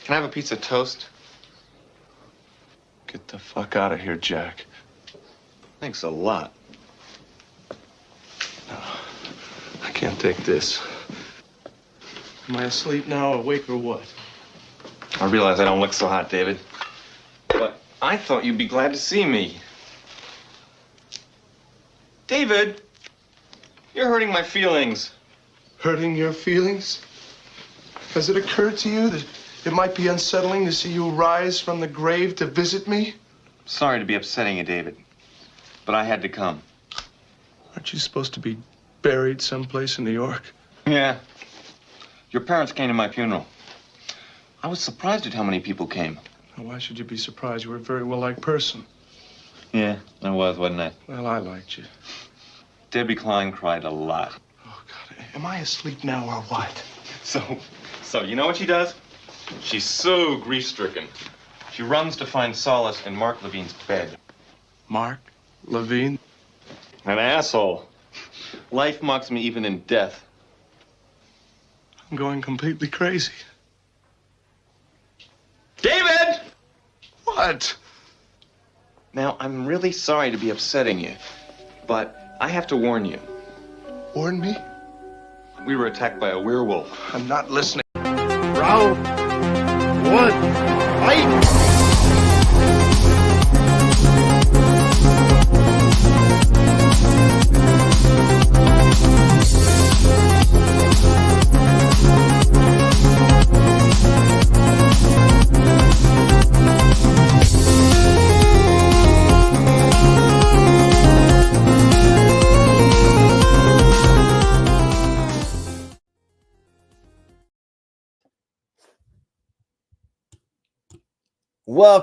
Can I have a piece of toast? Get the fuck out of here, Jack. Thanks a lot. I can't take this. Am I asleep now, awake, or what? I realize I don't look so hot, David. But I thought you'd be glad to see me. David, you're hurting my feelings. Hurting your feelings? Has it occurred to you that it might be unsettling to see you rise from the grave to visit me? Sorry to be upsetting you, David, but I had to come. Aren't you supposed to be buried someplace in New York? Yeah. Your parents came to my funeral. I was surprised at how many people came. Now, why should you be surprised? You were a very well-liked person. Yeah, I was, wasn't I? Well, I liked you. Debbie Klein cried a lot. Oh, God. Am I asleep now or what? So you know what she does? She's so grief-stricken. She runs to find solace in Mark Levine's bed. Mark Levine? An asshole. Life mocks me even in death. I'm going completely crazy. David! What? Now, I'm really sorry to be upsetting you, but I have to warn you. Warn me? We were attacked by a werewolf. I'm not listening. Round one, fight!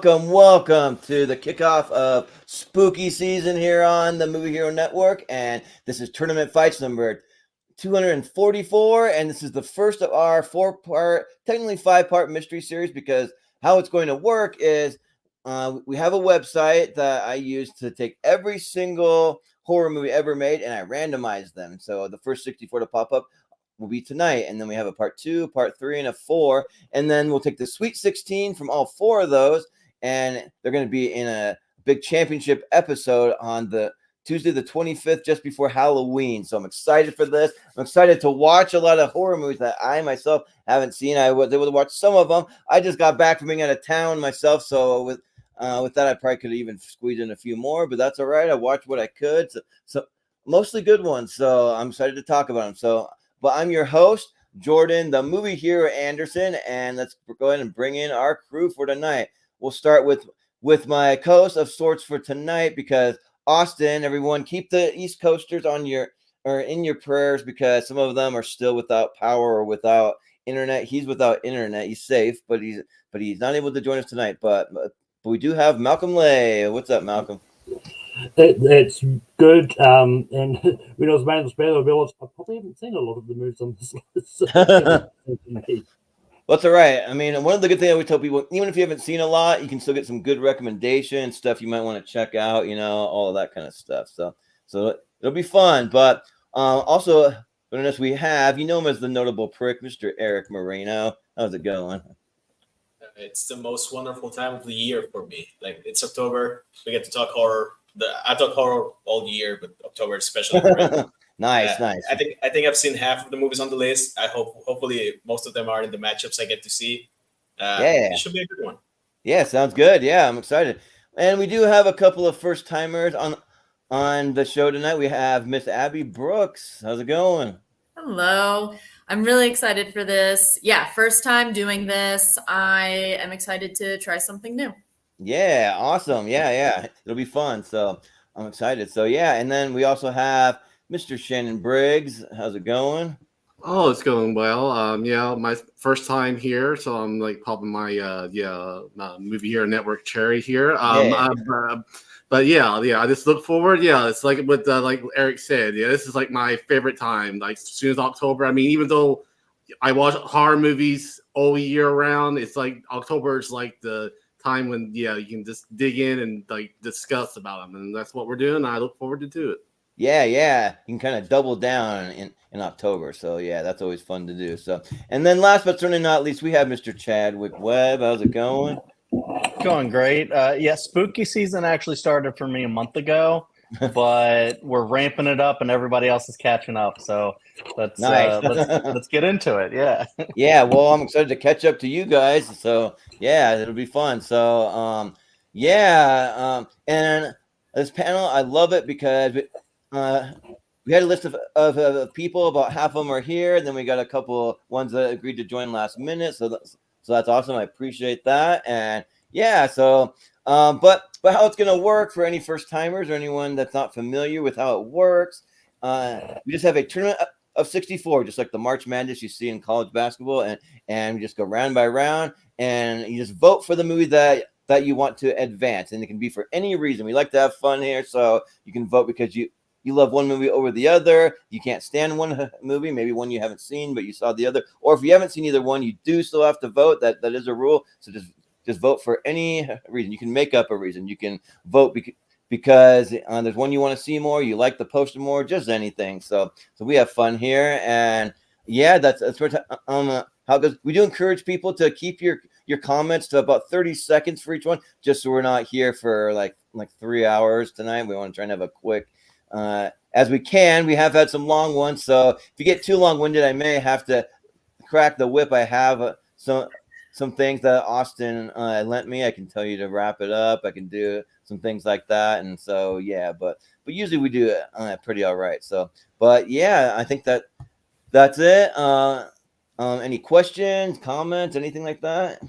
Welcome to the kickoff of spooky season here on the Movie Hero Network, and this is Tournament Fights number 244, and this is the first of our four-part, technically five-part mystery series, because how it's going to work is we have a website that I use to take every single horror movie ever made, and I randomize them. So the first 64 to pop up will be tonight, and then we have a part 2, part 3, and a 4, and then we'll take the Sweet 16 from all 4 of those, and they're going to be in a big championship episode on the Tuesday the 25th, just before Halloween. So I'm excited for this. I'm excited to watch a lot of horror movies that I myself haven't seen. I was able to watch some of them. I just got back from being out of town myself, so with that I probably could even squeeze in a few more, but that's all right. I watched what I could, so mostly good ones, so I'm excited to talk about them. But I'm your host, Jordan, the Movie Hero Anderson, and let's go ahead and bring in our crew for tonight. We'll start with my co-host of sorts for tonight, because Austin, everyone, keep the East Coasters in your prayers, because some of them are still without power or without internet. He's without internet. He's safe, but he's not able to join us tonight. But we do have Malcolm Lay. What's up, Malcolm? It's good, and when I was man of the spell, I realized I probably haven't seen a lot of the moves on this list. That's all right. I mean, one of the good things I would tell people, even if you haven't seen a lot, you can still get some good recommendations, stuff you might want to check out, all of that kind of stuff. So it'll be fun. But also, joining us, we have, him as the notable prick, Mr. Eric Moreno. How's it going? It's the most wonderful time of the year for me. Like, it's October. We get to talk horror. I talk horror all year, but October especially. Nice. I think I've seen half of the movies on the list. Hopefully most of them are in the matchups I get to see. It should be a good one. Yeah, sounds good. Yeah, I'm excited. And we do have a couple of first timers on the show tonight. We have Miss Abby Brooks. How's it going? Hello. I'm really excited for this. Yeah, first time doing this. I am excited to try something new. Yeah, awesome. Yeah. It'll be fun. So I'm excited. So yeah, and then we also have Mr. Shannon Briggs. How's it going? Oh, it's going well. My first time here, so I'm like popping my Movie Hero Network cherry here. But I just look forward. Yeah, it's like what like Eric said. Yeah, this is like my favorite time. Like as soon as October. I mean, even though I watch horror movies all year round, it's like October is like the time when you can just dig in and like discuss about them, and that's what we're doing. I look forward to do it. Yeah. You can kind of double down in October. So yeah, that's always fun to do. So, and then last but certainly not least, we have Mr. Chadwick Webb. How's it going? Going great. Yeah, spooky season actually started for me a month ago, but we're ramping it up and everybody else is catching up. So let's Nice. let's get into it. Yeah. Yeah, well, I'm excited to catch up to you guys. So yeah, it'll be fun. So and this panel, I love it because we had a list of people. About half of them are here. And then we got a couple ones that agreed to join last minute. So that's awesome. I appreciate that. And yeah, so but how it's gonna work for any first timers or anyone that's not familiar with how it works, we just have a tournament of 64, just like the March Madness you see in college basketball, and we just go round by round, and you just vote for the movie that you want to advance, and it can be for any reason. We like to have fun here, so you can vote because you love one movie over the other. You can't stand one movie, maybe one you haven't seen, but you saw the other. Or if you haven't seen either one, you do still have to vote. That is a rule. So just vote for any reason. You can make up a reason. You can vote because there's one you want to see more, you like the poster more, just anything. So we have fun here, and yeah, that's how it goes. We do encourage people to keep your comments to about 30 seconds for each one, just so we're not here for like 3 hours tonight. We want to try and have a quick as we can. We have had some long ones, so if you get too long-winded, I may have to crack the whip. I have some things that Austin lent me. I can tell you to wrap it up. I can do some things like that, and so yeah. But usually we do it pretty all right. So, but yeah, I think that's it. Any questions, comments, anything like that?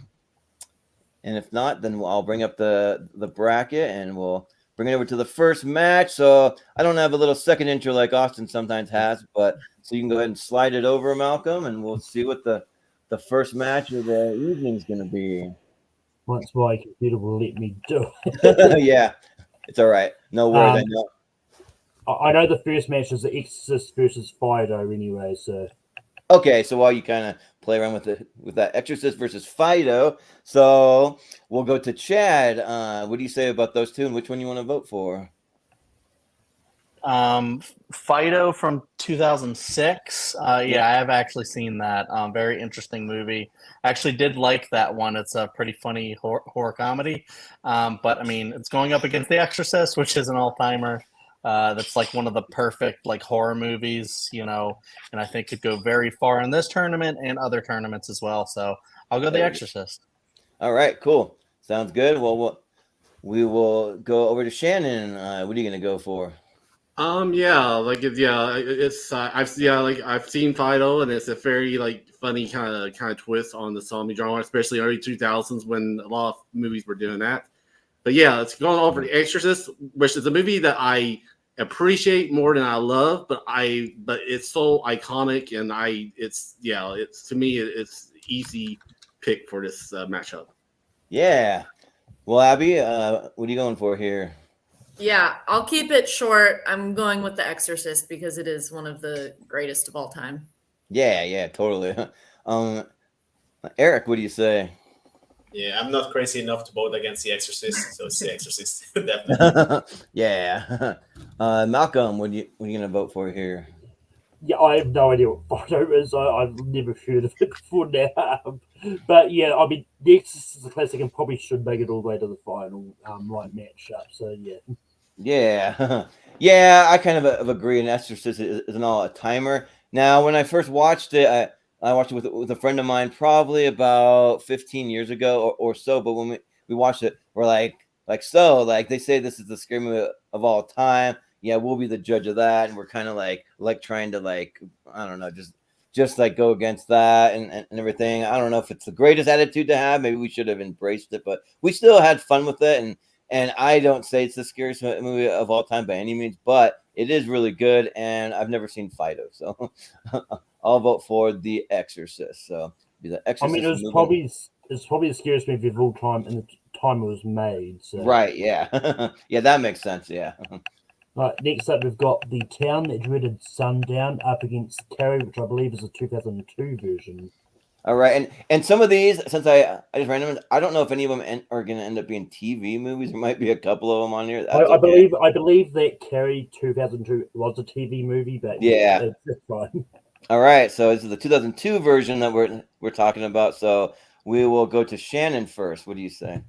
And if not, then I'll bring up the bracket and we'll bring it over to the first match. So I don't have a little second intro like Austin sometimes has, but so you can go ahead and slide it over, Malcolm, and we'll see what the first match of the evening is going to be. Once my computer will let me do it. Yeah, it's all right. No worries. I know. I know the first match is the Exorcist versus Fido anyway, so. Okay, so while you kind of play around with that Exorcist versus Fido, so we'll go to Chad. What do you say about those two, and which one you want to vote for? Fido from 2006. Yeah, I have actually seen that. Very interesting movie. I actually did like that one. It's a pretty funny horror comedy. But I mean, it's going up against The Exorcist, which is an all-timer. That's like one of the perfect like horror movies, and I think could go very far in this tournament and other tournaments as well. So I'll go The Exorcist. All right, cool. Sounds good. Well, we will go over to Shannon. What are you gonna go for? I've seen Fido, and it's a very like funny kind of twist on the zombie genre, especially early 2000s when a lot of movies were doing that. But yeah, it's going over The Exorcist, which is a movie that I appreciate more than I love, but it's so iconic, and it's to me it's easy pick for this matchup. Yeah. Well, Abby, what are you going for here? Yeah, I'll keep it short. I'm going with The Exorcist because it is one of the greatest of all time. Yeah, totally. Eric, what do you say? Yeah, I'm not crazy enough to vote against The Exorcist, so it's The Exorcist, definitely. Yeah. Malcolm, what are you gonna vote for here? Yeah, I have no idea what Fido is. I've never heard of it before now. But yeah, I mean, The Exorcist is a classic and probably should make it all the way to the final matchup. So yeah. Yeah. Yeah, I kind of agree. An Exorcist is not a timer. Now, when I first watched it, I watched it with a friend of mine probably about 15 years ago or so. But when we watched it, we're like they say this is the scary movie of all time. Yeah, we'll be the judge of that, and we're kind of like trying to I don't know, just like go against that and everything. I don't know if it's the greatest attitude to have. Maybe we should have embraced it, but we still had fun with it. And I don't say it's the scariest movie of all time by any means, but it is really good. And I've never seen Fido, so I'll vote for The Exorcist. So be The Exorcist. I mean, it's probably the scariest movie of all time, and the time it was made. So. Right? Yeah, yeah, that makes sense. Yeah. Right, next up, we've got The Town That Dreaded Sundown up against Carrie, which I believe is a 2002 version. All right, and some of these, since I just random, I don't know if any of them are going to end up being TV movies. There might be a couple of them on here. That's I okay. believe that Carrie 2002 was a TV movie, but Yeah. it's fine. All right, so this is the 2002 version that we're talking about. So we will go to Shannon first. What do you say?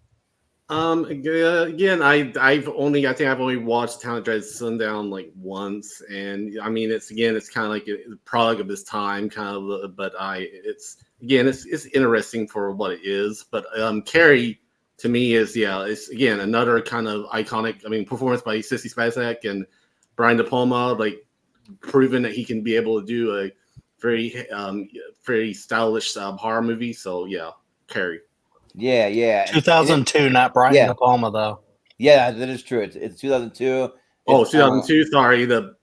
Again, I think I've only watched Town of Dread Sundown like once, and I mean it's kind of like a product of this time, kind of. But it's interesting for what it is. But Carrie to me it's again another kind of iconic. I mean, performance by Sissy Spacek and Brian De Palma, like proven that he can be able to do a very stylish horror movie. So yeah, Carrie. Yeah. 2002, not Brian De Palma, though. Yeah, that is true. It's 2002. Oh, 2002. Sorry, the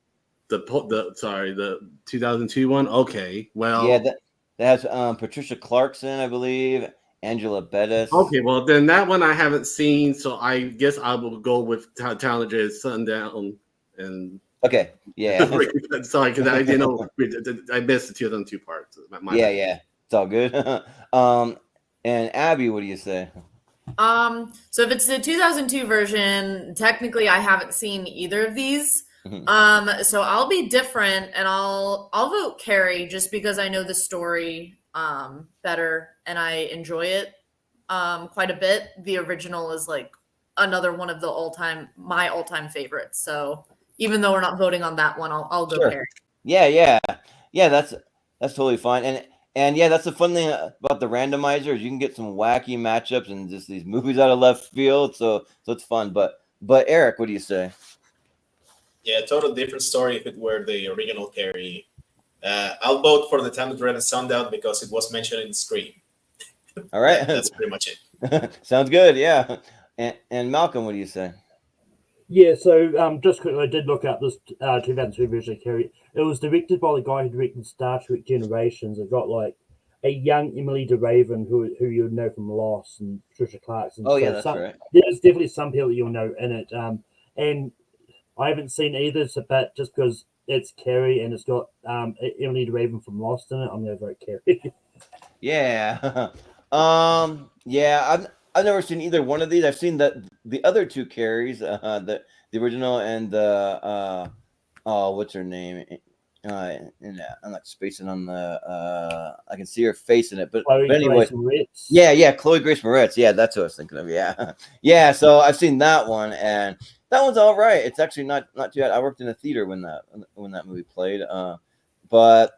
2002 one. Okay, well, yeah, that has Patricia Clarkson, I believe, Angela Bettis. Okay, well then that one I haven't seen, so I guess I will go with Town of Dread Sundown. And okay, yeah. Sorry, because I I missed the 2002 part. Yeah, it's all good. And Abby, what do you say? So if it's the 2002 version, technically I haven't seen either of these. So I'll be different and I'll vote Carrie just because I know the story better and I enjoy it quite a bit. The original is like another one of my all-time favorites. So even though we're not voting on that one, I'll go Carrie. Yeah, that's totally fine. And yeah, that's the fun thing about the randomizer is you can get some wacky matchups and just these movies out of left field. So it's fun. But Eric, what do you say? Yeah, totally different story if it were the original Carrie. I'll vote for the Town of Dread and Sundown because it was mentioned in Scream. All right, that's pretty much it. Sounds good. Yeah, and Malcolm, what do you say? Yeah, so just quickly, I did look up this 2002 version of Carrie. It was directed by the guy who directed Star Trek Generations. It got like a young Emily DeRaven, who you would know from Lost, and Patricia Clarkson. Oh, yeah, that's right. There's definitely some people you'll know in it. And I haven't seen either, but just because it's Carrie and it's got Emily DeRaven from Lost in it, I'm going to vote Carrie. Yeah. Yeah, I've never seen either one of these. I've seen the other two Carries, the original and the what's her name? I'm not spacing on the I can see her face in it, but anyway, yeah, Chloe Grace Moretz. Yeah, that's what I was thinking of. Yeah. So I've seen that one, and that one's all right. It's actually not too bad. I worked in a theater when that movie played, but.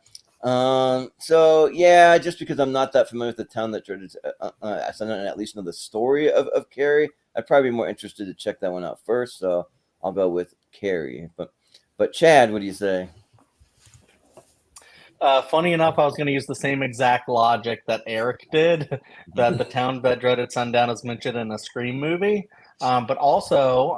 So yeah, just because I'm not that familiar with the Town that dreaded, I at least know the story of Carrie. I'd probably be more interested to check that one out first. So I'll go with Carrie. But Chad, what do you say? Funny enough, I was going to use the same exact logic that Eric did. That the Town that dreaded sundown is mentioned in a Scream movie. But also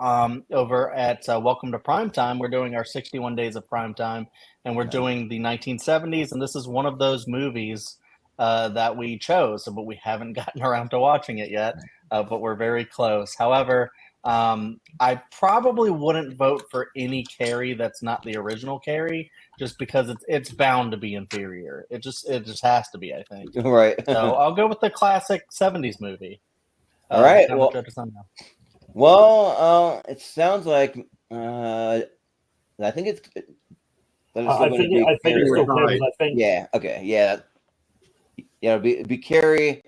over at Welcome to Primetime, we're doing our 61 Days of Primetime, and we're doing the 1970s, and this is one of those movies that we chose, but we haven't gotten around to watching it yet, but we're very close. However, I probably wouldn't vote for any Carrie that's not the original Carrie, just because it's bound to be inferior. It just has to be, I think. Right. So I'll go with the classic 70s movie. All right. Well, it sounds like I think it's. I think it's still Carrie. I think. Yeah. Okay. Yeah. Yeah. It'll be Carrie.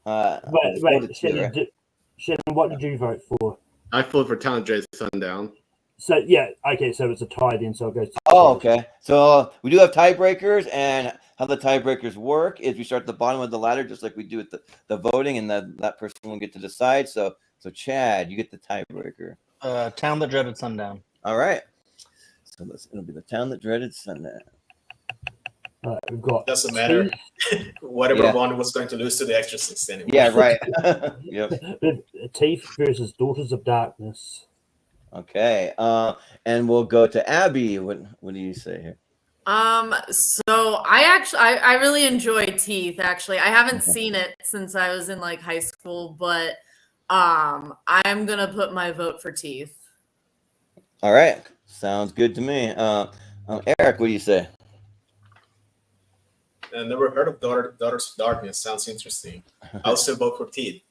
Wait, Shannon, what did you vote for? I voted for Town of Dread Sundown. So yeah, okay, so it's a tie then. So it goes. Okay. So we do have tiebreakers, and how the tiebreakers work is we start at the bottom of the ladder, just like we do with the voting, and that person will get to decide. So Chad, you get the tiebreaker. Town that dreaded sundown. All right. So it'll be the Town that dreaded sundown. We've got. Doesn't matter. Whatever one was going to lose to the Exorcist anyway. Yeah. Right. Yep. Teeth versus Daughters of Darkness. Okay. And we'll go to Abby. What do you say here? So I really enjoy Teeth. Actually, I haven't seen it since I was in like high school, but I'm gonna put my vote for Teeth. All right, sounds good to me. Eric, what do you say? I never heard of Daughters of Darkness. Sounds interesting. I'll still vote for Teeth.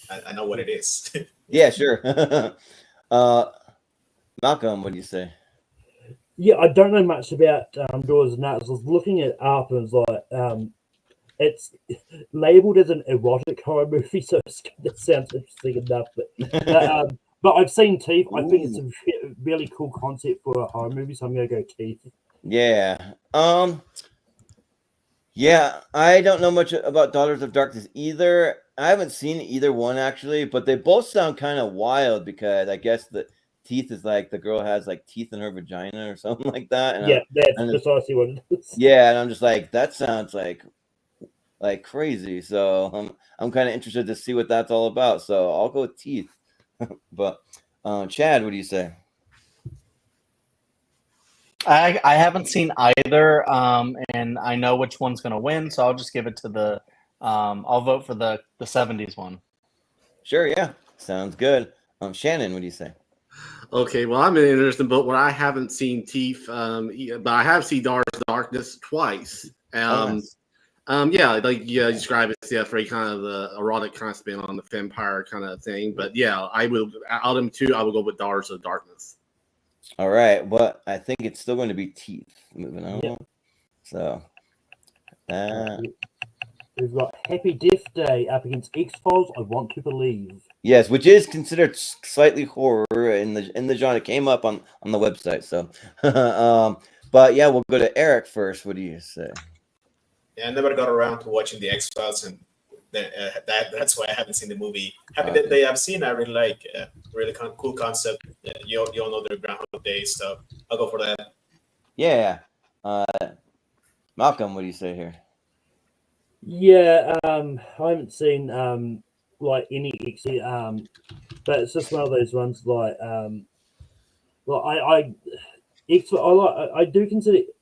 I know what it is. Yeah, sure. Malcolm, what do you say? Yeah, I don't know much about Daughters of Nuts. I was looking it up and it was like it's labeled as an erotic horror movie, so that sounds interesting enough. But I've seen Teeth. I think it's a really cool concept for a horror movie, so I'm gonna go Teeth. Yeah. Yeah, I don't know much about Daughters of Darkness either. I haven't seen either one actually, but they both sound kind of wild because I guess the teeth is like the girl has like teeth in her vagina or something like that. Yeah, that's and precisely what it is. yeah, and I'm just like that sounds like crazy. So I'm kind of interested to see what that's all about. So I'll go with teeth. But Chad, what do you say? I haven't seen either, and I know which one's going to win, so I'll just give it to the. I'll vote for the '70s one. Sure, yeah, sounds good. Shannon, what do you say? Okay, well, I'm in an interesting boat where I haven't seen Teeth, but I have seen Darkness twice. Nice. Yeah, like you describe it, yeah, very kind of the erotic kind of spin on the vampire kind of thing. But yeah, I will out of them two, I will go with Daughters of Darkness. All right, but I think it's still going to be Teeth. Moving on. Yeah. So we've got Happy Death Day up against X-Files. I Want to Believe. yes, which is considered slightly horror in the genre. It came up on the website. So, but yeah, we'll go to Eric first. What do you say? Yeah, I never got around to watching the X-Files, and that's why I haven't seen the movie. Happy Death Day I've seen. I really like. Really cool concept. You all know the Groundhog Day stuff. I'll go for that. Yeah. Malcolm, what do you say here? Yeah, I haven't seen like any but it's just one of those ones like I do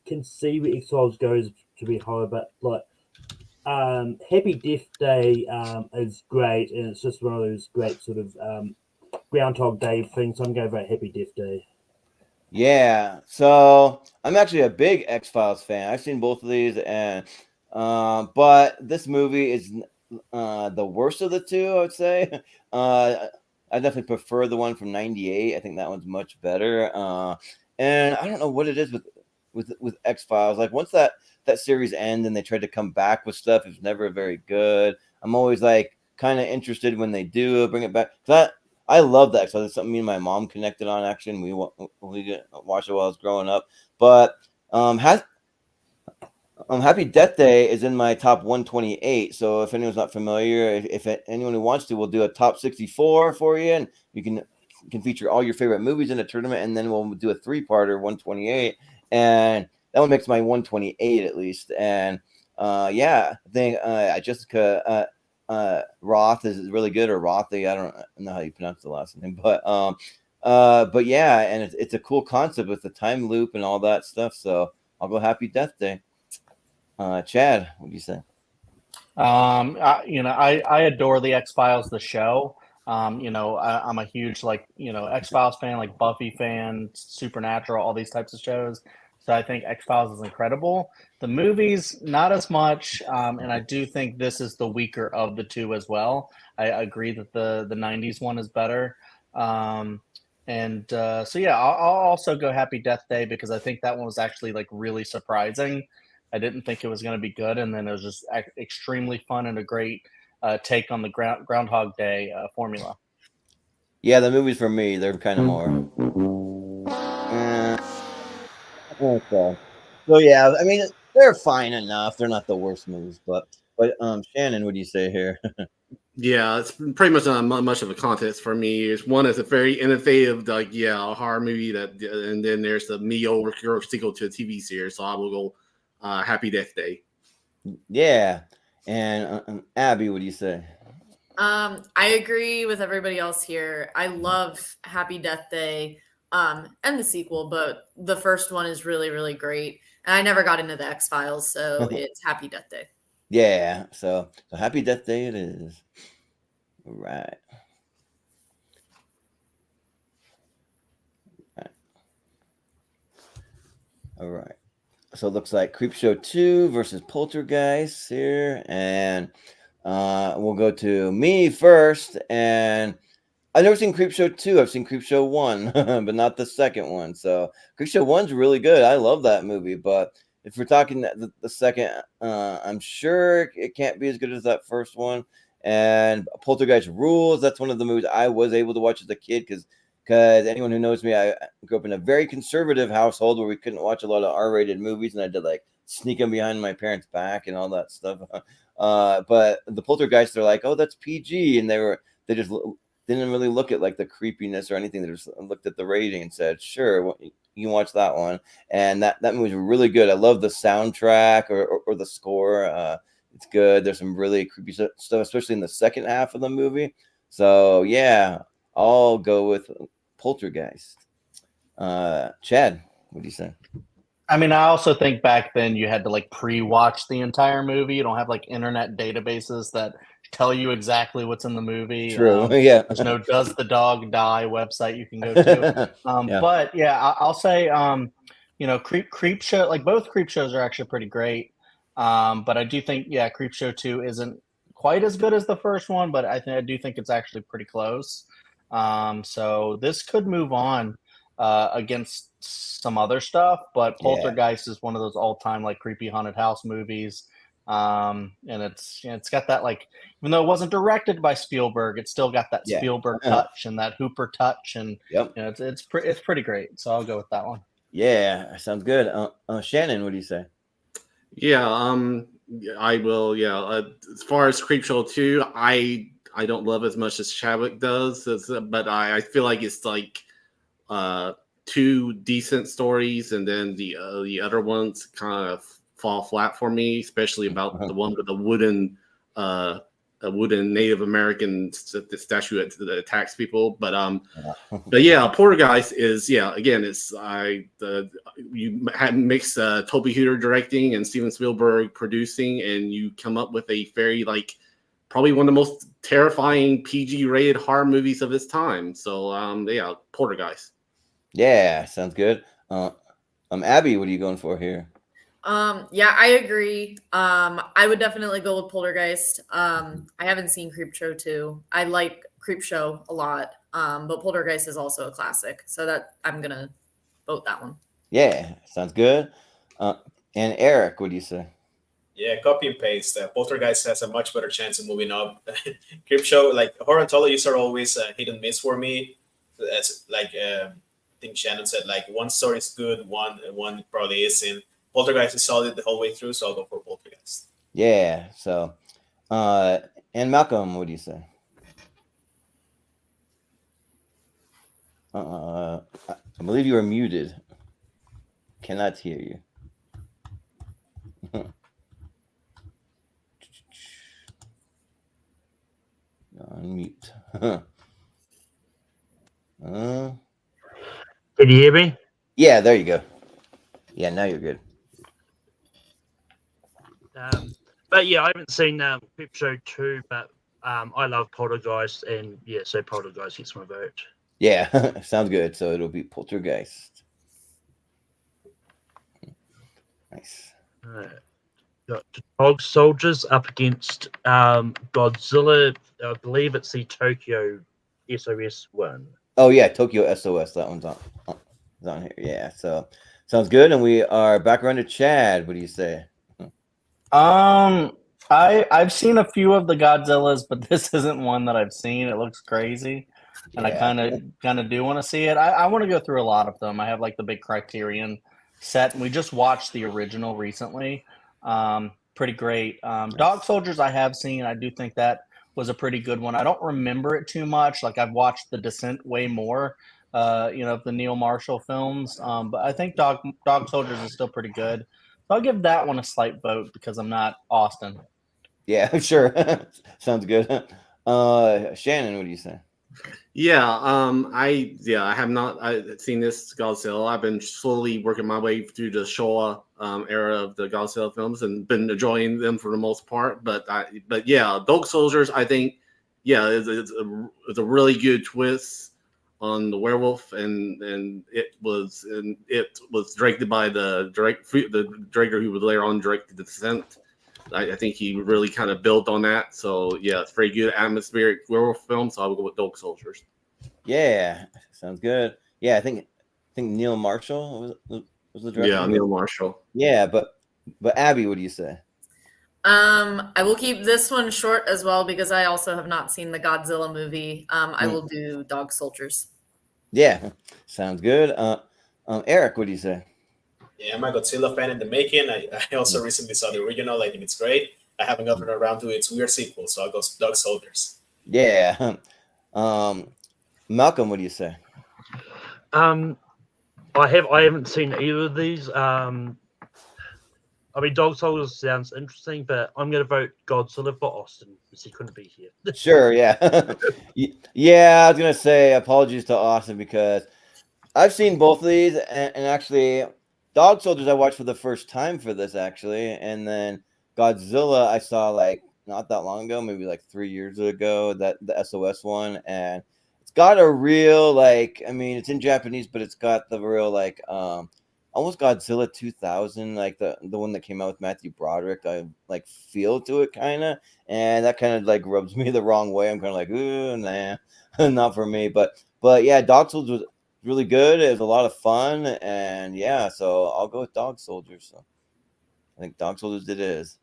can see where X-Files goes to be horror, but like Happy Death Day is great, and it's just one of those great sort of Groundhog Day things. So I'm going for Happy Death Day. Yeah, so I'm actually a big X-Files fan. I've seen both of these, and but this movie is the worst of the two, I would say. I definitely prefer the one from '98. I think that one's much better. And I don't know what it is with X-Files. Like once that series ends and they tried to come back with stuff, it's never very good. I'm always like kind of interested when they do bring it back. I love that. So it's something me and my mom connected on actually, and we watched it while I was growing up. But Happy Death Day is in my top 128. So if anyone's not familiar, if anyone who wants to, we'll do a top 64 for you, and you can feature all your favorite movies in a tournament, and then we'll do a 3-parter 128, and that one makes my 128 at least. And yeah, I think Jessica Roth is really good, or Rothy. I don't know how you pronounce the last name, but yeah, and it's a cool concept with the time loop and all that stuff. So I'll go Happy Death Day. Chad, what do you say? I adore the X-Files, the show. I'm a huge X-Files fan, like Buffy fan, Supernatural, all these types of shows. So I think X-Files is incredible. The movies, not as much, and I do think this is the weaker of the two as well. I agree that the '90s one is better. So yeah, I'll also go Happy Death Day because I think that one was actually like really surprising. I didn't think it was going to be good, and then it was just extremely fun and a great take on the Groundhog Day formula. Yeah, the movies for me, they're kind of more. Okay. So yeah, I mean they're fine enough. They're not the worst movies, but Shannon, what do you say here? Yeah, it's pretty much not much of a contest for me. It's one is a very innovative, a horror movie and then there's the mediocre sequel to a TV series. So I will go Happy Death Day. Yeah, and Abby, what do you say? I agree with everybody else here. I love Happy Death Day, and the sequel, but the first one is really, really great. And I never got into the X-Files, so it's Happy Death Day. Yeah, so Happy Death Day it is. All right. All right. So it looks like Creepshow 2 versus Poltergeist here. And we'll go to me first. And I've never seen Creepshow 2. I've seen Creepshow 1, but not the second one. So Creepshow 1's really good. I love that movie. But if we're talking the second, I'm sure it can't be as good as that first one. And Poltergeist rules. That's one of the movies I was able to watch as a kid because anyone who knows me, I grew up in a very conservative household where we couldn't watch a lot of R-rated movies, and I did like sneak them behind my parents' back and all that stuff. But the Poltergeist, they're like, oh, that's PG, and they just didn't really look at like the creepiness or anything. They just looked at the rating and said, sure, well, you can watch that one. And that movie was really good. I love the soundtrack or the score. It's good. There's some really creepy stuff, especially in the second half of the movie. So yeah, I'll go with Poltergeist. Chad, what do you say? I mean, I also think back then you had to like pre-watch the entire movie. You don't have like internet databases that tell you exactly what's in the movie. True. Yeah. There's no "Does the Dog Die" website you can go to. Yeah. But yeah, I'll say, Creep Show. Like both Creep Shows are actually pretty great. But I do think, yeah, Creep Show 2 isn't quite as good as the first one, but I do think it's actually pretty close. So this could move on against some other stuff, but Poltergeist is one of those all-time like creepy haunted house movies. And it's got that, like, even though it wasn't directed by Spielberg, it's still got that Spielberg touch and that Hooper touch, and it's pretty great. So I'll go with that one. Yeah, sounds good. Shannon, what do you say? Yeah, I will. Yeah, as far as Creepshow 2, I don't love as much as Chadwick does, but I feel like it's like two decent stories, and then the other ones kind of fall flat for me, especially about the one with the wooden Native American statue that attacks people. But yeah, Poltergeist is again, it's you mix Toby Hooper directing and Steven Spielberg producing, and you come up with a very probably one of the most terrifying PG rated horror movies of its time. So yeah, Poltergeist. Yeah, sounds good. Abby, what are you going for here? Yeah, I agree. I would definitely go with Poltergeist. I haven't seen Creepshow 2. I like Creepshow a lot. But Poltergeist is also a classic. So that I'm gonna vote that one. Yeah, sounds good. And Eric, what do you say? Yeah, copy and paste. Poltergeist has a much better chance of moving up. Creepshow, like horror anthologies, are always hit and miss for me. As I think Shannon said, like one story is good, one probably isn't. Poltergeist is solid the whole way through, so I'll go for Poltergeist. Yeah. So, and Malcolm, what do you say? I believe you are muted. Cannot hear you. Unmute. Can you hear me? Yeah, there you go. Yeah, now you're good. But yeah, I haven't seen Creepshow 2, but I love Poltergeist, and yeah, so Poltergeist gets my vote. Yeah, sounds good. So it'll be Poltergeist. Nice. Got Dog Soldiers up against Godzilla. I believe it's the Tokyo SOS one. Oh yeah, Tokyo SOS. That one's on here. Yeah. So sounds good. And we are back around to Chad. What do you say? I've seen a few of the Godzillas, but this isn't one that I've seen. It looks crazy, and I kind of do want to see it. I want to go through a lot of them. I have like the big Criterion set, and we just watched the original recently. Pretty great. Dog Soldiers I have seen. I do think that was a pretty good one. I don't remember it too much. Like I've watched The Descent way more, the Neil Marshall films. But I think Dog Soldiers is still pretty good. So I'll give that one a slight vote because I'm not Austin. Yeah, sure. Sounds good. Shannon, what do you say? Yeah, I have not seen this Godzilla. I've been slowly working my way through the Showa era of the Godzilla films and been enjoying them for the most part. But yeah, Dog Soldiers, I think, yeah, it's a really good twist on the werewolf, and it was directed by the director who would later on direct The Descent. I think he really kind of built on that. So yeah, it's very good atmospheric werewolf film. So I will go with Dog Soldiers. Yeah, sounds good. Yeah, I think Neil Marshall was the director. Yeah, Neil Marshall. Yeah, but Abby, what do you say? I will keep this one short as well because I also have not seen the Godzilla movie. I will do Dog Soldiers. Yeah, sounds good. Eric, what do you say? Yeah, I'm a Godzilla fan in the making. I also recently saw the original. I think it's great. I haven't gotten around to its weird sequel, so I'll go Dog Soldiers. Yeah. Malcolm, what do you say? I haven't seen either of these. I mean, Dog Soldiers sounds interesting, but I'm going to vote Godzilla for Austin because he couldn't be here. Sure, yeah. Yeah, I was going to say apologies to Austin because I've seen both of these, and actually, Dog Soldiers I watched for the first time for this, actually, and then Godzilla I saw, like, not that long ago, maybe like 3 years ago, the SOS one, and it's got a real, like, I mean, it's in Japanese, but it's got the real, like, almost Godzilla 2000, like the one that came out with Matthew Broderick, I like feel to it kind of, and that kind of like rubs me the wrong way. I'm kind of like, ooh, nah, not for me. But yeah, Dog Soldiers was really good. It was a lot of fun, and yeah, so I'll go with Dog Soldiers. So I think Dog Soldiers it is.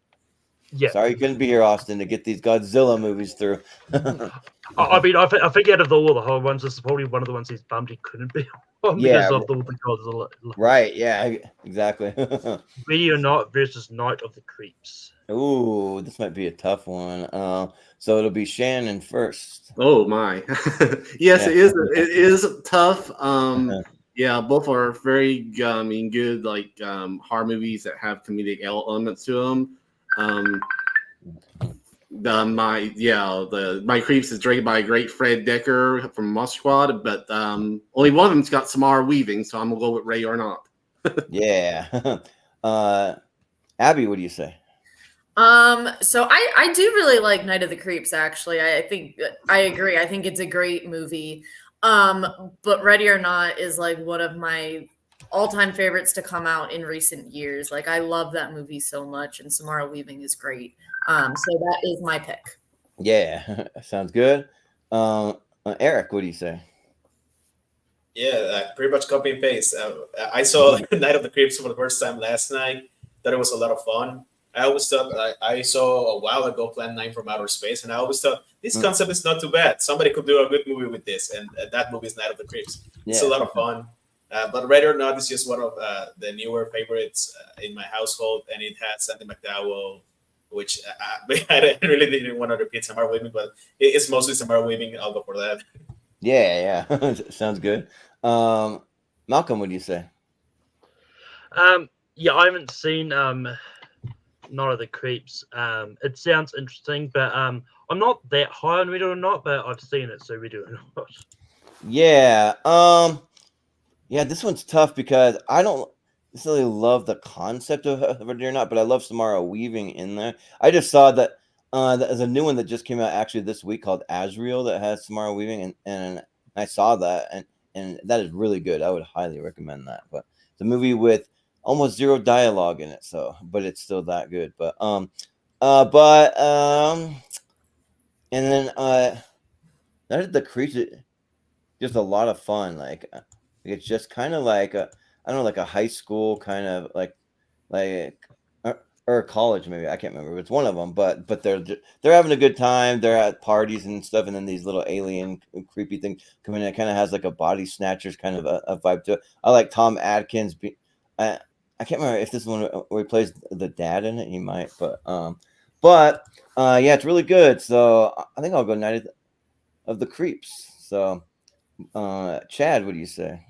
Yeah. Sorry you couldn't be here, Austin, to get these Godzilla movies through. I mean, I think out of all the horror ones, this is probably one of the ones he's bummed he couldn't be on because of the Godzilla. Right, yeah, exactly. Ready or Not versus Night of the Creeps. Ooh, this might be a tough one. So it'll be Shannon first. Oh my. Yes, Yeah. it is tough. Yeah, both are very good like horror movies that have comedic elements to them. My Creeps is directed by great Fred Decker from Monster Squad, but only one of them's got Samara Weaving, so I'm gonna go with Ray or Not. Yeah. Abby, what do you say? So I do really like Night of the Creeps, actually. I think I agree. I think it's a great movie. But Ready or Not is like one of my all-time favorites to come out in recent years. Like, I love that movie so much, and Samara Weaving is great. So that is my pick. Yeah, sounds good. Eric, what do you say? Yeah, pretty much copy and paste. I saw Night of the Creeps for the first time last night. Thought it was a lot of fun. I always thought I saw a while ago Plan 9 from Outer Space, and I always thought this concept is not too bad. Somebody could do a good movie with this, and that movie is Night of the Creeps. It's a lot of fun. But Ready or Not is just one of the newer favorites in my household, and it has Sandy McDowell, which I really didn't want to repeat Samara Weaving, but it's mostly Samara Weaving. I'll go for that. Yeah. Sounds good. Malcolm, what do you say? Yeah, I haven't seen Night of the Creeps. It sounds interesting, but I'm not that high on Ready or Not, but I've seen it, so Ready or Not. Yeah. Yeah, this one's tough because I don't necessarily love the concept of Ready or Not, but I love Samara Weaving in there. I just saw that there's a new one that just came out actually this week called Azrael that has Samara Weaving, and I saw that, and that is really good. I would highly recommend that. But it's a movie with almost zero dialogue in it, but it's still that good. But and then Night of the Creeps, just a lot of fun. Like it's just kind of like I don't know, like a high school kind of like or a college maybe, I can't remember. It's one of them, but they're having a good time. They're at parties and stuff, and then these little alien creepy things come in. It kind of has like a Body Snatchers kind of a vibe to it. I like Tom Atkins. I can't remember if this is one where he plays the dad in it. He might, but yeah, it's really good. So I think I'll go Night of the Creeps. So Chad, what do you say?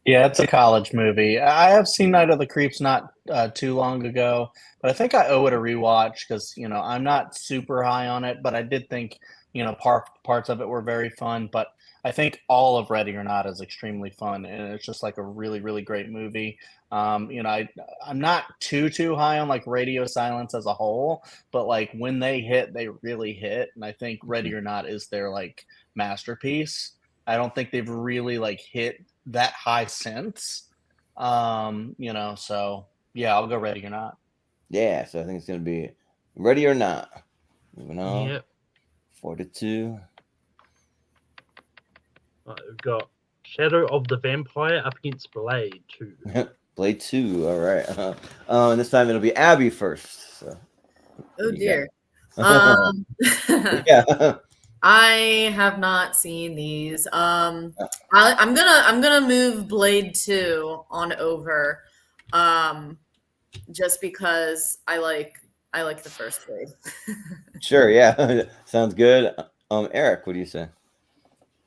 Yeah, it's a college movie. I have seen Night of the Creeps not too long ago, but I think I owe it a rewatch because I'm not super high on it, but I did think parts of it were very fun, but I think all of Ready or Not is extremely fun, and it's just like a really, really great movie. I'm not too high on like Radio Silence as a whole, but like when they hit, they really hit, and I think Ready or Not is their like masterpiece. I don't think they've really like hit that high since. So yeah, I'll go Ready or Not. Yeah, so I think it's gonna be Ready or Not. Moving on. Yep. 4-2. Right, we've got Shadow of the Vampire up against Blade 2. Blade 2. All right. And this time it'll be Abby first. So. Oh dear. Yeah. I have not seen these. I'm gonna move Blade 2 on over, just because I like the first Blade. Sure. Yeah. Sounds good. Eric, what do you say?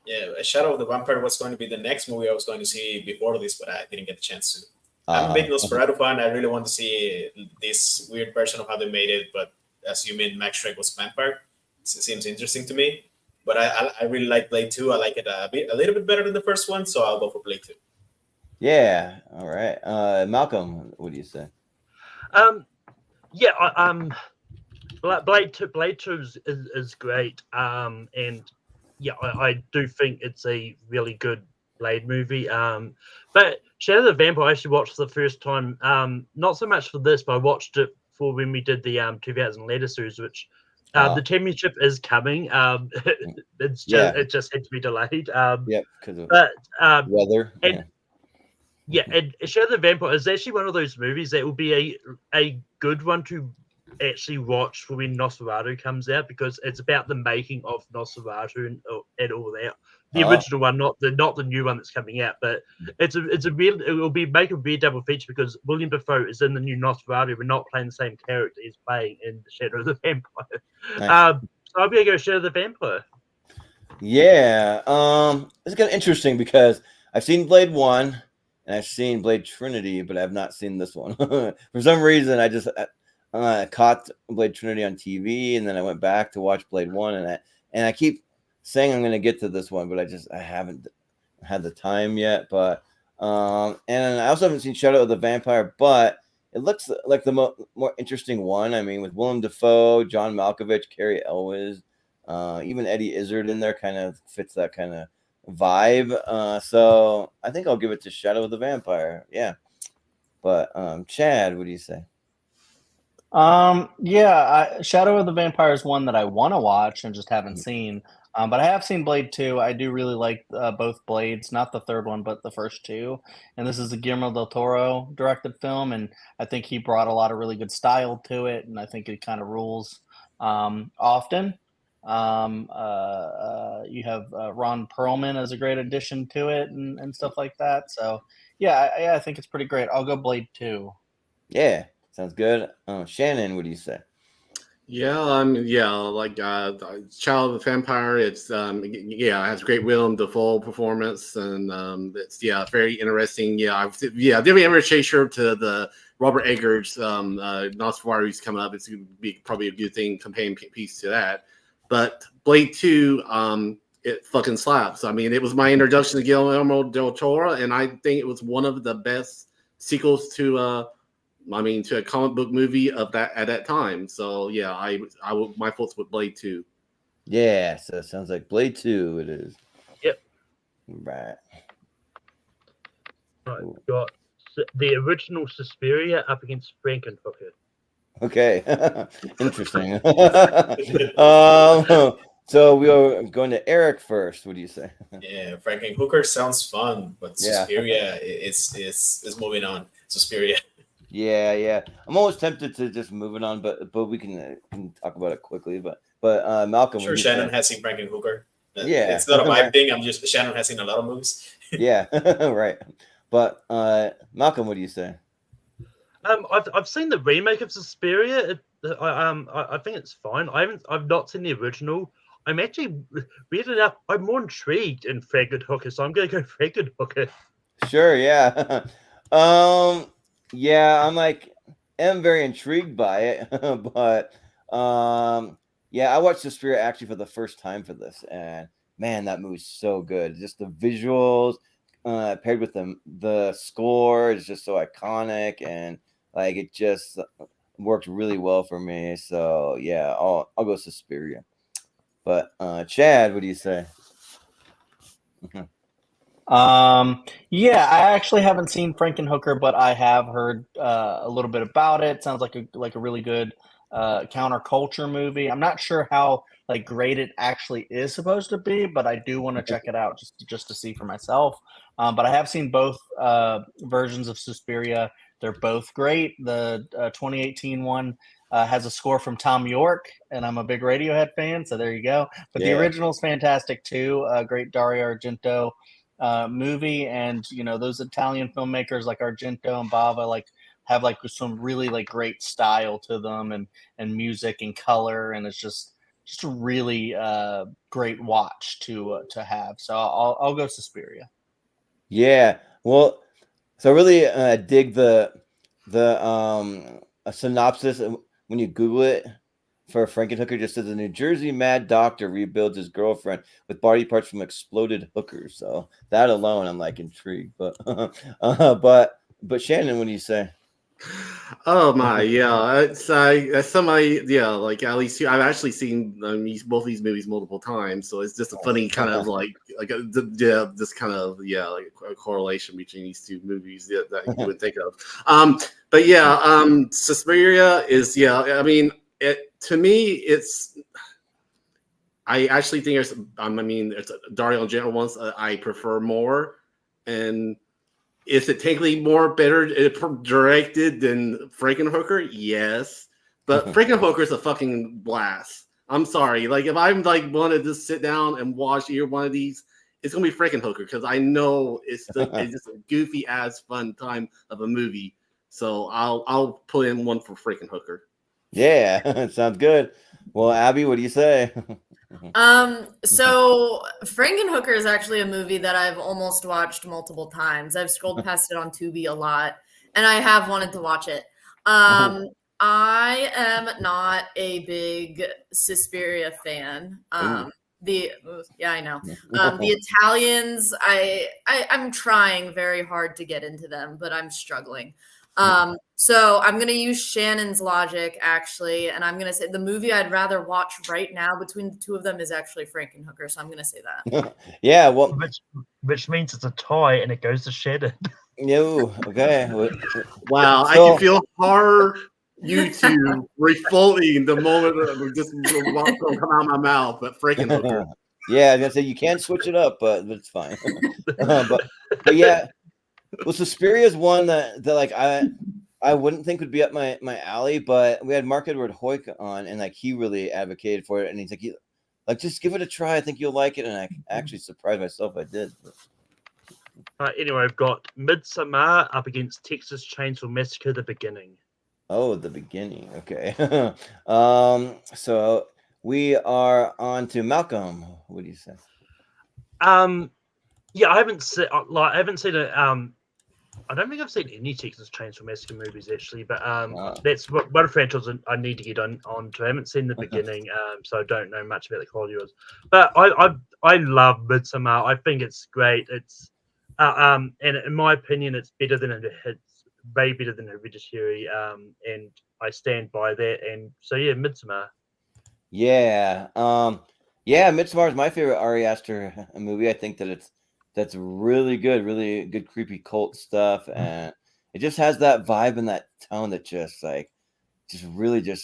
Yeah, Shadow of the Vampire was going to be the next movie I was going to see before this, but I didn't get the chance to. I'm a big Nosferatu fan. I really want to see this weird version of how they made it, but as you mean, Max Schreck was vampire. It seems interesting to me. But I really like Blade 2. I like it a little bit better than the first one, so I'll go for Blade 2. Yeah. All right. Malcolm, what do you say? Yeah. Blade 2 is great. And yeah, I do think it's a really good Blade movie. But Shadow of the Vampire I actually watched for the first time. Not so much for this, but I watched it for when we did the 2000 Letter Series, which the championship is coming. It just had to be delayed. Yep, because of weather. And Shadow of the Vampire is actually one of those movies that will be a good one to actually watch for when Nosferatu comes out, because it's about the making of Nosferatu and all that. The original one, not the new one that's coming out, but it will make a weird double feature because William Dafoe is in the new Nosferatu, but not playing the same character he's playing in Shadow of the Vampire. Nice. So I'm gonna go Shadow of the Vampire. Yeah, it's kind of interesting because I've seen Blade 1 and I've seen Blade Trinity, but I've not seen this one. For some reason, I just caught Blade Trinity on TV, and then I went back to watch Blade 1, and I keep saying I'm going to get to this one, but I haven't had the time yet. But and I also haven't seen Shadow of the Vampire, but it looks like the more interesting one. I mean, with Willem Dafoe, John Malkovich, Cary Elwes, even Eddie Izzard in there kind of fits that kind of vibe. So I think I'll give it to Shadow of the Vampire. Yeah. But Chad, what do you say? Shadow of the Vampire is one that I want to watch and just haven't seen. But I have seen Blade 2. I do really like both Blades, not the third one, but the first two. And this is a Guillermo del Toro directed film, and I think he brought a lot of really good style to it, and I think it kind of rules often. You have Ron Perlman as a great addition to it and stuff like that. So, I think it's pretty great. I'll go Blade 2. Yeah, sounds good. Shannon, what do you say? Like Child of the Vampire. It's it has great Willem Dafoe performance, and it's very interesting. Definitely ever chaser to the Robert Eggers Nosferatu's coming up. It's gonna be probably a good thing, companion piece to that. But Blade 2, it fucking slaps. I mean, it was my introduction to Guillermo del Toro, and I think it was one of the best sequels to a comic book movie of that at that time. So my thoughts with Blade 2. Yeah, so it sounds like Blade 2 it is. Yep. Right. Right, got the original Suspiria up against Frankenhooker. Okay. Interesting. So we are going to Eric first. What do you say? Yeah, Frankenhooker sounds fun, but Suspiria is moving on. Suspiria. Yeah. I'm almost tempted to just move it on, but we can talk about it quickly. But Malcolm, I'm sure Shannon has seen Frankenhooker. Yeah, it's not a vibe thing. Shannon has seen a lot of movies. Yeah, right. But Malcolm, what do you say? I've seen the remake of Suspiria. I think it's fine. I've not seen the original. I'm actually, weird enough, I'm more intrigued in Frankenhooker, so I'm going to go Frankenhooker. Sure, yeah. I'm very intrigued by it, but Yeah, I watched Suspiria actually for the first time for this, and man, that movie's so good. Just the visuals, paired with the score is just so iconic, and like it just worked really well for me. So yeah, I'll go Suspiria. But Chad, what do you say? Yeah, I actually haven't seen Frankenhooker, but I have heard a little bit about it. Sounds like a really good counterculture movie. I'm not sure how like great it actually is supposed to be, but I do want to check it out just to see for myself. But I have seen both versions of Suspiria. They're both great. The 2018 one has a score from Tom York, and I'm a big Radiohead fan, so there you go. But the Yeah. original's fantastic too. Great Dario Argento movie, and you know those Italian filmmakers like Argento and Bava like have like some really like great style to them, and music and color, and it's just a really great watch to have. So I'll go Suspiria. Yeah. Well, so I really dig the a synopsis when you Google it for Frankenhooker. Just says a New Jersey mad doctor rebuilds his girlfriend with body parts from exploded hookers. So that alone, I'm like intrigued. But but Shannon, what do you say? Oh my, yeah. It's as somebody, yeah, like at least I've actually seen both these movies multiple times, so it's just a funny kind of yeah, this kind of like a correlation between these two movies that you would think of. But yeah, Suspiria is I mean, to me, it's. I actually think it's. I mean, it's Dario Argento ones I prefer more, and. Is it technically more better directed than Frankenhooker? Yes. But Frankenhooker is a fucking blast. I'm sorry. Like, if I'm like want to just sit down and watch either one of these, it's gonna be Frankenhooker because I know it's just a goofy ass fun time of a movie. So I'll put in one for Frankenhooker. Yeah, sounds good. Well, Abby, what do you say? So Frankenhooker is actually a movie that I've almost watched multiple times. I've scrolled past it on Tubi a lot, and I have wanted to watch it. I am not a big Suspiria fan. I know. The Italians, I'm trying very hard to get into them, but I'm struggling. So I'm going to use Shannon's logic actually, and I'm going to say the movie I'd rather watch right now between the two of them is actually Frankenhooker. So I'm going to say that. Yeah, well, which means it's a tie, and it goes to Shannon. No, okay. Wow, I can feel horror YouTube refolding the moment just come out of my mouth, but Frankenhooker. Yeah, I was gonna say you can switch it up, but it's fine. but yeah, well, Suspiria is one that like I wouldn't think would be up my alley, but we had Mark Edward Hoyk on, and like he really advocated for it, and he's like just give it a try. I think you'll like it, and I actually surprised myself. I did. Anyway, I've got Midsommar up against Texas Chainsaw Massacre: The Beginning. Oh, the beginning. Okay. So we are on to Malcolm. What do you say? Yeah, I haven't seen it. I don't think I've seen any Texas Chainsaw Massacre movies actually, but that's one franchise I need to get on to. I haven't seen The Beginning, so I don't know much about the quality of it. But I love Midsommar. I think it's great. It's and in my opinion, it's better than it's way better than Hereditary. And I stand by that. And so yeah, Midsommar. Yeah. Yeah, Midsommar is my favorite Ari Aster movie. I think that's really good creepy cult stuff, and it just has that vibe and that tone that just really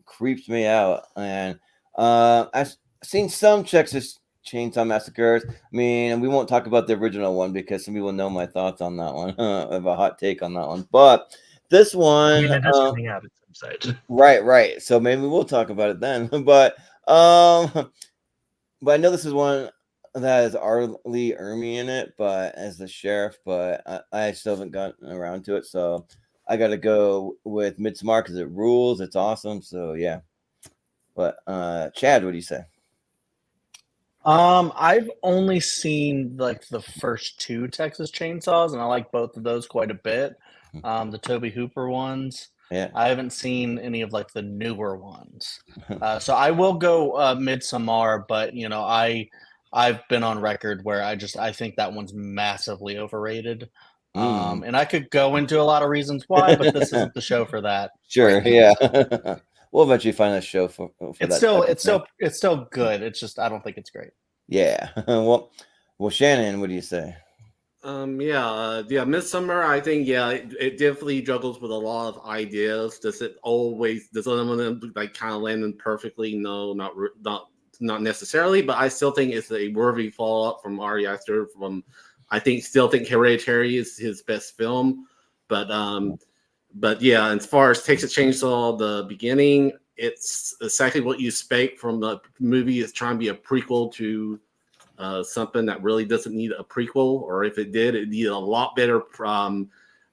creeps me out. And I've seen some Texas Chainsaw Massacres. I mean, and we won't talk about the original one because some people know my thoughts on that one. I have a hot take on that one, but this one, coming out at some stage. Right. So maybe we'll talk about it then. But I know this is one that has R. Lee Ermey in it, but as the sheriff, but I still haven't gotten around to it. So I got to go with Midsommar because it rules. It's awesome. So yeah. But Chad, what do you say? I've only seen like the first two Texas Chainsaws, and I like both of those quite a bit. The Toby Hooper ones. Yeah. I haven't seen any of like the newer ones. So I will go Midsommar, but you know, I've been on record where I think that one's massively overrated. And I could go into a lot of reasons why, but this isn't the show for that. Sure, right now. yeah. We'll eventually find a show for It's that. it's still good. It's just I don't think it's great. Yeah. Well, Shannon, what do you say? Yeah, Midsummer. I think it definitely juggles with a lot of ideas. Does some of them like kind of land in perfectly? No, not necessarily. But I still think it's a worthy follow up from Ari Aster. Still think Hereditary is his best film. But yeah, as far as Texas Chainsaw, the beginning, it's exactly what you expect from the movie. It's trying to be a prequel to something that really doesn't need a prequel, or if it did, it needed a lot better,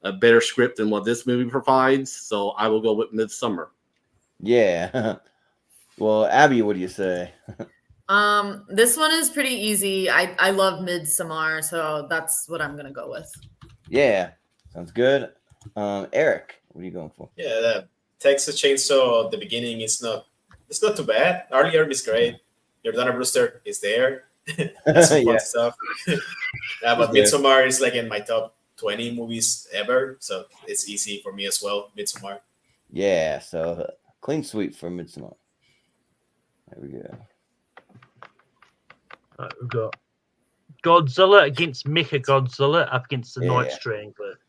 a better script than what this movie provides. So I will go with Midsummer. Yeah. Well, Abby, what do you say? This one is pretty easy. I love Midsommar, so that's what I'm gonna go with. Yeah, sounds good. Eric, what are you going for? Yeah, the Texas Chainsaw. The beginning is not. It's not too bad. Earlier is great. Jordana Brewster is there. That's some fun stuff. But Midsommar is like in my top 20 movies ever, so it's easy for me as well. Midsommar. Yeah, so clean sweep for Midsommar. There we go. We've got Godzilla against Mechagodzilla up against the Night Yeah. Strangler.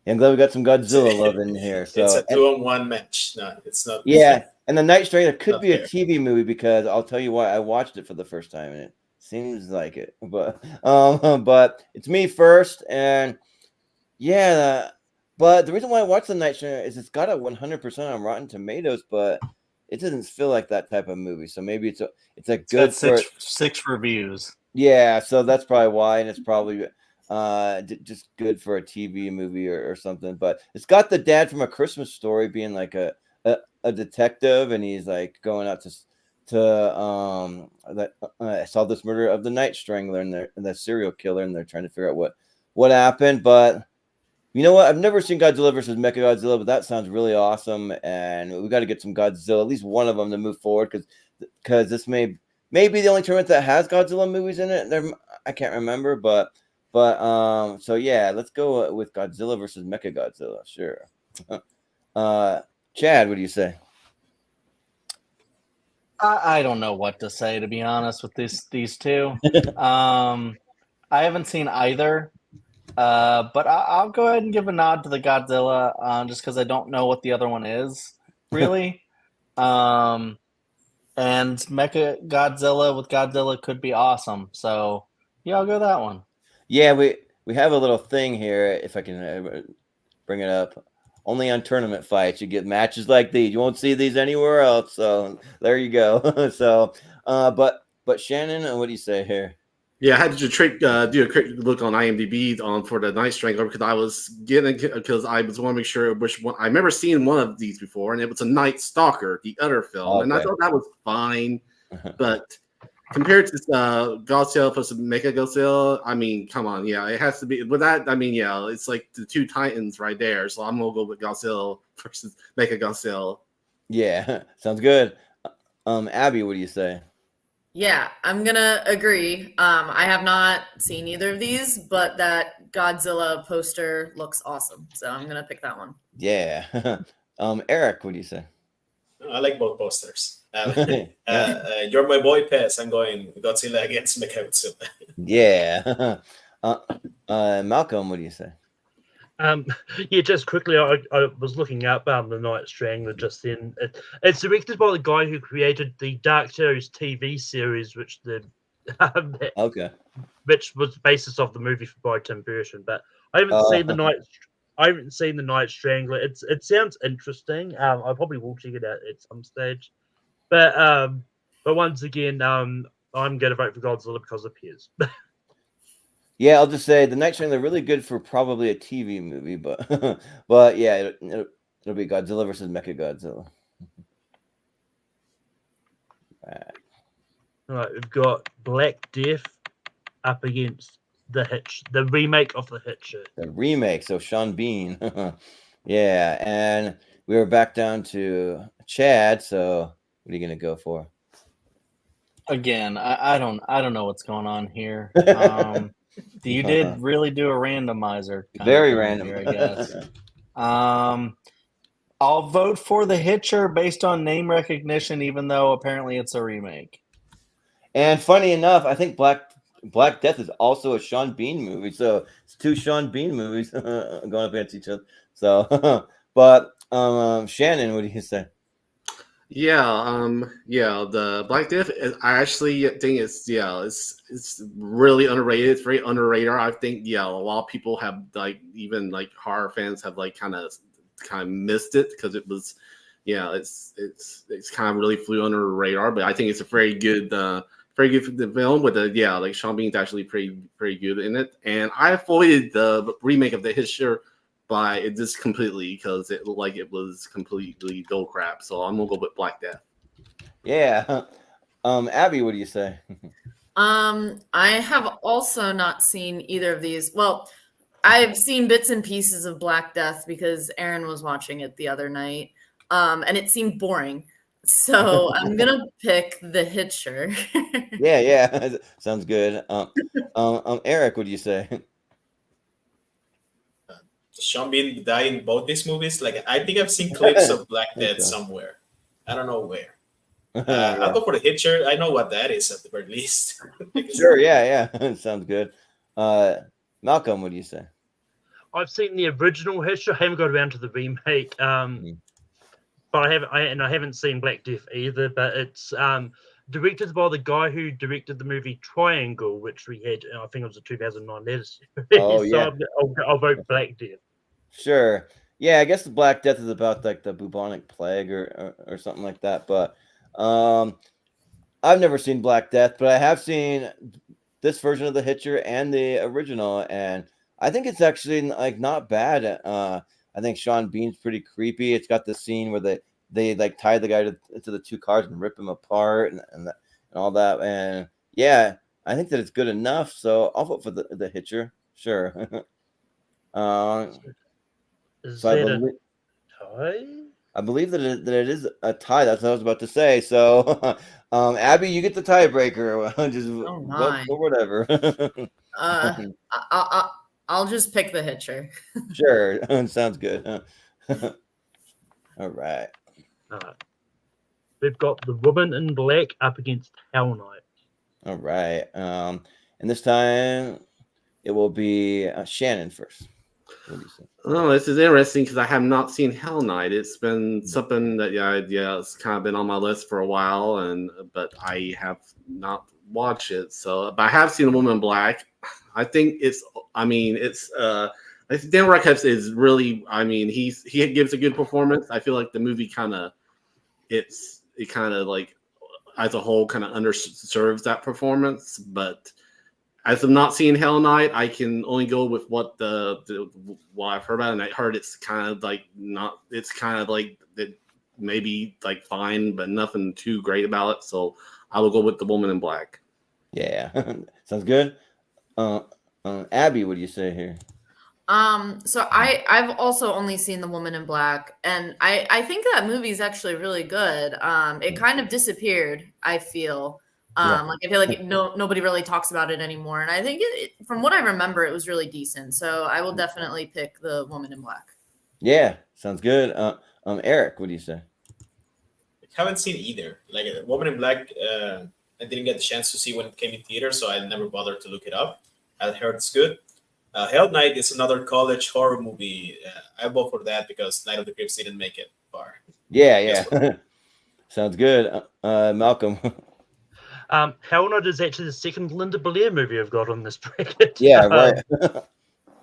I'm glad we got some Godzilla love in here. So it's a 2-on-1 match. No, it's not. Yeah, and the Night Strangler could Not be a fair. TV movie because I'll tell you why. I watched it for the first time and it seems like it, but it's me first, and yeah, but the reason why I watched the Night Strangler is it's got a 100% on Rotten Tomatoes, but it doesn't feel like that type of movie. So maybe it's a good Got six reviews. Yeah, so that's probably why, and it's probably just good for a TV movie or something. But it's got the dad from A Christmas Story being like a detective, and he's like going out to solve this murder of the Night Strangler and the serial killer, and they're trying to figure out what happened. But you know what? I've never seen Godzilla versus Mechagodzilla, but that sounds really awesome, and we got to get some Godzilla, at least one of them, to move forward because this may be the only tournament that has Godzilla movies in it. I can't remember, but so yeah, let's go with Godzilla versus Mechagodzilla. Sure. Chad, what do you say? I don't know what to say, to be honest, with these two. I haven't seen either, but I'll go ahead and give a nod to the Godzilla, just because I don't know what the other one is really. And Mecha Godzilla with Godzilla could be awesome. So yeah, I'll go that one. Yeah, we have a little thing here. If I can bring it up, only on tournament fights you get matches like these. You won't see these anywhere else. So there you go. So, but Shannon, what do you say here? Yeah, I had to do a quick look on IMDb for the Night Strangler because I was want to make sure which one. I remember seeing one of these before, and it was a Night Stalker, the other film, and I thought that was fine. But compared to Godzilla versus Mechagodzilla, I mean, come on, yeah, it has to be. With that, I mean, yeah, it's like the two titans right there. So I'm gonna go with Godzilla versus Mechagodzilla. Yeah, sounds good. Abby, what do you say? Yeah, I'm gonna agree. I have not seen either of these, but that Godzilla poster looks awesome, so I'm gonna pick that one. Yeah. Eric, what do you say? I like both posters. You're my boy, Pez. I'm going Godzilla against Mechagodzilla. Yeah. Malcolm, what do you say? Yeah, just quickly, I was looking up the Night Strangler just then. It's directed by the guy who created the Dark Shadows TV series, which which was the basis of the movie by Tim Burton. But I haven't seen the Night Strangler. It sounds interesting. I probably will check it out at some stage. But once again, I'm going to vote for Godzilla because of Piers. Yeah, I'll just say the Night Strangler really good for probably a TV movie, but yeah, it'll be Godzilla versus Mechagodzilla. All right, we've got Black Death up against the remake of The Hitcher. The remake, so Sean Bean. Yeah, and we are back down to Chad. So what are you gonna go for? Again, I don't know what's going on here. You did really do a randomizer. Very random here, I guess. I'll vote for The Hitcher based on name recognition, even though apparently it's a remake. And funny enough, I think Black Death is also a Sean Bean movie. So it's two Sean Bean movies going up against each other. So, but Shannon, what do you say? The Black Death. I actually think it's really underrated. It's very underrated. I think a lot of people have even horror fans have kind of missed it because it was it's kind of really flew under the radar. But I think it's a very good film with Sean Bean's actually pretty good in it. And I avoided the remake of The Hitcher by it just completely because it was completely dull crap. So I'm gonna go with Black Death. Yeah. Abby, what do you say? I have also not seen either of these. Well, I've seen bits and pieces of Black Death because Aaron was watching it the other night. And it seemed boring. So I'm gonna pick The Hitcher. Yeah. Sounds good. Eric, what do you say? Sean Bean die in both these movies. I think I've seen clips of Black Death somewhere. I don't know where. I'll go for The Hitcher. I know what that is at the very least. Sure, yeah. Sounds good. Malcolm, what do you say? I've seen the original Hitcher. I haven't got around to the remake. But I haven't seen Black Death either. But it's directed by the guy who directed the movie Triangle, which we had. I think it was a 2009. Oh, yeah. I'll vote Black Death. Sure. Yeah, I guess the Black Death is about the bubonic plague or something like that. But I've never seen Black Death, but I have seen this version of The Hitcher and the original, and I think it's actually not bad. I think Sean Bean's pretty creepy. It's got the scene where they tie the guy to the two cars and rip him apart and all that. And yeah, I think that it's good enough. So I'll vote for the Hitcher. Sure. Is so that a tie? I believe that it is a tie. That's what I was about to say. So, Abby, you get the tiebreaker. Just vote for whatever. I'll just pick The Hitcher. Sure, sounds good. All right. We've got The Woman in Black up against Hell Knight. All right. And this time it will be Shannon first. What do you say? Oh, this is interesting because I have not seen Hell Knight. It's been something that it's kind of been on my list for a while, but I have not watched it. So, but I have seen A Woman in Black. I think I think Dan Radcliffe is really. He gives a good performance. I feel like the movie as a whole kind of underserves that performance, but. As I'm not seeing Hell Knight, I can only go with what I've heard about, and I heard it's kind of maybe fine, but nothing too great about it. So I will go with The Woman in Black. Yeah, sounds good. Abby, what do you say here? So I've also only seen The Woman in Black, and I think that movie is actually really good. It kind of disappeared, I feel. I feel like nobody really talks about it anymore. And I think from what I remember, it was really decent. So I will definitely pick The Woman in Black. Yeah, sounds good. Eric, what do you say? I haven't seen either. Woman in Black, I didn't get the chance to see when it came in theater, so I never bothered to look it up. I heard it's good. Hell Knight is another college horror movie. I vote for that because Night of the Creeps didn't make it far. Yeah. Sounds good. Malcolm. Hell Knight is actually the second Linda Blair movie I've got on this bracket. Yeah, right.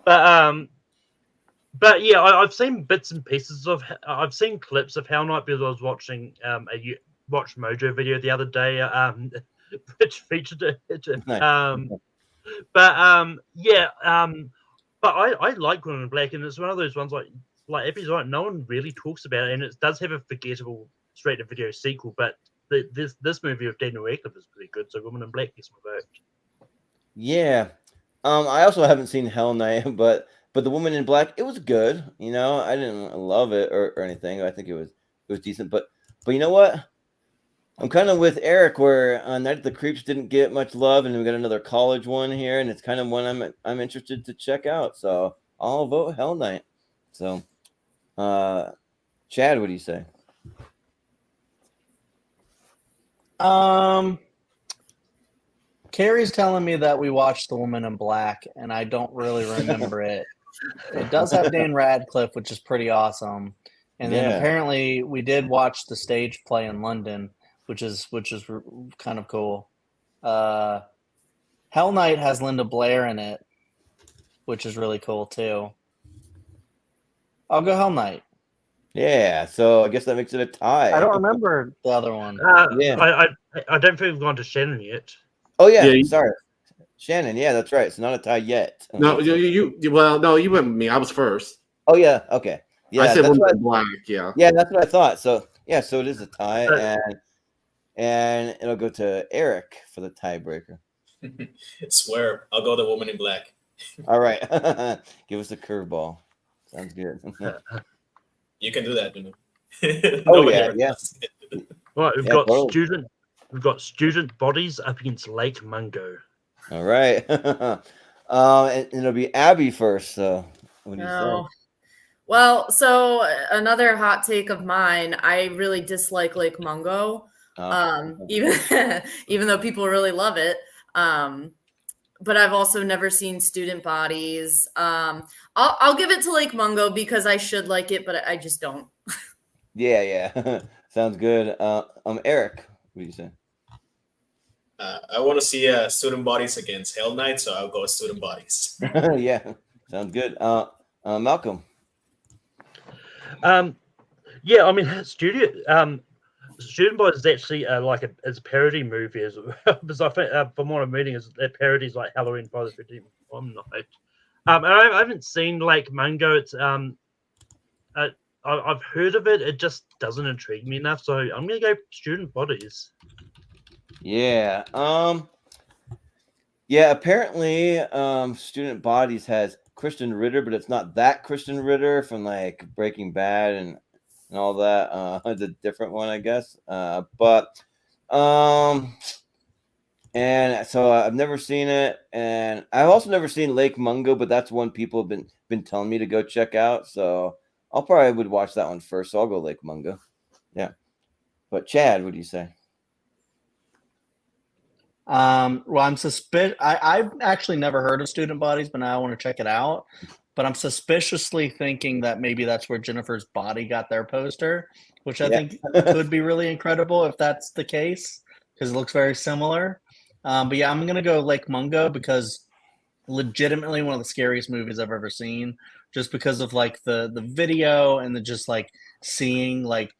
But yeah, I've seen bits and pieces I've seen clips of Hell Knight because I was watching a Watch Mojo video the other day, which featured it. Nice. But I like Women in Black, and it's one of those ones like Abby's right, no one really talks about it, and it does have a forgettable straight to video sequel, but this movie of Daniel Radcliffe is pretty good, so Woman in Black gets my vote. Yeah. I also haven't seen Hell Knight, but but The Woman in Black, it was good. You know, I didn't love it or anything. I think it was decent. But you know what? I'm kind of with Eric, where Night of the Creeps didn't get much love, and we got another college one here, and it's kind of one I'm interested to check out. So I'll vote Hell Night. So, Chad, what do you say? Carrie's telling me that we watched The Woman in Black, and I don't really remember it. It does have Dan Radcliffe, which is pretty awesome. And then apparently we did watch the stage play in London, which is kind of cool. Hell Night has Linda Blair in it, which is really cool too. I'll go Hell Night. Yeah, so I guess that makes it a tie. I don't remember the other one. I don't think we've gone to Shannon yet. Oh yeah, sorry, Shannon. Yeah, that's right. It's not a tie yet. No, no, you went with me. I was first. Oh yeah, okay. Yeah, I said Woman in Black. Yeah, that's what I thought. So yeah, so it is a tie, and it'll go to Eric for the tiebreaker. Swear, I'll go The Woman in Black. All right, give us a curveball. Sounds good. You can do that, you know. Yeah. Right, we've got student bodies up against Lake Mungo. All right, and it'll be Abby first. So what do you say? Well, so another hot take of mine, I really dislike Lake Mungo. Even though people really love it. But I've also never seen Student Bodies. I'll give it to Lake Mungo because I should like it, but I just don't. Yeah. Sounds good. Eric, what do you say? I want to see Student Bodies against Hell Night, so I'll go with Student Bodies. Yeah, sounds good. Malcolm. Yeah, I mean, Student Bodies is actually it's a parody movie as well. Because I think from what I'm reading is that parodies like Halloween Friday the 13th. I'm not. I haven't seen Lake Mungo. It's I've heard of it. It just doesn't intrigue me enough. So I'm gonna go Student Bodies. Yeah. Yeah. Apparently, Student Bodies has Christian Ritter, but it's not that Christian Ritter from like Breaking Bad and all that. It's a different one, I guess. And so I've never seen it, and I've also never seen Lake Mungo, but that's one people have been telling me to go check out. So I'll probably would watch that one first. So I'll go Lake Mungo. Yeah. But Chad, what do you say? Well, I'm suspicious. I've actually never heard of Student Bodies, but now I want to check it out. But I'm suspiciously thinking that maybe that's where Jennifer's Body got their poster, which I think could be really incredible if that's the case, because it looks very similar. But yeah, I'm going to go Lake Mungo because legitimately one of the scariest movies I've ever seen, just because of like the video and the just like seeing like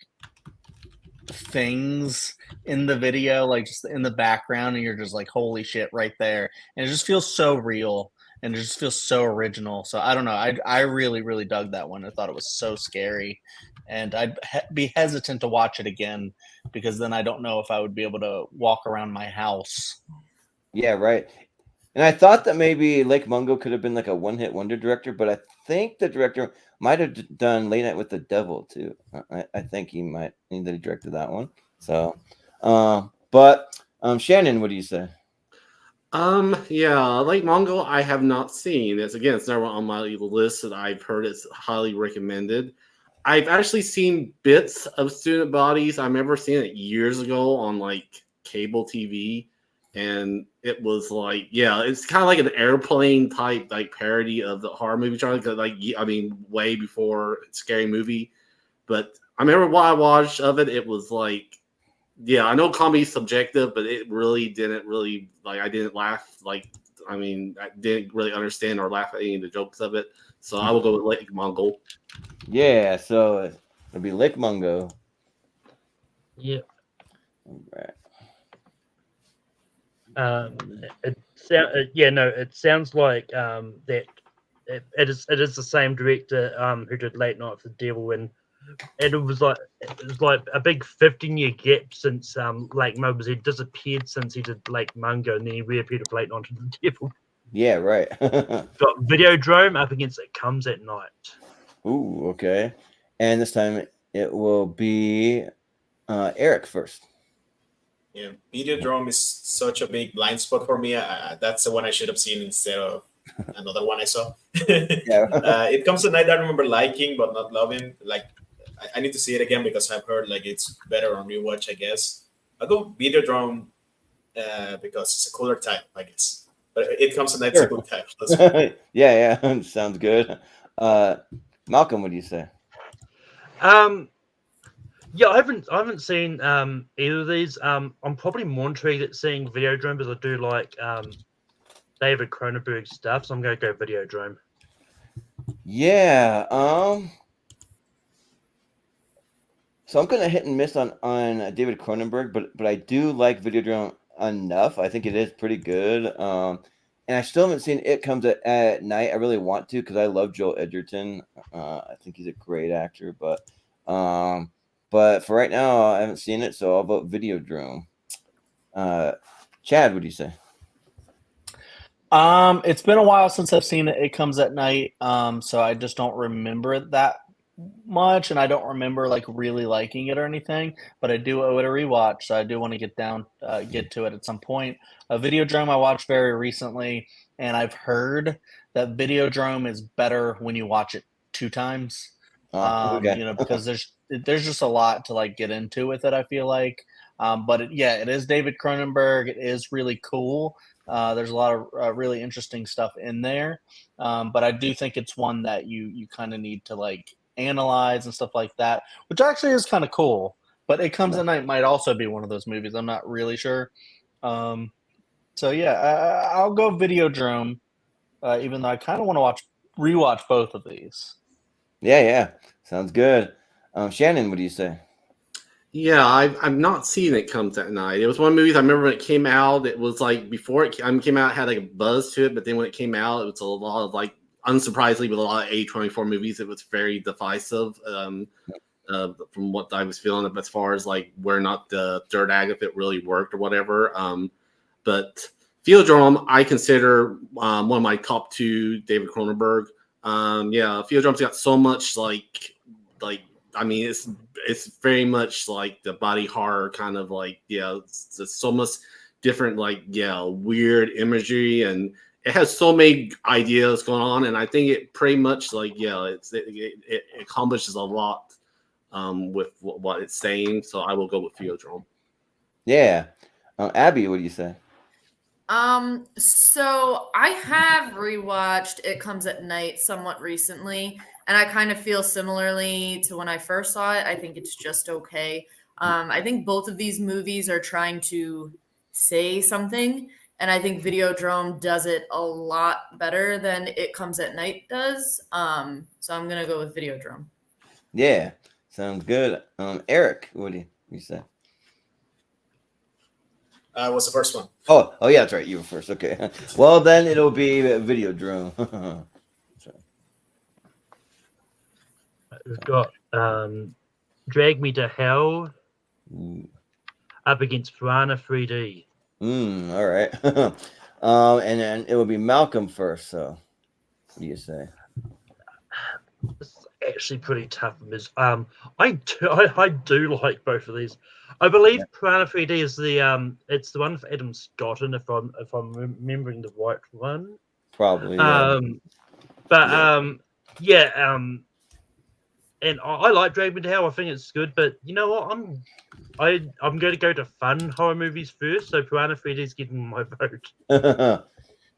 things in the video, like just in the background, and you're just like, holy shit, right there. And it just feels so real. And it just feels so original. So I don't know. I really, really dug that one. I thought it was so scary. And I'd be hesitant to watch it again because then I don't know if I would be able to walk around my house. Yeah, right. And I thought that maybe Lake Mungo could have been like a one-hit wonder director, but I think the director might have done Late Night with the Devil too. I think he might that he directed that one. So, but Shannon, what do you say? Yeah, Lake Mungo I have not seen. It's never on my list that I've heard it's highly recommended. I've actually seen bits of Student Bodies. I remember seeing it years ago on like cable TV, and it was like, yeah, it's kind of like an airplane type like parody of the horror movie genre. Like, I mean, way before Scary Movie. But I remember what I watched of it. It was like, yeah, I know comedy's subjective, but it really didn't really like. I didn't laugh. Like, I mean, I didn't really understand or laugh at any of the jokes of it. So I will go with Lake Mungo. Yeah, so it'll be Lake Mungo. Yeah. All right. It sounds like that it is the same director who did Late Night with the Devil, and it was like a big 15-year gap since Lake Mungo. He disappeared since he did Lake Mungo, and then he reappeared with Late Night with the Devil. Yeah, right. Got Videodrome up against It Comes at Night. Ooh, okay. And this time it will be Eric first. Yeah, Videodrome is such a big blind spot for me. That's the one I should have seen instead of another one I saw. Yeah. It Comes at Night. I remember liking but not loving. Like, I need to see it again because I've heard like it's better on rewatch. I guess I'll go Videodrome because it's a cooler type, I guess. But It Comes at Night is a Sure. cool type. That's right. Yeah. Sounds good. Malcolm, what do you say? Yeah, I haven't seen either of these. I'm probably more intrigued at seeing Videodrome because I do like David Cronenberg stuff, so I'm gonna go Videodrome. Yeah. So I'm gonna hit and miss on David Cronenberg, but I do like Videodrome enough. I think it is pretty good. And I still haven't seen It Comes at Night. I really want to because I love Joel Edgerton. I think he's a great actor, but for right now I haven't seen it, so I'll vote Videodrome. Chad, what do you say? It's been a while since I've seen it. It Comes at Night. So I just don't remember it that much, and I don't remember like really liking it or anything. But I do owe it a rewatch, so I do want to get to it at some point. A Videodrome I watched very recently, and I've heard that Videodrome is better when you watch it 2 times. Okay. Because there's just a lot to like get into with it. I feel like, but it is David Cronenberg. It is really cool. There's a lot of really interesting stuff in there, but I do think it's one that you kind of need to like analyze and stuff like that, which actually is kind of cool. But It Comes at Night might also be one of those movies. I'm not really sure. So yeah, I'll go Videodrome, even though I kind of want to rewatch both of these. Yeah. Sounds good. Shannon, what do you say? Yeah, I've not seen It Comes at Night. It was one of the movies I remember when it came out. It was like before it came out, it had like a buzz to it, but then when it came out, it was a lot of like, unsurprisingly, with a lot of A24 movies, it was very divisive. From what I was feeling, as far as like where not the third act, if it really worked or whatever. But Videodrome, I consider one of my top two David Cronenberg. Videodrome's got so much like I mean, it's very much like the body horror kind of like, it's so much different, like, weird imagery, and it has so many ideas going on, and I think it pretty much like, it accomplishes a lot with what it's saying. So I will go with Videodrome. Yeah. Abby, what do you say? So I have rewatched It Comes at Night somewhat recently, and I kind of feel similarly to when I first saw it. I think it's just okay. I think both of these movies are trying to say something, and I think Videodrome does it a lot better than It Comes at Night does. So I'm gonna go with Videodrome. Yeah, sounds good. Eric, what do you say? What's the first one? Oh yeah, that's right. You were first. Okay. Well, then it'll be Videodrome. We've got Drag Me to Hell up against Piranha 3D. All right. And then it will be Malcolm first. So, what do you say? It's actually pretty tough. I do like both of these. I believe Piranha 3D is it's the one for Adam Scott, and if I'm remembering the right one. Probably. Yeah. And I like Drag Me to Hell. I think it's good, but you know what? I'm going to go to fun horror movies first. So Piranha 3D is getting my vote.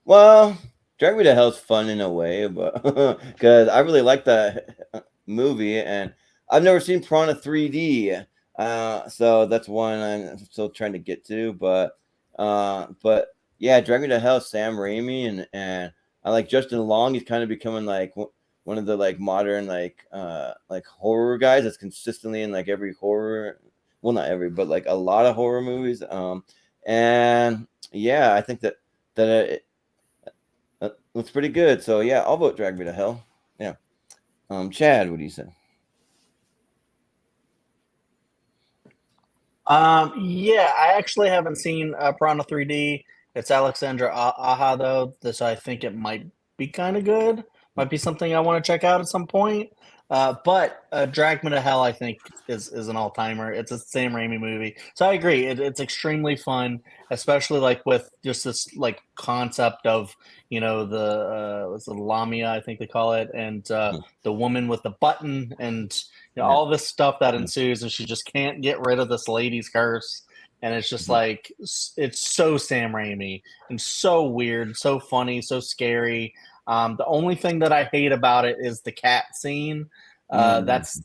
Well, Drag Me to Hell's fun in a way, but because I really like that movie, and I've never seen Piranha 3D, so that's one I'm still trying to get to. But yeah, Drag Me to Hell, Sam Raimi, and I like Justin Long. He's kind of becoming like one of the like modern like horror guys that's consistently in like every horror, well, not every, but like a lot of horror movies. And yeah, I think that it looks pretty good. So yeah, I'll vote Drag Me to Hell. Yeah. Chad, what do you say? I actually haven't seen Piranha 3D. It's Alexandra Aha though, so I think it might be kind of good. Might be something I want to check out at some point. But Drag Me to Hell, I think, is an all timer. It's a Sam Raimi movie, so I agree. It's extremely fun, especially like with just this like concept of the what's the Lamia, I think they call it, and the woman with the button, and all this stuff that ensues, and she just can't get rid of this lady's curse. And it's just like it's so Sam Raimi and so weird, so funny, so scary. The only thing that I hate about it is the cat scene. That's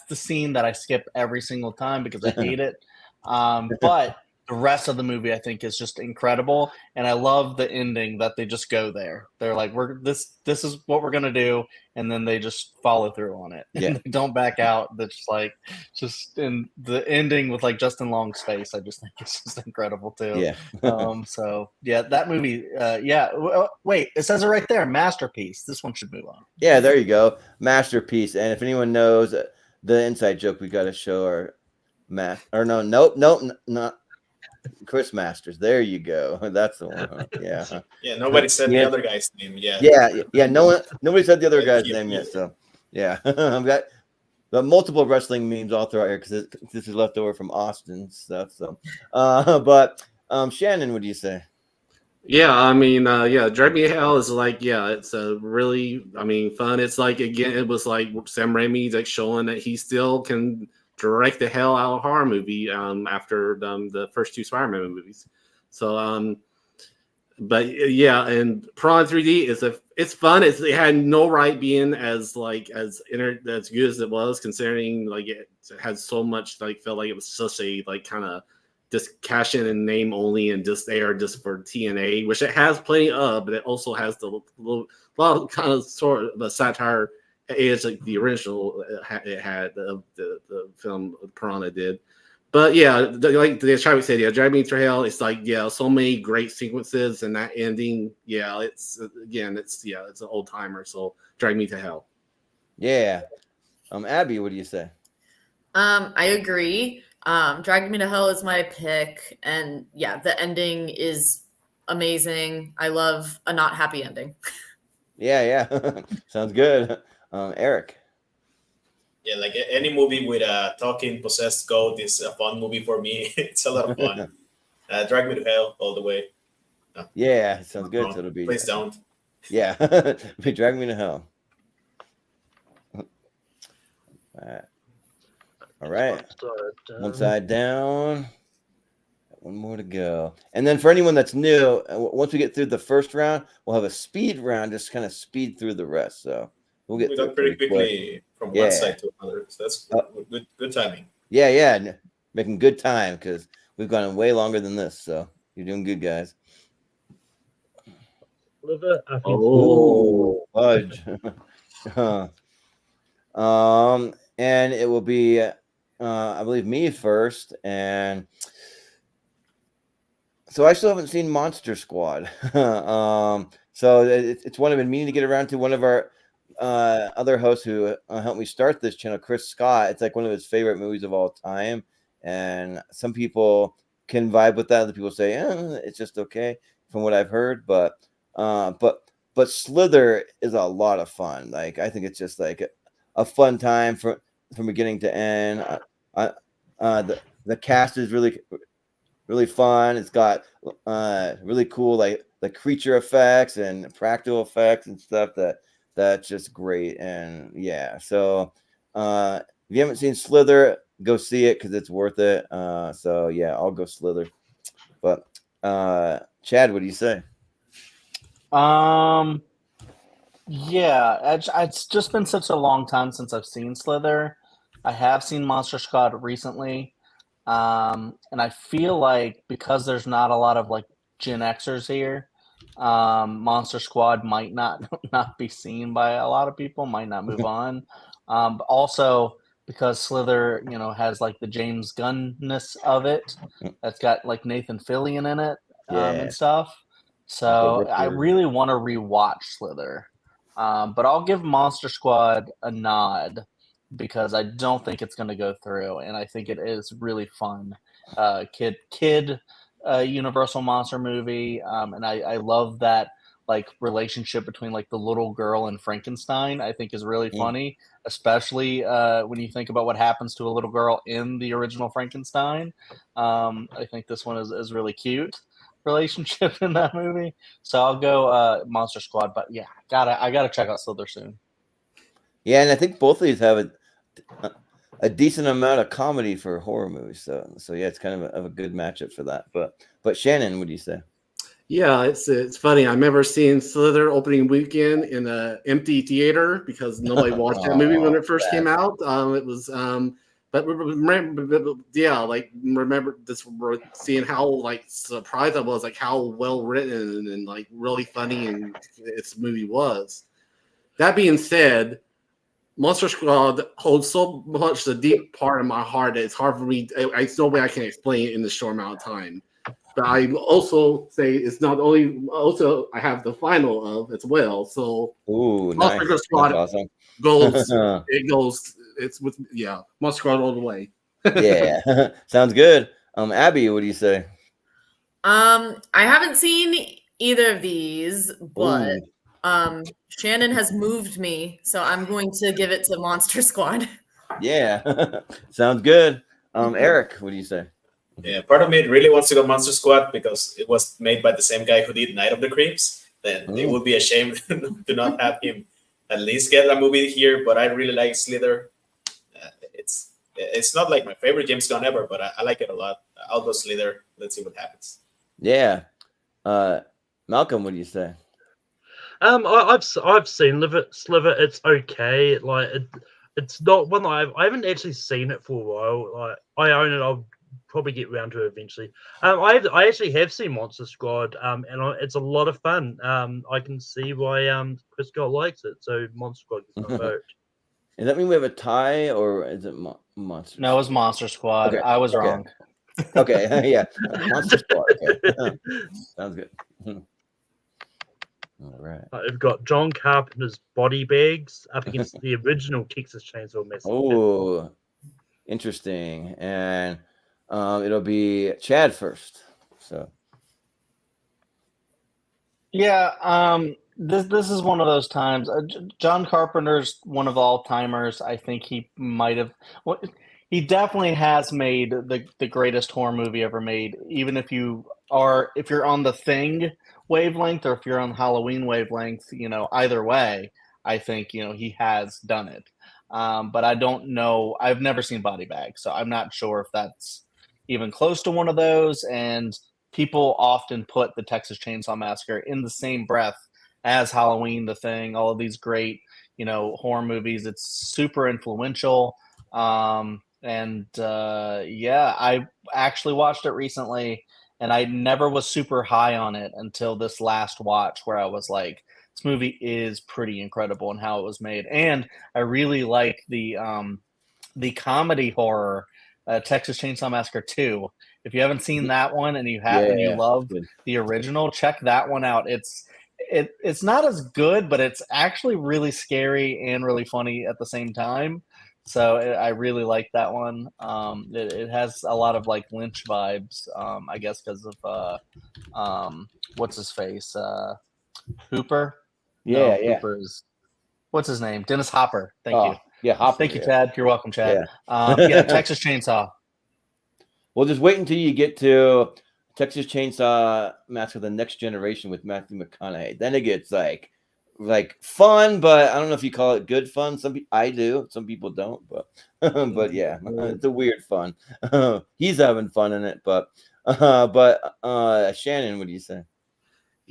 the scene that I skip every single time because I hate it. But the rest of the movie, I think, is just incredible, and I love the ending that they just go there. They're like, this is what we're gonna do, and then they just follow through on it. Yeah. And they don't back out. That's just in the ending with like Justin Long's face. I just think it's just incredible too. Yeah. So yeah, that movie. Wait, it says it right there. Masterpiece. This one should move on. Yeah, there you go. Masterpiece. And if anyone knows the inside joke, we got to show our nope, not Chris Masters. There you go. That's the one. Yeah. Yeah. Nobody said the other guy's name yet. Yeah. Nobody said the other guy's name yet. So yeah, I've got multiple wrestling memes all throughout here because this is left over from Austin stuff. So, but Shannon, what do you say? Yeah, I mean, Drag Me to Hell is like, it's a really, fun. It's like, again, it was like Sam Raimi like showing that he still can direct the hell out of a horror movie after the first two Spider-Man movies. So, but yeah, and Prawn 3D it's fun. It had no right being as good as it was, considering like it had so much felt like it was such a kind of just cash in and name only and just there just for TNA, which it has plenty of, but it also has the lot of kind of sort of a satire is like the original it had the film Piranha did. But yeah, like the Travis said, Drag Me to Hell, it's like so many great sequences, and that ending, it's an old timer. So Drag Me to Hell. Yeah, Abby, what do you say? I agree. Drag Me to Hell is my pick, and the ending is amazing. I love a not happy ending. Yeah. Sounds good. Eric. Yeah, like any movie with a talking possessed goat is a fun movie for me. It's a lot of fun. Drag Me to Hell all the way. Yeah, sounds good. So it'll be. Please don't. Yeah, be Drag Me to Hell. All right. One side down. One more to go. And then for anyone that's new, once we get through the first round, we'll have a speed round, just kind of speed through the rest. So we'll get through pretty quickly from one side to another. So that's good timing. Yeah. Making good time because we've gone way longer than this. So you're doing good, guys. Oh, fudge. And it will be, I believe, me first. And so I still haven't seen Monster Squad. So it's one I've been meaning to get around to. One of our other hosts who helped me start this channel, Chris Scott, it's like one of his favorite movies of all time. And some people can vibe with that. Other people say, it's just okay from what I've heard. But Slither is a lot of fun. Like, I think it's just like a fun time from beginning to end. The cast is really fun. It's got really cool like creature effects and practical effects and stuff that's just great. And yeah, so if you haven't seen Slither, go see it because it's worth it. So yeah, I'll go Slither. But Chad, what do you say? Yeah, it's just been such a long time since I've seen Slither. I have seen Monster Squad recently. And I feel like because there's not a lot of like Gen Xers here, Monster Squad might not be seen by a lot of people, might not move on. But also because Slither, has like the James Gunn-ness of it. That's got like Nathan Fillion in it and stuff. So I really want to rewatch Slither. But I'll give Monster Squad a nod because I don't think it's going to go through, and I think it is really fun. Kid Universal monster movie, and I love that like relationship between like the little girl and Frankenstein. I think is really funny, especially when you think about what happens to a little girl in the original Frankenstein. I think this one is really cute relationship in that movie. So I'll go Monster Squad. But yeah, I gotta check out Slither soon. Yeah, and I think both of these have a decent amount of comedy for horror movies. So yeah, it's kind of a good matchup for that. But Shannon, what do you say? Yeah, it's funny. I remember seeing Slither opening weekend in an empty theater because nobody watched that movie when it first came out. It was, but remember, yeah, like remember this seeing how like surprised I was, like how well written and like really funny and this movie was. That being said, Monster Squad holds so much the deep part of my heart that it's hard for me. It's no way I can explain it in this short amount of time. But I also say it's not only. Also, I have the final of as well. So, Monster nice. Squad awesome. goes. It goes. It's with Monster Squad all the way. Yeah, sounds good. Abby, what do you say? I haven't seen either of these, but Shannon has moved me, so I'm going to give it to Monster Squad. Yeah, sounds good. Eric, what do you say? Yeah, part of me really wants to go Monster Squad because it was made by the same guy who did Night of the Creeps. Then it would be a shame to not have him at least get a movie here. But I really like Slither. It's not like my favorite James Gunn ever, but I like it a lot. I'll go Slither. Let's see what happens. Yeah, Malcolm, what do you say? I've seen Slither. It's okay. Like it's not one that I haven't actually seen it for a while. Like I own it. I'll probably get around to it eventually. I actually have seen Monster Squad. And it's a lot of fun. I can see why Chris Scott likes it. So Monster Squad gets my vote. Does that mean we have a tie, or is it Monster? No, it was Monster Squad. Okay. I was wrong. Okay, yeah, Monster Squad. Okay. Sounds good. All right. We've got John Carpenter's Body Bags up against the original Texas Chainsaw Massacre. Oh, interesting. And it'll be Chad first. So. Yeah, this is one of those times. John Carpenter's one of all timers. I think he might have. Well, he definitely has made the greatest horror movie ever made. Even if you're on the Thing wavelength or if you're on Halloween wavelength, either way, I think he has done it. But I don't know. I've never seen Body Bag, so I'm not sure if that's even close to one of those. And people often put the Texas Chainsaw Massacre in the same breath as Halloween, The Thing, all of these great, horror movies. It's super influential. I actually watched it recently, and I never was super high on it until this last watch, where I was like, this movie is pretty incredible and how it was made. And I really like the comedy horror, Texas Chainsaw Massacre 2. If you haven't seen that one and you love the original, check that one out. It's not as good, but it's actually really scary and really funny at the same time. So I really like that one. It has a lot of like Lynch vibes, I guess, because of what's his face, Hooper. Yeah, Hooper is what's his name? Dennis Hopper. Thank you. Yeah, Hopper. Thank you, Chad. You're welcome, Chad. Yeah, Texas Chainsaw. Well, just wait until you get to Texas Chainsaw Massacre: The Next Generation with Matthew McConaughey. Then it gets like fun, but I don't know if you call it good fun. I do. Some people don't, but but yeah, it's a weird fun. He's having fun in it, but Shannon, what do you say?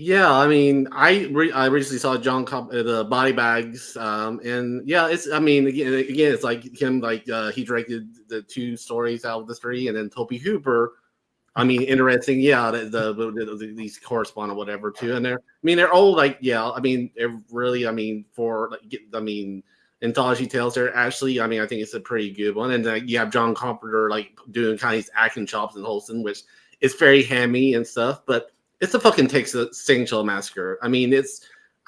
Yeah, I mean, I recently saw John the Body Bags, and yeah, it's. I mean, again, it's like him, he directed the 2 stories out of the 3, and then Toby Hooper. I mean, interesting. Yeah, these correspond or whatever too, and they're all they're really, anthology tales. They're actually, I think it's a pretty good one, and you have John Carpenter doing kind of his acting chops in Holston, which is very hammy and stuff, but. It's a fucking Texas Chainsaw Massacre. I mean,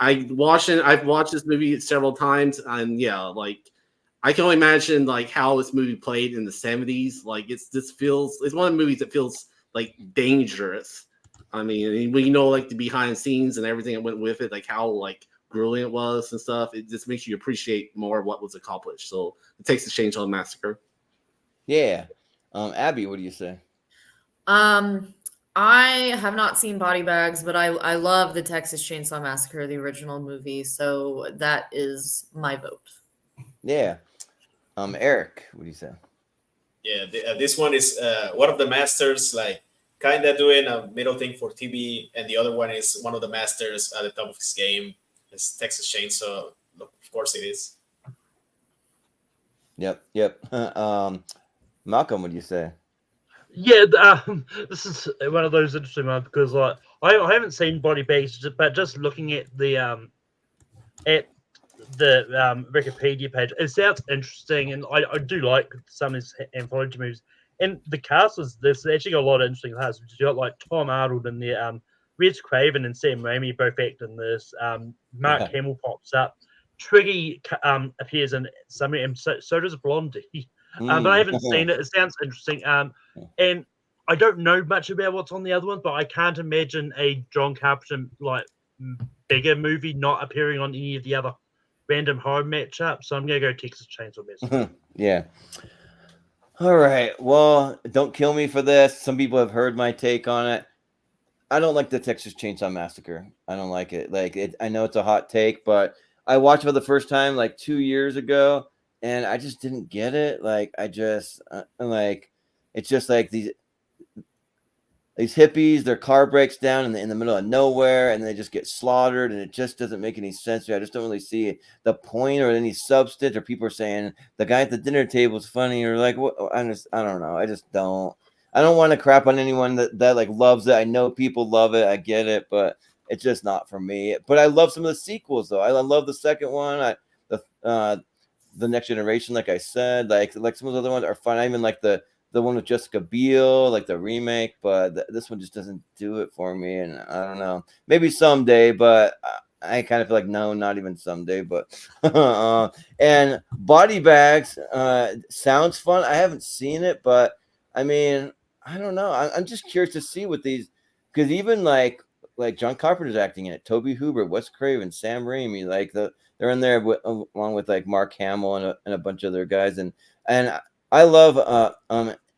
I've watched this movie several times, and I can only imagine how this movie played in the 70s. It's one of the movies that feels like dangerous. I mean, when you know like the behind the scenes and everything that went with it, like how like grueling it was and stuff, it just makes you appreciate more what was accomplished. So it takes the Chainsaw Massacre. Yeah. Abby, what do you say? I have not seen Body Bags, but I love the Texas Chainsaw Massacre, the original movie, so that is my vote. Yeah. Eric, what do you say? Yeah, this one is one of the masters, like kind of doing a middle thing for TV, and the other one is one of the masters at the top of his game. It's Texas Chainsaw. Look, of course, it is. Yep. Malcolm, what do you say? Yeah, this is one of those interesting ones because like I haven't seen Body Bags, but just looking at the Wikipedia page, it sounds interesting, and I do like some of these anthology movies. And the cast is there's actually got a lot of interesting casts. You got like Tom Arnold in there, Reg Craven and Sam Raimi both act in this. Mark Hamill pops up. Twiggy appears in some, and so does Blondie. But I haven't seen it. It sounds interesting. And I don't know much about what's on the other one, but I can't imagine a John Carpenter like bigger movie not appearing on any of the other random horror matchup. So I'm gonna go Texas Chainsaw Massacre. Yeah. All right. Well, don't kill me for this. Some people have heard my take on it. I don't like the Texas Chainsaw Massacre. I don't like it. Like it, I know it's a hot take, but I watched it for the first time like 2 years ago, and I just didn't get it. Like I just like it's just like these hippies, their car breaks down in the middle of nowhere, and they just get slaughtered, and it just doesn't make any sense. I just don't really see the point or any substance. Or people are saying the guy at the dinner table is funny, or like what? I don't know. I just don't. I don't want to crap on anyone that like loves it. I know people love it. I get it, but it's just not for me. But I love some of the sequels though. I love the second one. The Next Generation, like I said, like some of the other ones are fun. I even like the one with Jessica Biel, like the remake, but this one just doesn't do it for me. And I don't know, maybe someday, but I kind of feel like no, not even someday. But and Body Bags sounds fun. I haven't seen it, but I mean, I don't know. I'm just curious to see what these, because even like John Carpenter's acting in it, Toby Hooper, Wes Craven, Sam Raimi, like they're in there along with like Mark Hamill and a bunch of other guys, and I love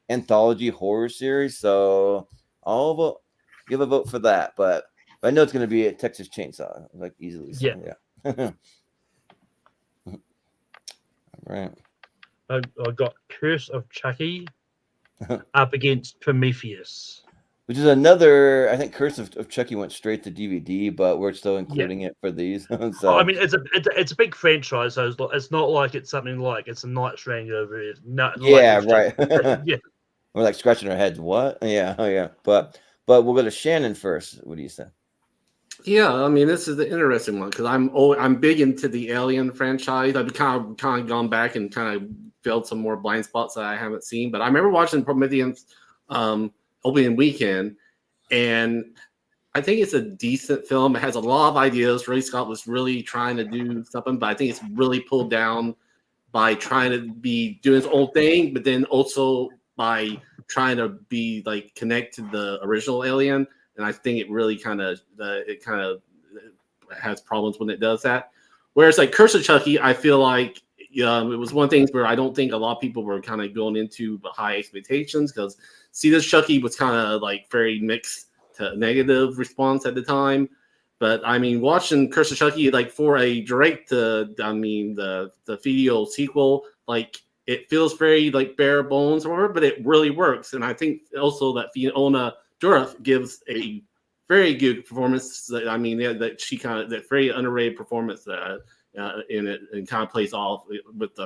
anthology horror series, so I'll give a vote for that. But I know it's going to be a Texas Chainsaw, like easily. So, yeah. All right. I got Curse of Chucky up against Prometheus. Which is another, I think Curse of Chucky went straight to DVD, but we're still including it for these. So I mean, it's a big franchise, so it's not like it's something like it's a Night Strangler. No, yeah, like right. Yeah, we're like scratching our heads. What? Yeah, oh yeah. But we'll go to Shannon first. What do you say? Yeah, I mean, this is the interesting one because I'm big into the Alien franchise. I've kind of gone back and kind of filled some more blind spots that I haven't seen. But I remember watching Prometheus opening weekend, and I think it's a decent film. It has a lot of ideas. Ray Scott was really trying to do something, but I think it's really pulled down by trying to be doing his own thing, but then also by trying to be like connect to the original Alien. And I think it really kind of has problems when it does that. Whereas like Curse of Chucky, I feel like it was one of the things where I don't think a lot of people were kind of going into high expectations because this Chucky was kind of like very mixed to negative response at the time. But I mean, watching Curse of Chucky, like for a the video sequel, like it feels very like bare bones or whatever, but it really works. And I think also that Fiona Dourif gives a very good performance. That she that very underrated performance in it, and kind of plays off with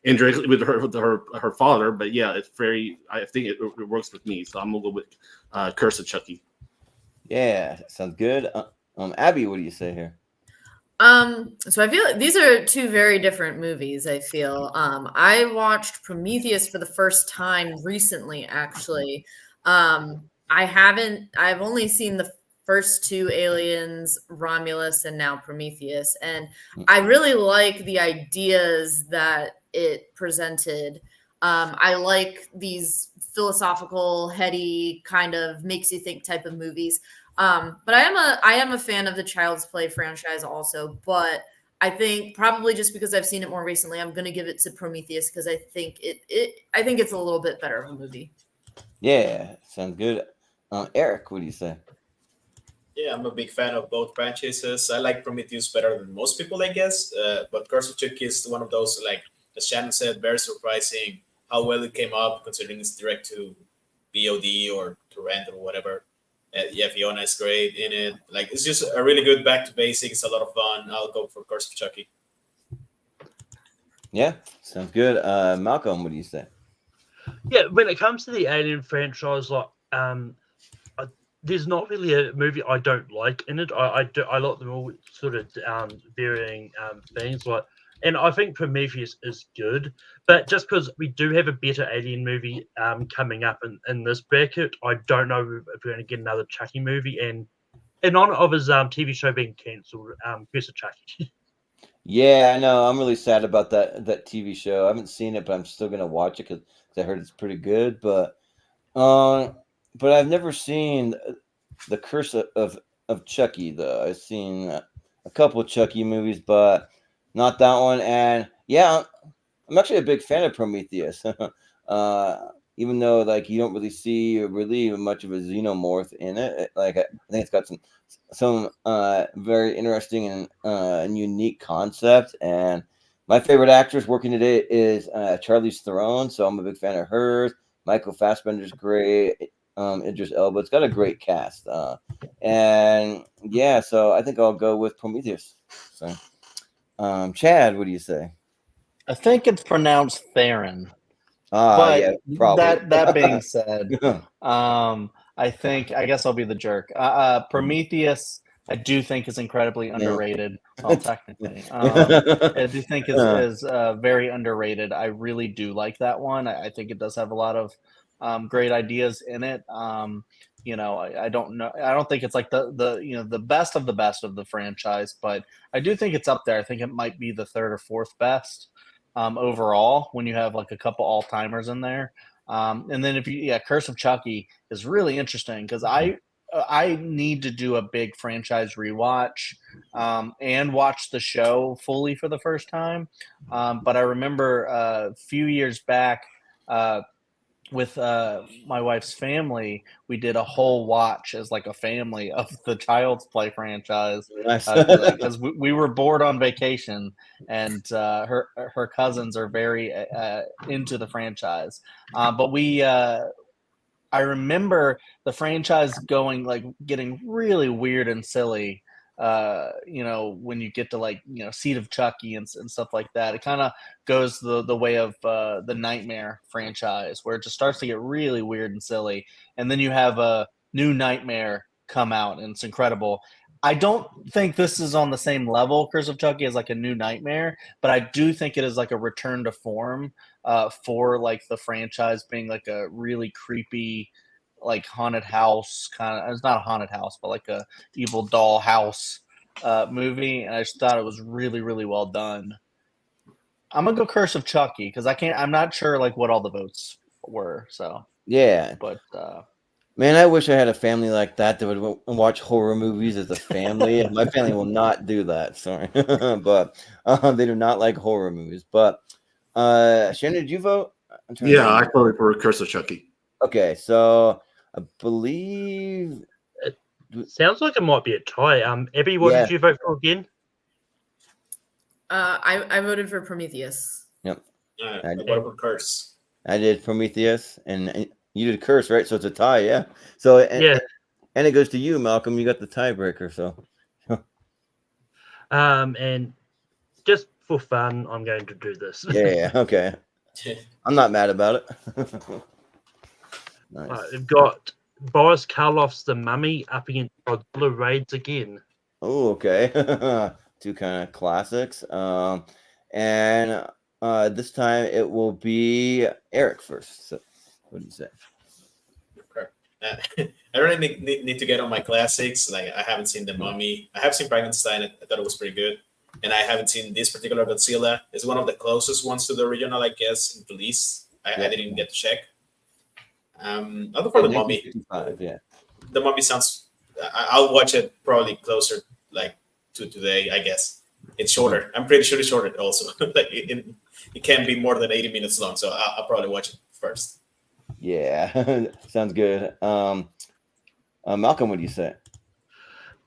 indirectly with her father. But yeah, it's very. I think it works with me, so I'm gonna go with Curse of Chucky. Yeah, sounds good. Abby, what do you say here? So I feel like these are two very different movies. I feel I watched Prometheus for the first time recently, actually. I've only seen the first two Aliens, Romulus, and now Prometheus. And I really like the ideas that it presented. I like these philosophical, heady, kind of makes you think type of movies. But I am a fan of the Child's Play franchise also. But I think probably just because I've seen it more recently, I'm going to give it to Prometheus because I think I think it's a little bit better of a movie. Yeah, sounds good. Eric, what do you say? Yeah, I'm a big fan of both franchises. I like Prometheus better than most people, I guess. But Curse of Chucky is one of those, like as Shannon said, very surprising how well it came up, considering it's direct to VOD or to rent or whatever. Yeah, Fiona is great in it. Like, it's just a really good back to basics, a lot of fun. I'll go for Curse of Chucky. Yeah, sounds good. Malcolm, what do you say? Yeah, when it comes to the Alien franchise, like there's not really a movie I don't like in it. I like them all sort of varying things. Like, and I think Prometheus is good, but just because we do have a better Alien movie coming up in this bracket, I don't know if we're going to get another Chucky movie. And in honor of his TV show being cancelled, Curse of Chucky. Yeah, I know. I'm really sad about that TV show. I haven't seen it, but I'm still gonna watch it because I heard it's pretty good. But I've never seen the Curse of Chucky though. I've seen a couple Chucky movies, but not that one. And yeah, I'm actually a big fan of Prometheus. Even though like you don't really see really much of a xenomorph in it. Like I think it's got some very interesting and unique concept. And my favorite actress working today is Charlize Theron, so I'm a big fan of hers. Michael Fassbender's great. Idris Elba. It's got a great cast. And yeah, so I think I'll go with Prometheus. So, Chad, what do you say? I think it's pronounced Theron. But yeah, probably. that being said, I guess I'll be the jerk. Prometheus, I do think is incredibly underrated. Well, technically, I do think is very underrated. I really do like that one. I think it does have a lot of great ideas in it. I don't know. I don't think it's like the best of the franchise, but I do think it's up there. I think it might be the third or fourth best overall when you have like a couple all-timers in there. And then Curse of Chucky is really interesting because I need to do a big franchise rewatch and watch the show fully for the first time. But I remember a few years back with my wife's family, we did a whole watch as like a family of the Child's Play franchise because we were bored on vacation, and her cousins are very into the franchise. But I remember the franchise getting really weird and silly. When you get to Seed of Chucky and stuff like that, it kind of goes the way of the Nightmare franchise, where it just starts to get really weird and silly, and then you have a new Nightmare come out, and it's incredible. I don't think this is on the same level, Curse of Chucky, as like a new Nightmare, but I do think it is like a return to form for like the franchise being like a really creepy, like haunted house kind of. It's not a haunted house, but like a evil doll house movie, and I just thought it was really, really well done. I'm gonna go Curse of Chucky because I'm not sure like what all the votes were. So yeah, but man, I wish I had a family like that would watch horror movies as a family. My family will not do that. Sorry, but they do not like horror movies. But Shannon, did you vote? Yeah, I voted for Curse of Chucky. Okay, so I believe it sounds like it might be a tie. Abby, what did you vote for again? I voted for Prometheus. Yep. I voted for Curse. I did Prometheus, and you did Curse, right? So it's a tie, yeah. So and it goes to you, Malcolm. You got the tiebreaker, so. And just for fun, I'm going to do this. Yeah. Okay. I'm not mad about it. Nice. We've got Boris Karloff's The Mummy up against Godzilla Raids again. Oh, okay. Two kind of classics. And this time it will be Eric first. So, what do you say? I really need to get on my classics. Like, I haven't seen The Mummy. I have seen Frankenstein. I thought it was pretty good. And I haven't seen this particular Godzilla. It's one of the closest ones to the original, I guess, in release. I didn't even get to check. I'll go for the Mummy. 1955, yeah. The Mummy sounds. I'll watch it probably closer like to today, I guess. It's shorter. I'm pretty sure it's shorter also. Like it can be more than 80 minutes long, so I'll probably watch it first. Yeah, sounds good. Malcolm, what do you say?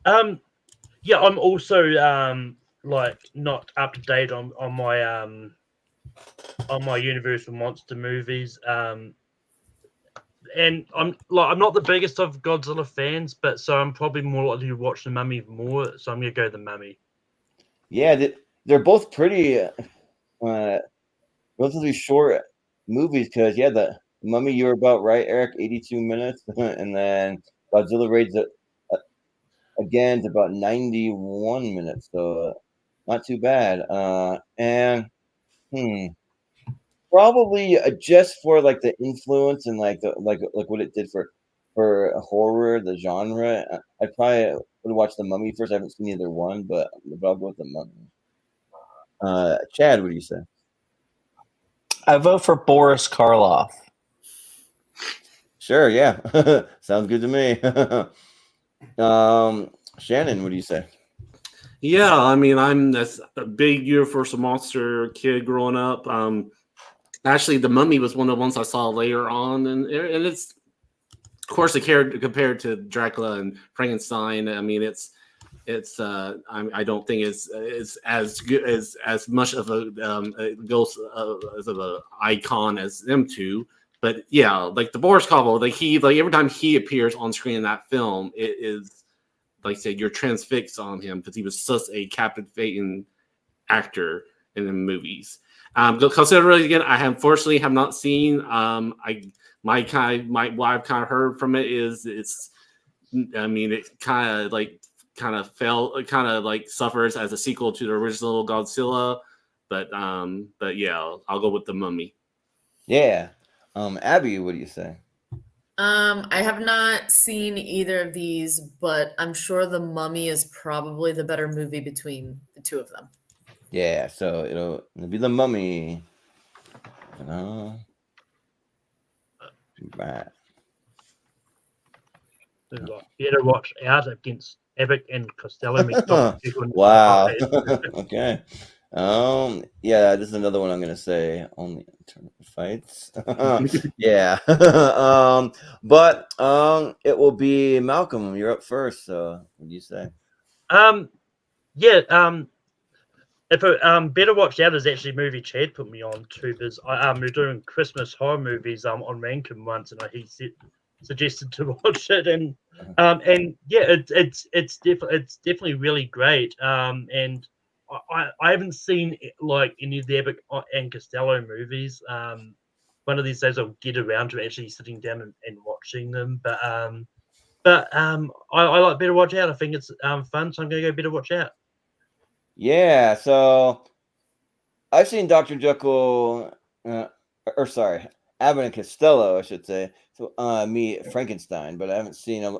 Yeah, I'm also like not up to date on my Universal Monster movies. And I'm not the biggest of Godzilla fans, but so I'm probably more likely to watch the Mummy more. So I'm gonna go the Mummy. Yeah, they're both pretty relatively short movies because the Mummy, you were about right, Eric, 82 minutes, and then Godzilla Raids again is about 91 minutes, so not too bad. And probably just for like the influence and like what it did for horror, the genre. I probably would watch the Mummy first. I haven't seen either one, but I'll go with the Mummy. Chad, what do you say? I vote for Boris Karloff. Sure, yeah, sounds good to me. Shannon, what do you say? Yeah, I mean, that's a big Universal Monster kid growing up. Actually, the Mummy was one of the ones I saw later on, and it's, of course, a character compared to Dracula and Frankenstein. I mean, it's I don't think it's as good as much of a ghost as of an icon as them two. But yeah, like the Boris Karloff, like every time he appears on screen in that film, it is like I said, you're transfixed on him because he was such a captivating actor in the movies. Considering again, I unfortunately have not seen. What I've kind of heard from it is it kind of like suffers as a sequel to the original Godzilla, but yeah, I'll go with the Mummy. Yeah, Abby, what do you say? I have not seen either of these, but I'm sure the Mummy is probably the better movie between the two of them. Yeah, so it'll be the Mummy. Right. Better watch out against Abbott and Costello. Wow. Okay. Yeah, this is another one I'm gonna say only tournament fights. Yeah. But it will be Malcolm. You're up first. So what do you say? Yeah. If Better Watch Out is actually a movie Chad put me on to, because we're doing Christmas horror movies on Rankin once, and he suggested to watch it, and yeah, it's definitely really great. And I haven't seen like any of the Abbott and Costello movies. One of these days I'll get around to actually sitting down and watching them. But I like Better Watch Out. I think it's fun, so I'm gonna go Better Watch Out. Yeah, so I've seen Dr. Jekyll, or sorry, Abbott and Costello, I should say. So meet Frankenstein, but I haven't seen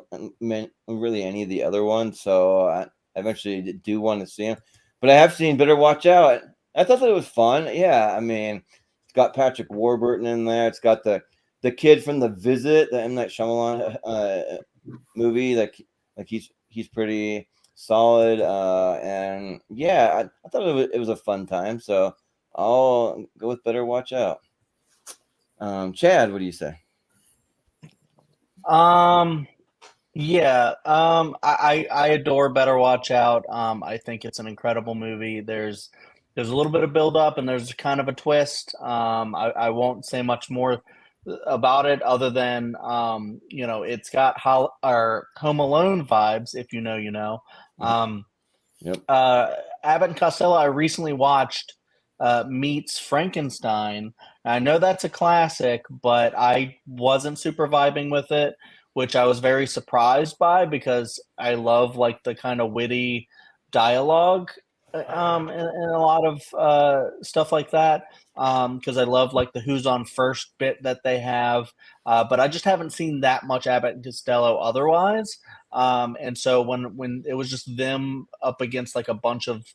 really any of the other ones. So I eventually do want to see him. But I have seen Better Watch Out. I thought that it was fun. Yeah, I mean, it's got Patrick Warburton in there. It's got the kid from The Visit, the M. Night Shyamalan movie. Like he's pretty solid. And yeah, I thought it was a fun time. So I'll go with Better Watch Out. Chad, what do you say? Yeah, I adore Better Watch Out. I think it's an incredible movie. There's a little bit of build up and there's kind of a twist. I won't say much more about it other than it's got Home Alone vibes. If you know, you know. Yep. Abbott and Costello. I recently watched meets Frankenstein. I know that's a classic, but I wasn't super vibing with it, which I was very surprised by because I love like the kind of witty dialogue and a lot of stuff like that because I love like the who's on first bit that they have, but I just haven't seen that much Abbott and Costello otherwise, and so when it was just them up against like a bunch of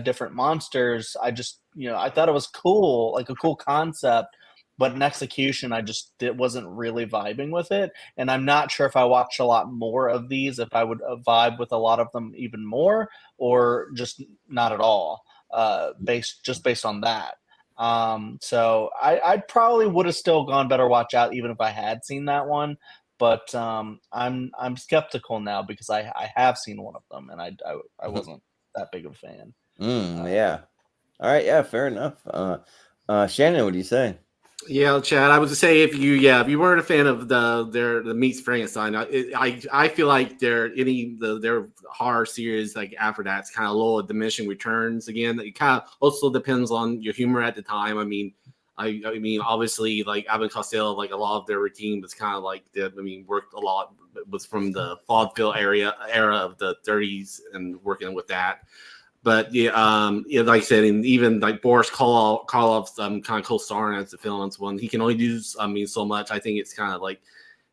different monsters, I just I thought it was cool, like a cool concept, but in execution, I just wasn't really vibing with it. And I'm not sure if I watch a lot more of these, if I would vibe with a lot of them even more, or just not at all, based on that. So I probably would have still gone Better Watch Out even if I had seen that one. But I'm skeptical now because I have seen one of them and I wasn't that big of a fan. Yeah. All right. Yeah. Fair enough. Shannon, what do you say? Yeah, Chad. I was to say if you weren't a fan of the Meets Frankenstein, I feel like their horror series like after that's kind of low diminishing returns again. It kind of also depends on your humor at the time. I mean, obviously like Abbott and Costello, like a lot of their routine was kind of like worked a lot was from the vaudeville era of the 30s and working with that. But like I said, and even like Boris Karloff's kind of co-starring as the villains one, he can only do so much. I think it's kind of like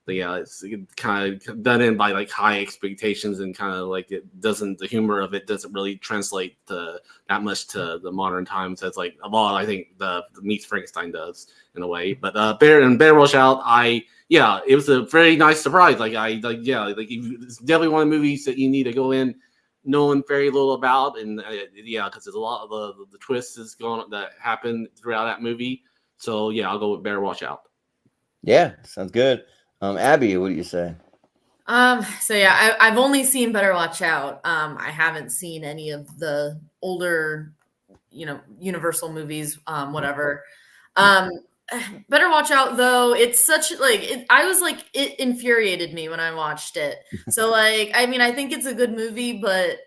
it's kind of done in by like high expectations and kind of like the humor of it doesn't really translate that much to the modern times as like a lot I think the Meets Frankenstein does in a way. But Better Watch Out, it was a very nice surprise. It's definitely one of the movies that you need to go in knowing very little about, and because there's a lot of the twists that happen throughout that movie. So I'll go with Better Watch Out. Yeah, sounds good. Abby, what do you say? I've only seen Better Watch Out. I haven't seen any of the older, Universal movies, whatever. Better Watch Out though. It's such it infuriated me when I watched it. So I think it's a good movie, but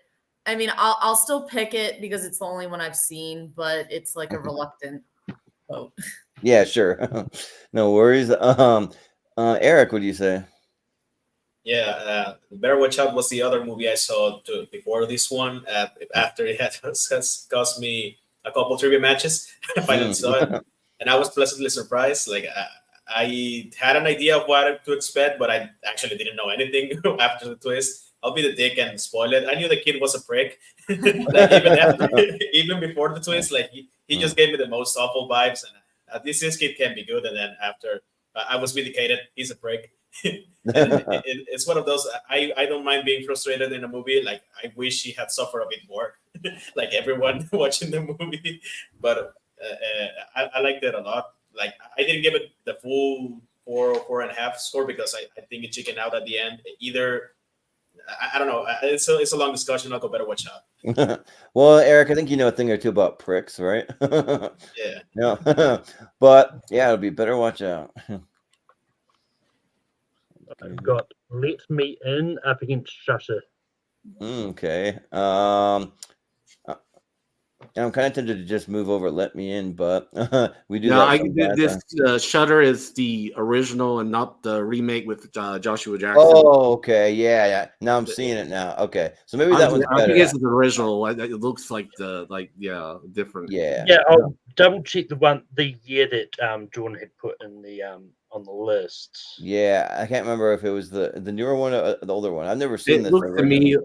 I'll still pick it because it's the only one I've seen, but it's like a reluctant vote. Yeah, sure. No worries. Eric, what do you say? Yeah, Better Watch Out was the other movie I saw before this one. After it has cost me a couple trivia matches, I finally saw it, and I was pleasantly surprised. I had an idea of what to expect, but I actually didn't know anything after the twist. I'll be the dick and spoil it. I knew the kid was a prick, even before the twist. He just gave me the most awful vibes, and this kid can be good. And then after I was vindicated, he's a prick. It's one of those. I don't mind being frustrated in a movie. I wish he had suffered a bit more, like everyone watching the movie. But I liked it a lot. I didn't give it the full 4.5 score because I think it chickened out at the end. Either I don't know. It's a long discussion. I'll go Better Watch Out. Well, Eric, I think you know a thing or two about pricks, right? Yeah. No, but it'll be Better Watch Out. I've got Let Me In up against Shutter. Okay. I'm kind of tempted to just move over Let Me In, but we do that. Shutter is the original and not the remake with Joshua Jackson. Oh, okay. Yeah. Now I'm seeing it now. Okay. So maybe that one's better. I think it's the original. It looks like different. Yeah. Yeah, I'll double check the year that Jordan had put in the on the list. Yeah, I can't remember if it was the newer one or the older one. I've never seen this. Looks to me,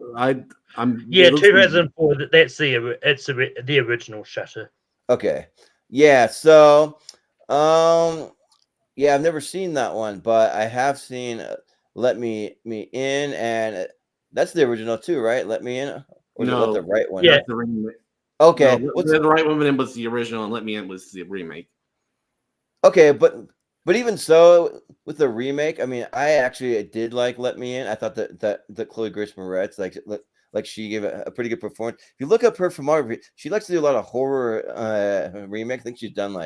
2004. That's the original Shutter. Okay. Yeah. So, I've never seen that one, but I have seen Let Me In, and that's the original too, right? Let Me In. Or no, the right one. Yeah. The remake. Okay. No, the right one was the original, and Let Me In was the remake. Okay, but even so, with the remake, I actually did like Let Me In. I thought that Chloe Grace Moretz, she gave a pretty good performance. If you look up her filmography, she likes to do a lot of horror remake. I think she's done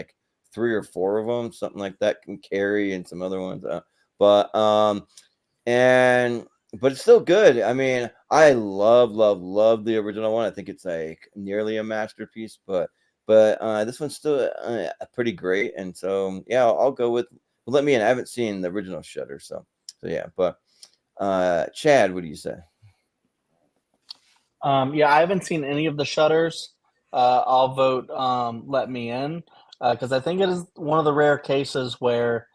3 or 4 of them, something like that. And Carrie and some other ones. But it's still good. I love the original one. I think it's nearly a masterpiece, but this one's still pretty great. And so I'll go with Let Me In. I haven't seen the original Shutter, so yeah. But Chad, what do you say? I haven't seen any of the Shutters. I'll vote Let Me In because I think it is one of the rare cases where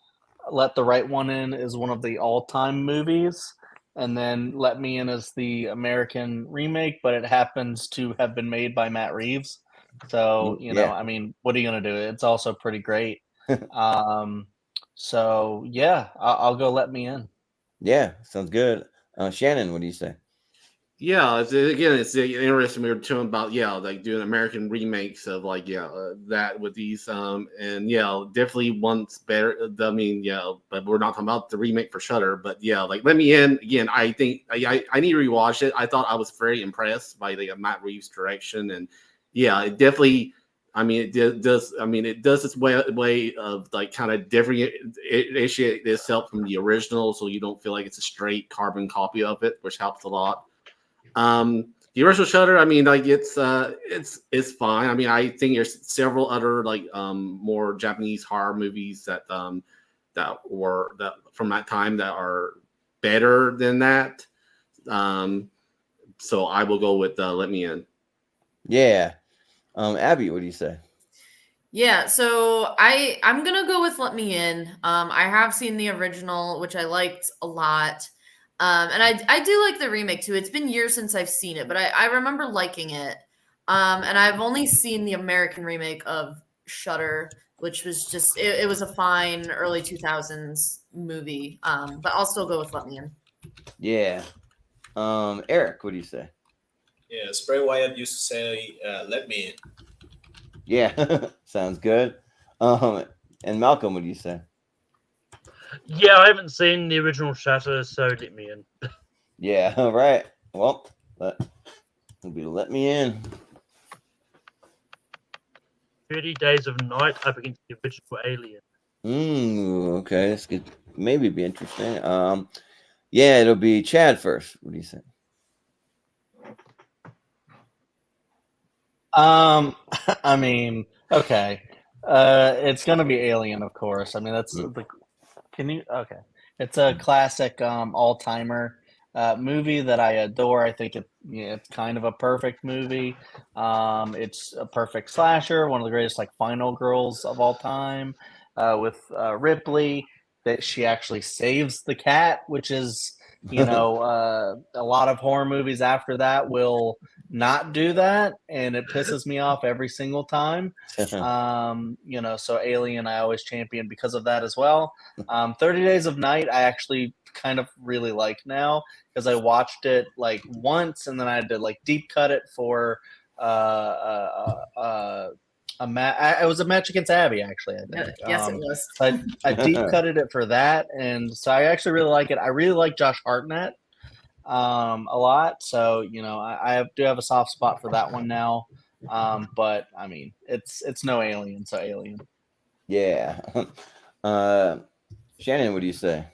Let the Right One In is one of the all-time movies, and then Let Me In is the American remake, but it happens to have been made by Matt Reeves. So, what are you going to do? It's also pretty great. So yeah, I'll go Let Me In. Yeah, sounds good. Shannon, what do you say? Yeah, it's interesting. We were talking about like doing American remakes of like that with these and definitely one's better. I mean but we're not talking about the remake for Shutter. But like Let Me In again. I think I need to rewatch it. I thought I was very impressed by the Matt Reeves direction, and it definitely. I mean, it does. I mean, it does its way of like kind of differentiate itself from the original, so you don't feel like it's a straight carbon copy of it, which helps a lot. The original Shutter, I mean, like it's fine. I mean, I think there's several other like more Japanese horror movies that that from that time that are better than that. So I will go with Let Me In. Yeah. Abby, what do you say? Yeah, so I'm gonna go with Let Me In. I have seen the original, which I liked a lot. And I do like the remake too. It's been years since I've seen it, but I remember liking it. And I've only seen the American remake of Shutter, which was just it was a fine early 2000s movie. But I'll still go with Let Me In. Yeah. Eric, what do you say? Yeah, Spray Wyatt used to say, "Let me in." Yeah, sounds good. And Malcolm, what do you say? Yeah, I haven't seen the original Shutter, so let me in. Yeah, all right. Well, let me in. 30 Days of Night up against the original Alien. Okay, this could maybe be interesting. Yeah, it'll be Chad first. What do you say? I mean, okay. It's gonna be Alien, of course. I mean, that's the. Can you? Okay, it's a classic, all-timer movie that I adore. I think it's kind of a perfect movie. It's a perfect slasher, one of the greatest like final girls of all time, with Ripley. That she actually saves the cat, which is a lot of horror movies after that will not do that, and it pisses me off every single time. So Alien I always champion because of that as well. 30 Days of Night I actually kind of really like now because I watched it like once and then I had to like deep cut it for it was a match against Abby, actually, I think. Yes, it was. I deep cutted it for that, and so I actually really like it. I really like Josh Hartnett a lot, so I do have a soft spot for that one now. But I mean, it's no Alien, so Alien. Yeah. Shannon, what do you say?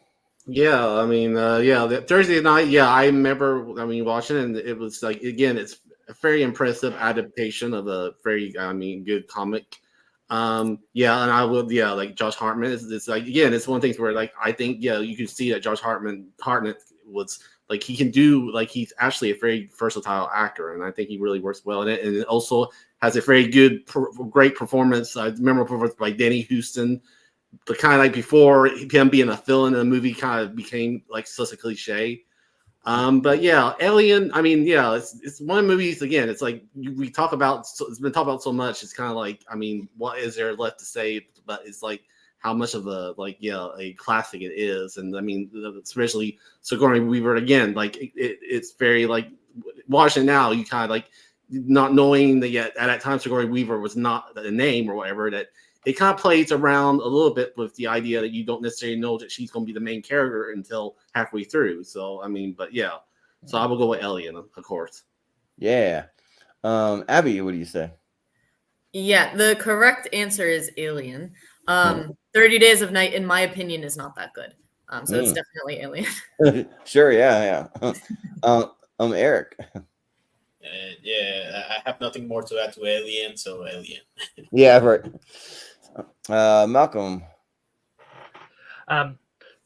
Yeah, I mean, the Thursday night. Yeah, I remember. I mean, watching it, and it was like again, it's a very impressive adaptation of a very, I mean, good comic. And I would, like Josh Hartnett. It's like again, it's one of the things where like I think you can see that Josh Hartnett was like he can do like he's actually a very versatile actor, and I think he really works well in it, and it also has a very good, great performance. I remember performance by Danny Houston. But kind of like before him being a villain in a movie kind of became like such a cliche. But yeah, Alien. I mean, it's one of the movies. Again, it's like we talk about. It's been talked about so much. It's kind of like, I mean, what is there left to say? But it's like how much of a classic it is. And I mean, especially Sigourney Weaver again. Like it's very like watching now. You kind of like not knowing that yet at that time Sigourney Weaver was not the name or whatever that. It kind of plays around a little bit with the idea that you don't necessarily know that she's going to be the main character until halfway through. So, I mean, but yeah. So I will go with Alien, of course. Yeah. Abby, what do you say? Yeah, the correct answer is Alien. 30 Days of Night, in my opinion, is not that good. So it's definitely Alien. Sure, yeah. Eric. I have nothing more to add to Alien, so Alien. Yeah, right. Malcolm. 30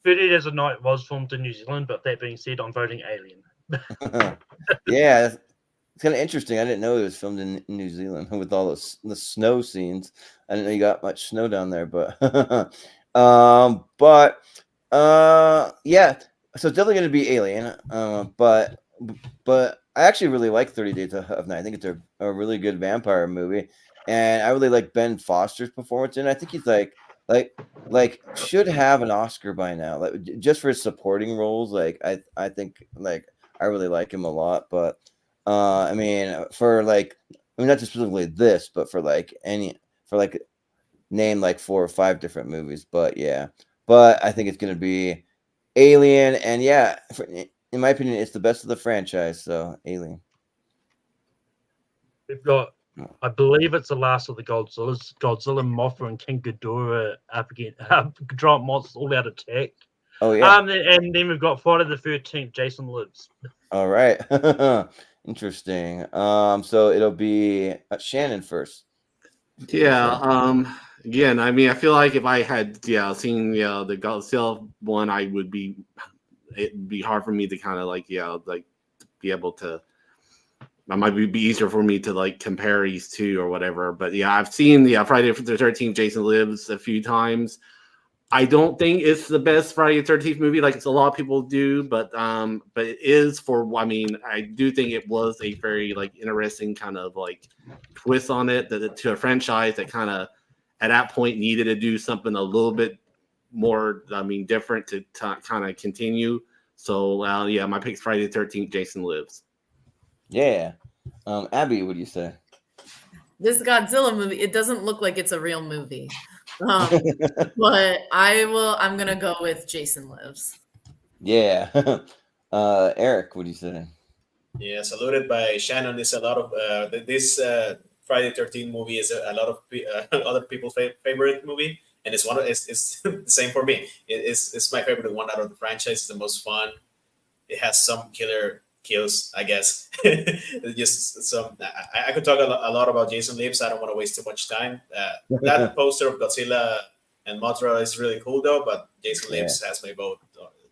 Days of Night was filmed in New Zealand, but that being said, I'm voting Alien. Yeah, it's kind of interesting. I didn't know it was filmed in New Zealand with all the snow scenes. I didn't know you got much snow down there, but yeah. So it's definitely going to be Alien. But I actually really like 30 Days of Night. I think it's a really good vampire movie, and I really like Ben Foster's performance, and I think he's like like should have an Oscar by now, like just for his supporting roles. Like I think like I really like him a lot, but I mean for like I mean not just specifically this, but for like name like 4 or 5 different movies. But yeah, but I think it's gonna be Alien, and yeah, in my opinion, it's the best of the franchise. So Alien. We've got, I believe it's the last of the Godzillas. Godzilla, Mothra, and King Ghidorah up again. Giant monsters all out attack. Oh yeah. And then we've got Friday the 13th. Jason Lives. All right. Interesting. So it'll be Shannon first. Yeah. Again, I mean, I feel like if I had seen the Godzilla one, it'd be hard for me to kind of like be able to. It might be easier for me to like compare these two or whatever. But yeah, I've seen Friday the 13th Jason Lives a few times. I don't think it's the best Friday the 13th movie like it's a lot of people do, but it is I mean, I do think it was a very like interesting kind of like twist on it to a franchise that kind of at that point needed to do something a little bit more, I mean, different to kind of continue. So yeah, my pick's Friday the 13th Jason Lives. Yeah. Abby, what do you say? This Godzilla movie, it doesn't look like it's a real movie. But I'm gonna go with Jason Lives. Yeah. Eric, what do you say? Yeah, saluted by Shannon. There's a lot of this Friday 13 movie is a lot of other people's favorite movie, and it's the same for me. It's my favorite one out of the franchise. It's the most fun. It has some killer kills, I guess. Just some. I could talk a lot about Jason Lives. I don't want to waste too much time. That poster of Godzilla and Mothra is really cool though, but Jason Lives has my vote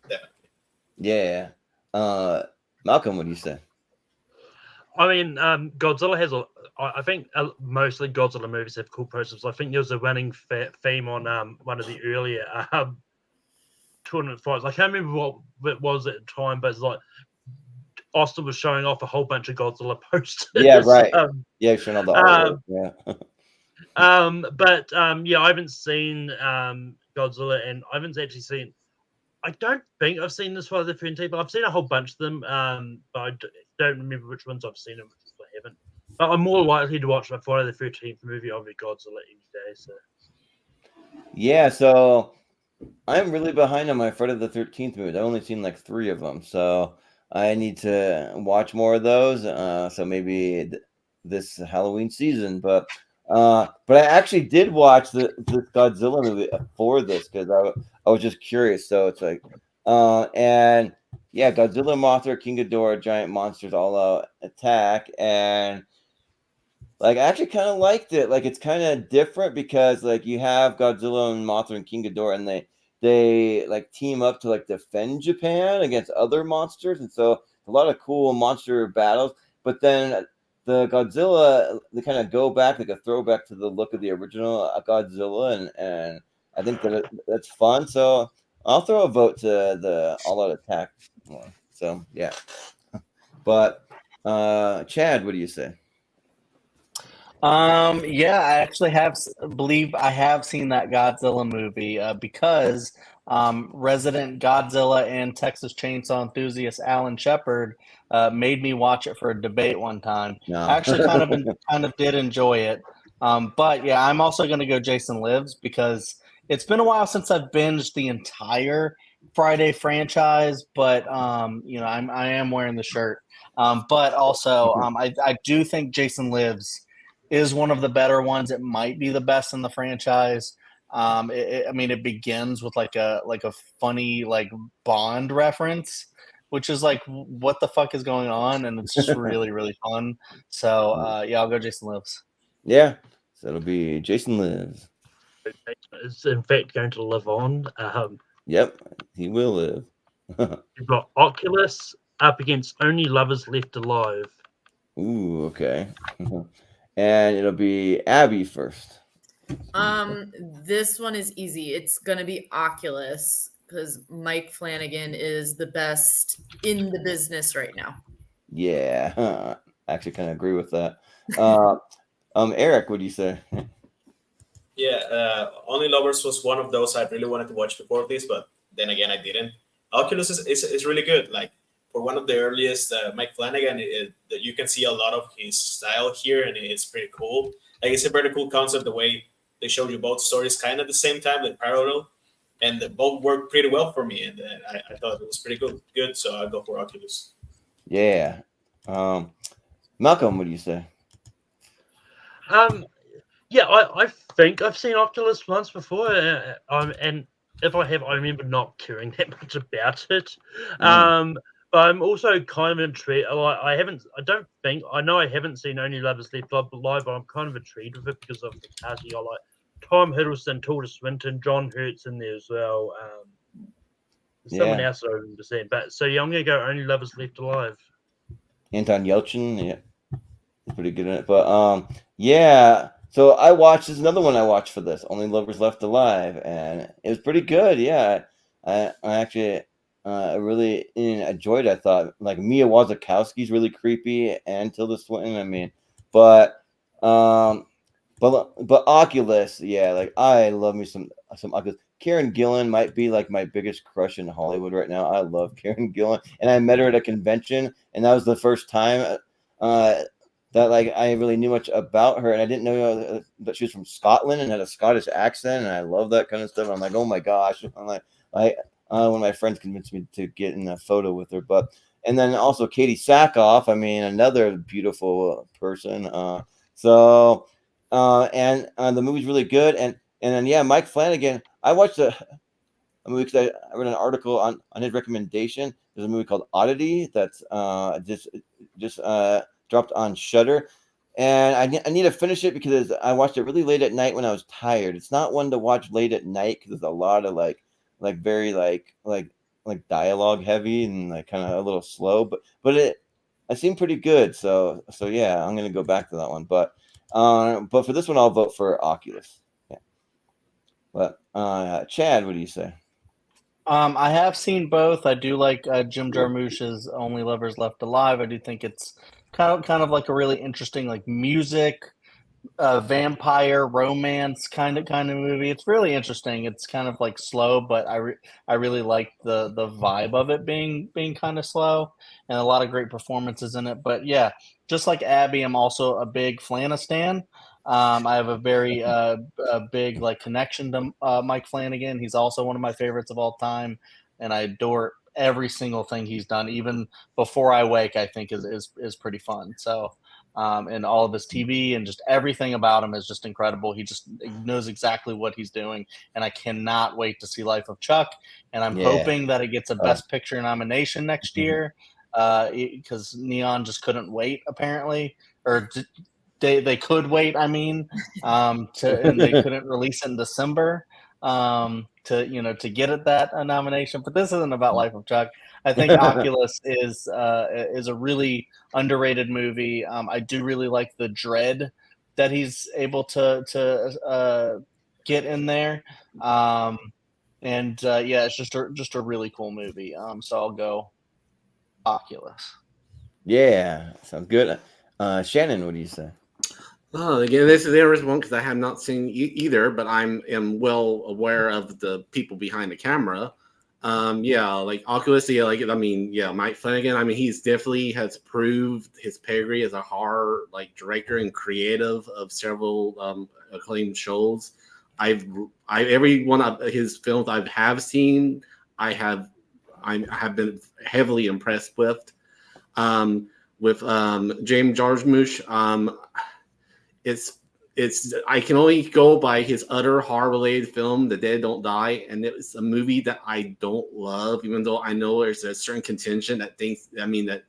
definitely. Yeah. Malcolm, what do you say? I mean, Godzilla has I think mostly Godzilla movies have cool posters. I think there was a running theme on one of the earlier tournament fights. I can't remember what it was at the time, but it's like Austin was showing off a whole bunch of Godzilla posters. Yeah, right. Showing all the artwork. Yeah. Yeah, I haven't seen Godzilla, and I haven't actually seen. I don't think I've seen this Friday the 13th, but I've seen a whole bunch of them. But I don't remember which ones I've seen and which ones I haven't. But I'm more likely to watch a Friday the 13th movie over Godzilla any day. So. Yeah, so I'm really behind on my Friday the 13th movies. I've only seen like 3 of them, so I need to watch more of those. So maybe this Halloween season, but I actually did watch this Godzilla movie for this because I was just curious. So it's like, and yeah, Godzilla, Mothra, King Ghidorah, giant monsters all out attack, and like I actually kind of liked it. Like it's kind of different because like you have Godzilla and Mothra and King Ghidorah, and they like team up to like defend Japan against other monsters, and so a lot of cool monster battles. But then the Godzilla, they kind of go back like a throwback to the look of the original Godzilla, and I think that's fun. So I'll throw a vote to the All Out Attack one. So yeah, but Chad, what do you say? Yeah, I actually believe I have seen that Godzilla movie because resident Godzilla and Texas Chainsaw enthusiast Alan Shepard made me watch it for a debate one time. No. I actually kind of did enjoy it. But yeah, I'm also going to go Jason Lives because it's been a while since I've binged the entire Friday franchise, but I am wearing the shirt. But also, I do think Jason Lives is one of the better ones. It might be the best in the franchise. I mean, it begins with like a funny like Bond reference, which is like, what the fuck is going on? And it's just really, really fun. So yeah, I'll go Jason Lives. Yeah, so it'll be Jason Lives. Is in fact going to live on. Yep, he will live. You've got Oculus up against Only Lovers Left Alive. Ooh, okay. And it'll be Abby first. This one is easy. It's gonna be Oculus because Mike Flanagan is the best in the business right now. Yeah, I actually kind of agree with that. Eric, what do you say? Yeah, Only Lovers was one of those I really wanted to watch before this, but then again, I didn't. Oculus is really good. Like for one of the earliest Mike Flanagan, you can see a lot of his style here, and it's pretty cool. Like it's a very cool concept the way they showed you both stories kind of at the same time, like parallel, and they both worked pretty well for me. And I thought it was pretty good. Good, so I'll go for Oculus. Yeah. Malcolm, what do you say? Yeah, I think I've seen Oculus once before, and if I have, I remember not caring that much about it. But I'm also kind of intrigued. Like, I know I haven't seen Only Lovers Left Alive, but I'm kind of intrigued with it because of the cast. You got like Tom Hiddleston, Tilda Swinton, John Hurt's in there as well. There's someone else I remember seeing. But so yeah, I'm gonna go Only Lovers Left Alive. Anton Yelchin, yeah, he's pretty good in it. But yeah. So I watched. There's another one I watched for this, Only Lovers Left Alive, and it was pretty good. Yeah, I actually really enjoyed it. I thought like Mia Wasikowski's really creepy, and Tilda Swinton. I mean, but Oculus, yeah, like I love me some Oculus. Karen Gillan might be like my biggest crush in Hollywood right now. I love Karen Gillan, and I met her at a convention, and that was the first time that like I really knew much about her, and I didn't know that she was from Scotland and had a Scottish accent, and I love that kind of stuff. I'm like, oh my gosh! I'm like, one of my friends convinced me to get in a photo with her, and then also Katie Sackhoff. I mean, another beautiful person. The movie's really good, and then yeah, Mike Flanagan. I watched a movie because I read an article on his recommendation. There's a movie called Oddity that's just dropped on Shudder, and I need to finish it because I watched it really late at night when I was tired. It's not one to watch late at night because there's a lot of like very like dialogue heavy and like kind of a little slow, but it seemed pretty good. So yeah, I'm gonna go back to that one. But for this one, I'll vote for Oculus. Yeah. But Chad, what do you say? I have seen both. I do like Jim Jarmusch's Only Lovers Left Alive. I do think it's kind of like a really interesting like music, vampire romance kind of movie. It's really interesting. It's kind of like slow, but I really like the vibe of it being kind of slow, and a lot of great performances in it. But yeah, just like Abby, I'm also a big Flanistan. I have a very a big like connection to Mike Flanagan. He's also one of my favorites of all time, and I adore every single thing he's done. Even Before I Wake, I think is pretty fun. So. And all of his TV and just everything about him is just incredible. He just knows exactly what he's doing, and I cannot wait to see Life of Chuck. And I'm hoping that it gets a Best Picture nomination next year because Neon just couldn't wait apparently, or they could wait. I mean, and they couldn't release it in December to get it that nomination. But this isn't about Life of Chuck. I think Oculus is a really underrated movie. I do really like the dread that he's able to get in there, yeah, it's just a really cool movie. So I'll go Oculus. Yeah, sounds good. Shannon, what do you say? Oh, again, this is interesting one because I have not seen either, but am well aware of the people behind the camera. Yeah, like Oculus, yeah, like I mean, yeah, Mike Flanagan. I mean, he's definitely has proved his pedigree as a horror like director and creative of several acclaimed shows. Every one of his films I have seen, I have been heavily impressed with. James Jarmusch, it's I can only go by his other horror related film, The Dead Don't Die, and it's a movie that I don't love, even though I know there's a certain contention that that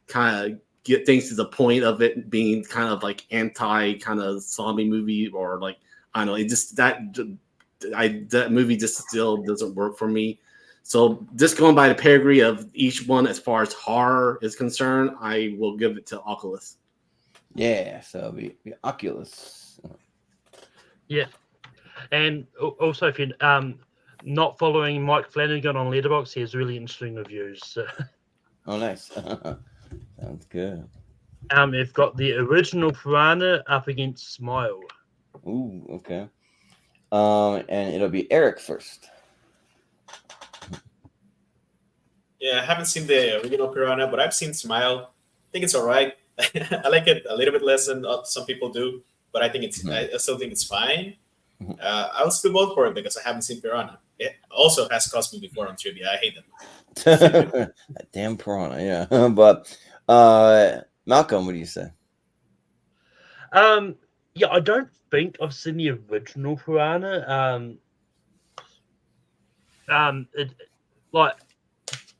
kind of get things to the point of it being kind of like anti kind of zombie movie, or like I don't know, it just that movie just still doesn't work for me. So just going by the pedigree of each one as far as horror is concerned, I will give it to Oculus. Yeah, so it'll be Oculus. Yeah, and also if you're not following Mike Flanagan on Letterboxd, he has really interesting reviews. So. Oh, nice. Sounds good. They've got the original Piranha up against Smile. Ooh, okay. And it'll be Eric first. Yeah, I haven't seen the original Piranha, but I've seen Smile. I think it's all right. I like it a little bit less than some people do, but I think it's. I still think it's fine. I'll still vote for it because I haven't seen Piranha. It also has cost me before on trivia. I hate them. That damn Piranha, yeah. But Malcolm, what do you say? Yeah, I don't think I've seen the original Piranha. It, like,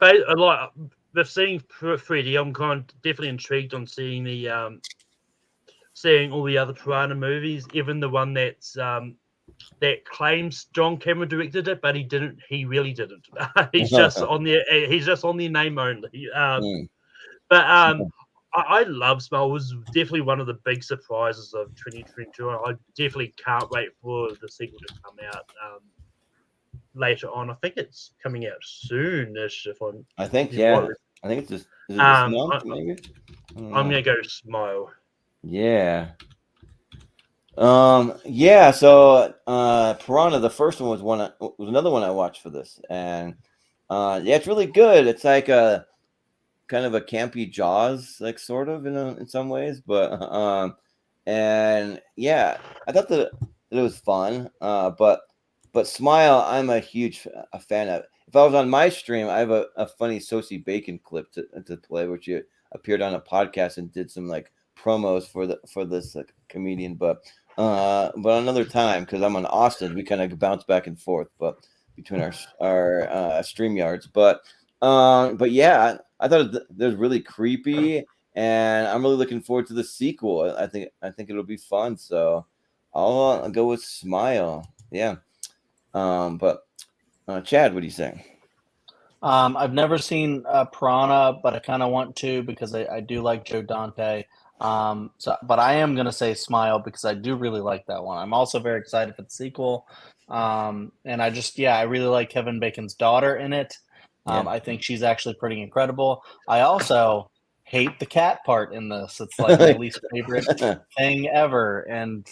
like with seeing 3D, I'm kind of definitely intrigued on seeing the seeing all the other Piranha movies, even the one that's that claims John Cameron directed it, but he didn't. He really didn't. He's just on the. He's just on the name only. But I love Smile. It was definitely one of the big surprises of 2022. I definitely can't wait for the sequel to come out later on. I think it's coming out soonish. I think yeah. I think it's just is it this month maybe. I'm gonna go Smile. Yeah. Yeah, so Piranha, the first one was another one I watched for this, and yeah, it's really good. It's like a kind of a campy Jaws, like sort of in some ways, but and yeah, I thought that it was fun. But Smile, I'm a huge fan of. If I was on my stream, I have a funny Sosie Bacon clip to play, which you appeared on a podcast and did some like promos for this comedian, but another time because I'm on Austin, we kind of bounce back and forth, but between our stream yards, but yeah, I thought it was really creepy, and I'm really looking forward to the sequel. I think it'll be fun, so I'll go with Smile. Yeah, but Chad, what do you say? I've never seen Piranha, but I kind of want to because I do like Joe Dante. But I am gonna say Smile because I do really like that one. I'm also very excited for the sequel, and I really like Kevin Bacon's daughter in it. I think she's actually pretty incredible. I also hate the cat part in this. It's like my least favorite thing ever, and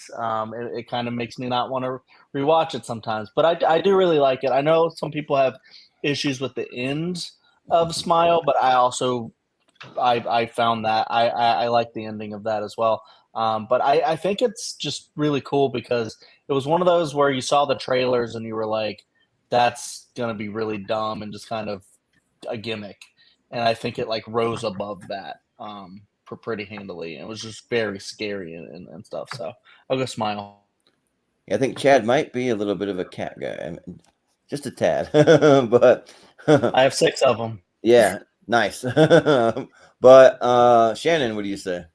it kind of makes me not want to rewatch it sometimes. But I do really like it. I know some people have issues with the end of Smile, but I found that I like the ending of that as well. But I think it's just really cool because it was one of those where you saw the trailers and you were like, that's going to be really dumb and just kind of a gimmick. And I think it like rose above that pretty handily. And it was just very scary and stuff. So I'll go Smile. Yeah, I think Chad might be a little bit of a cat guy. I mean, just a tad, but I have 6 of them. Yeah, nice. But Shannon, what do you say?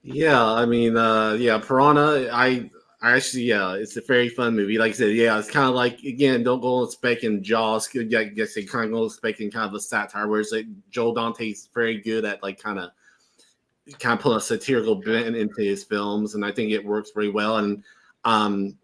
Yeah, I mean, yeah, Piranha. I actually, yeah, it's a very fun movie. Like I said, yeah, it's kind of like again, don't go expecting Jaws. I guess they kind of go expecting kind of a satire, whereas like Joel Dante's very good at like kind of putting a satirical bent into his films, and I think it works very well. And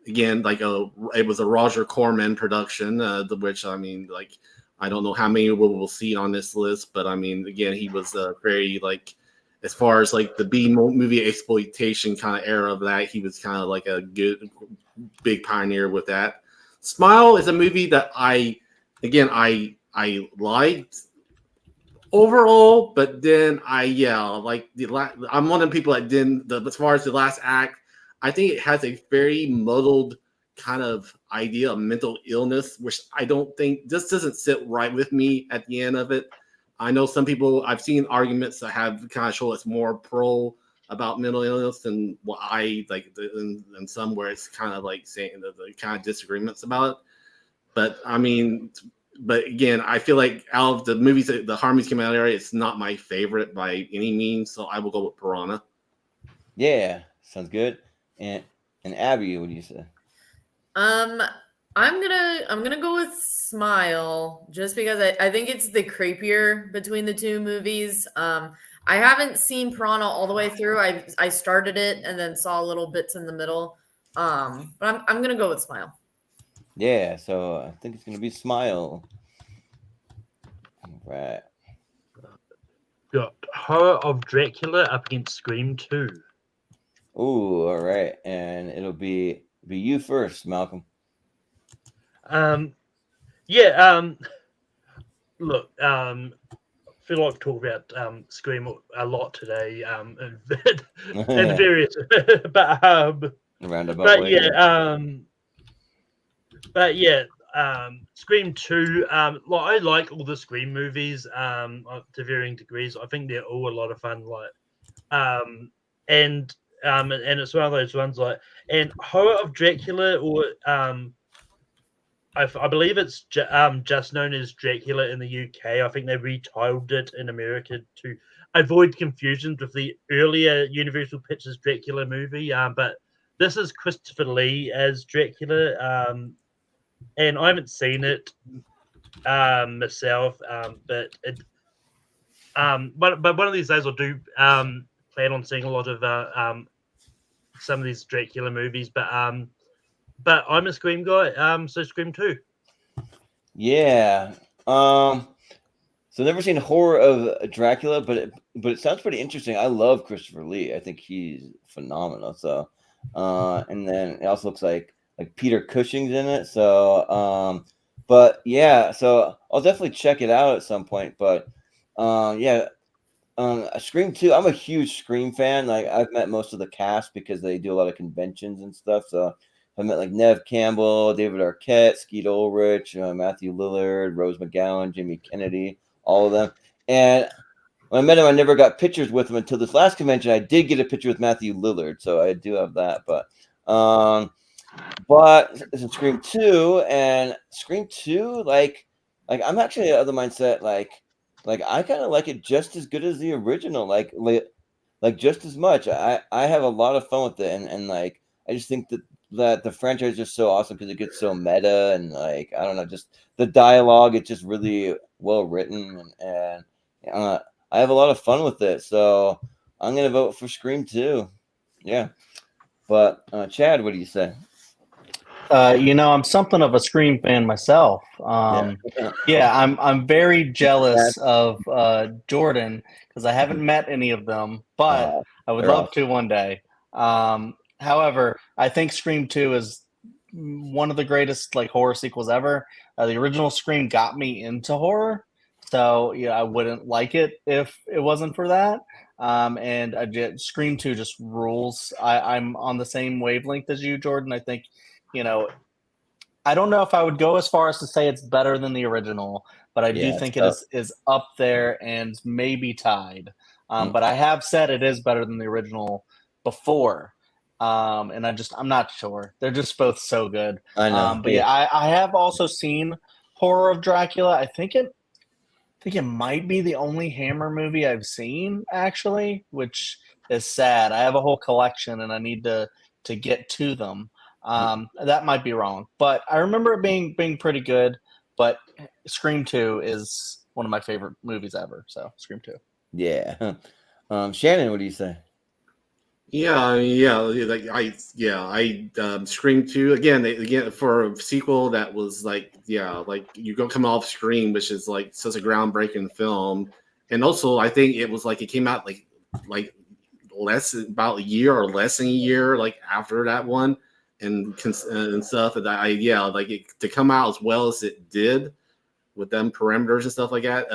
again, like it was a Roger Corman production, which I mean, like I don't know how many we'll see on this list, but I mean, again, he was very like. As far as like the B movie exploitation kind of era of that, he was kind of like a good, big pioneer with that. Smile is a movie that I liked overall, but then I'm one of the people that didn't. As far as the last act, I think it has a very muddled kind of idea of mental illness, which I don't think just doesn't sit right with me at the end of it. I know some people, I've seen arguments that have kind of show it's more pro about mental illness than what I like, and some where it's kind of like saying the kind of disagreements about it. But I mean, but again, I feel like out of the movies that the horror movies came out area, it's not my favorite by any means. So I will go with Piranha. Yeah, sounds good. And Abby, what do you say? I'm gonna go with Smile just because I think it's the creepier between the two movies. I haven't seen Piranha all the way through. I started it and then saw little bits in the middle. But I'm gonna go with Smile. Yeah, so I think it's gonna be Smile. All right. Got Horror of Dracula up against Scream 2. Ooh, all right, and it'll be you first, Malcolm. Yeah. Look. I feel like I've talked about Scream a lot today. And various, but Roundabout way. yeah. But yeah. Scream 2. Like I like all the Scream movies. To varying degrees. I think they're all a lot of fun. Like, and it's one of those ones like, and Horror of Dracula, or I believe it's just known as Dracula in the UK. I think they retitled it in America to avoid confusions with the earlier Universal Pictures Dracula movie. But this is Christopher Lee as Dracula, and I haven't seen it myself. But one of these days I do plan on seeing a lot of some of these Dracula movies. But I'm a Scream guy. So Scream 2. Yeah. So never seen Horror of Dracula, but it sounds pretty interesting. I love Christopher Lee. I think he's phenomenal. So, and then it also looks like Peter Cushing's in it. So, but yeah, so I'll definitely check it out at some point. But, yeah, Scream 2. I'm a huge Scream fan. Like I've met most of the cast because they do a lot of conventions and stuff. So I met like Nev Campbell, David Arquette, Skeet Ulrich, Matthew Lillard, Rose McGowan, Jimmy Kennedy, all of them. And when I met him, I never got pictures with him until this last convention. I did get a picture with Matthew Lillard, so I do have that. But this is Scream 2, and Scream 2, like I'm actually of the mindset like I kind of like it just as good as the original, like just as much. I have a lot of fun with it, and like I just think that the franchise is just so awesome because it gets so meta, and like I don't know, just the dialogue, it's just really well written, and I have a lot of fun with it. So I'm gonna vote for Scream 2. Yeah, but Chad, what do you say? I'm something of a Scream fan myself. Yeah, I'm very jealous of Jordan because I haven't met any of them, but I would love to one day. However, I think Scream 2 is one of the greatest like horror sequels ever. The original Scream got me into horror, so yeah, I wouldn't like it if it wasn't for that. And Scream 2 just rules. I'm on the same wavelength as you, Jordan. I think you know, I don't know if I would go as far as to say it's better than the original, but I do think it is up there and maybe tied. But I have said it is better than the original before, and I'm not sure. They're just both so good. I know. But yeah, I have also seen Horror of Dracula. I think it might be the only Hammer movie I've seen actually, which is sad. I have a whole collection and I need to get to them. That might be wrong, but I remember it being pretty good. But Scream 2 is one of my favorite movies ever. So Scream 2. Yeah. Shannon, what do you say? I Scream 2 again for a sequel that was like you go coming off Scream, which is like such a groundbreaking film, and also I think it was like it came out like about a year or less than a year like after that one, and stuff that to come out as well as it did with them parameters and stuff like that.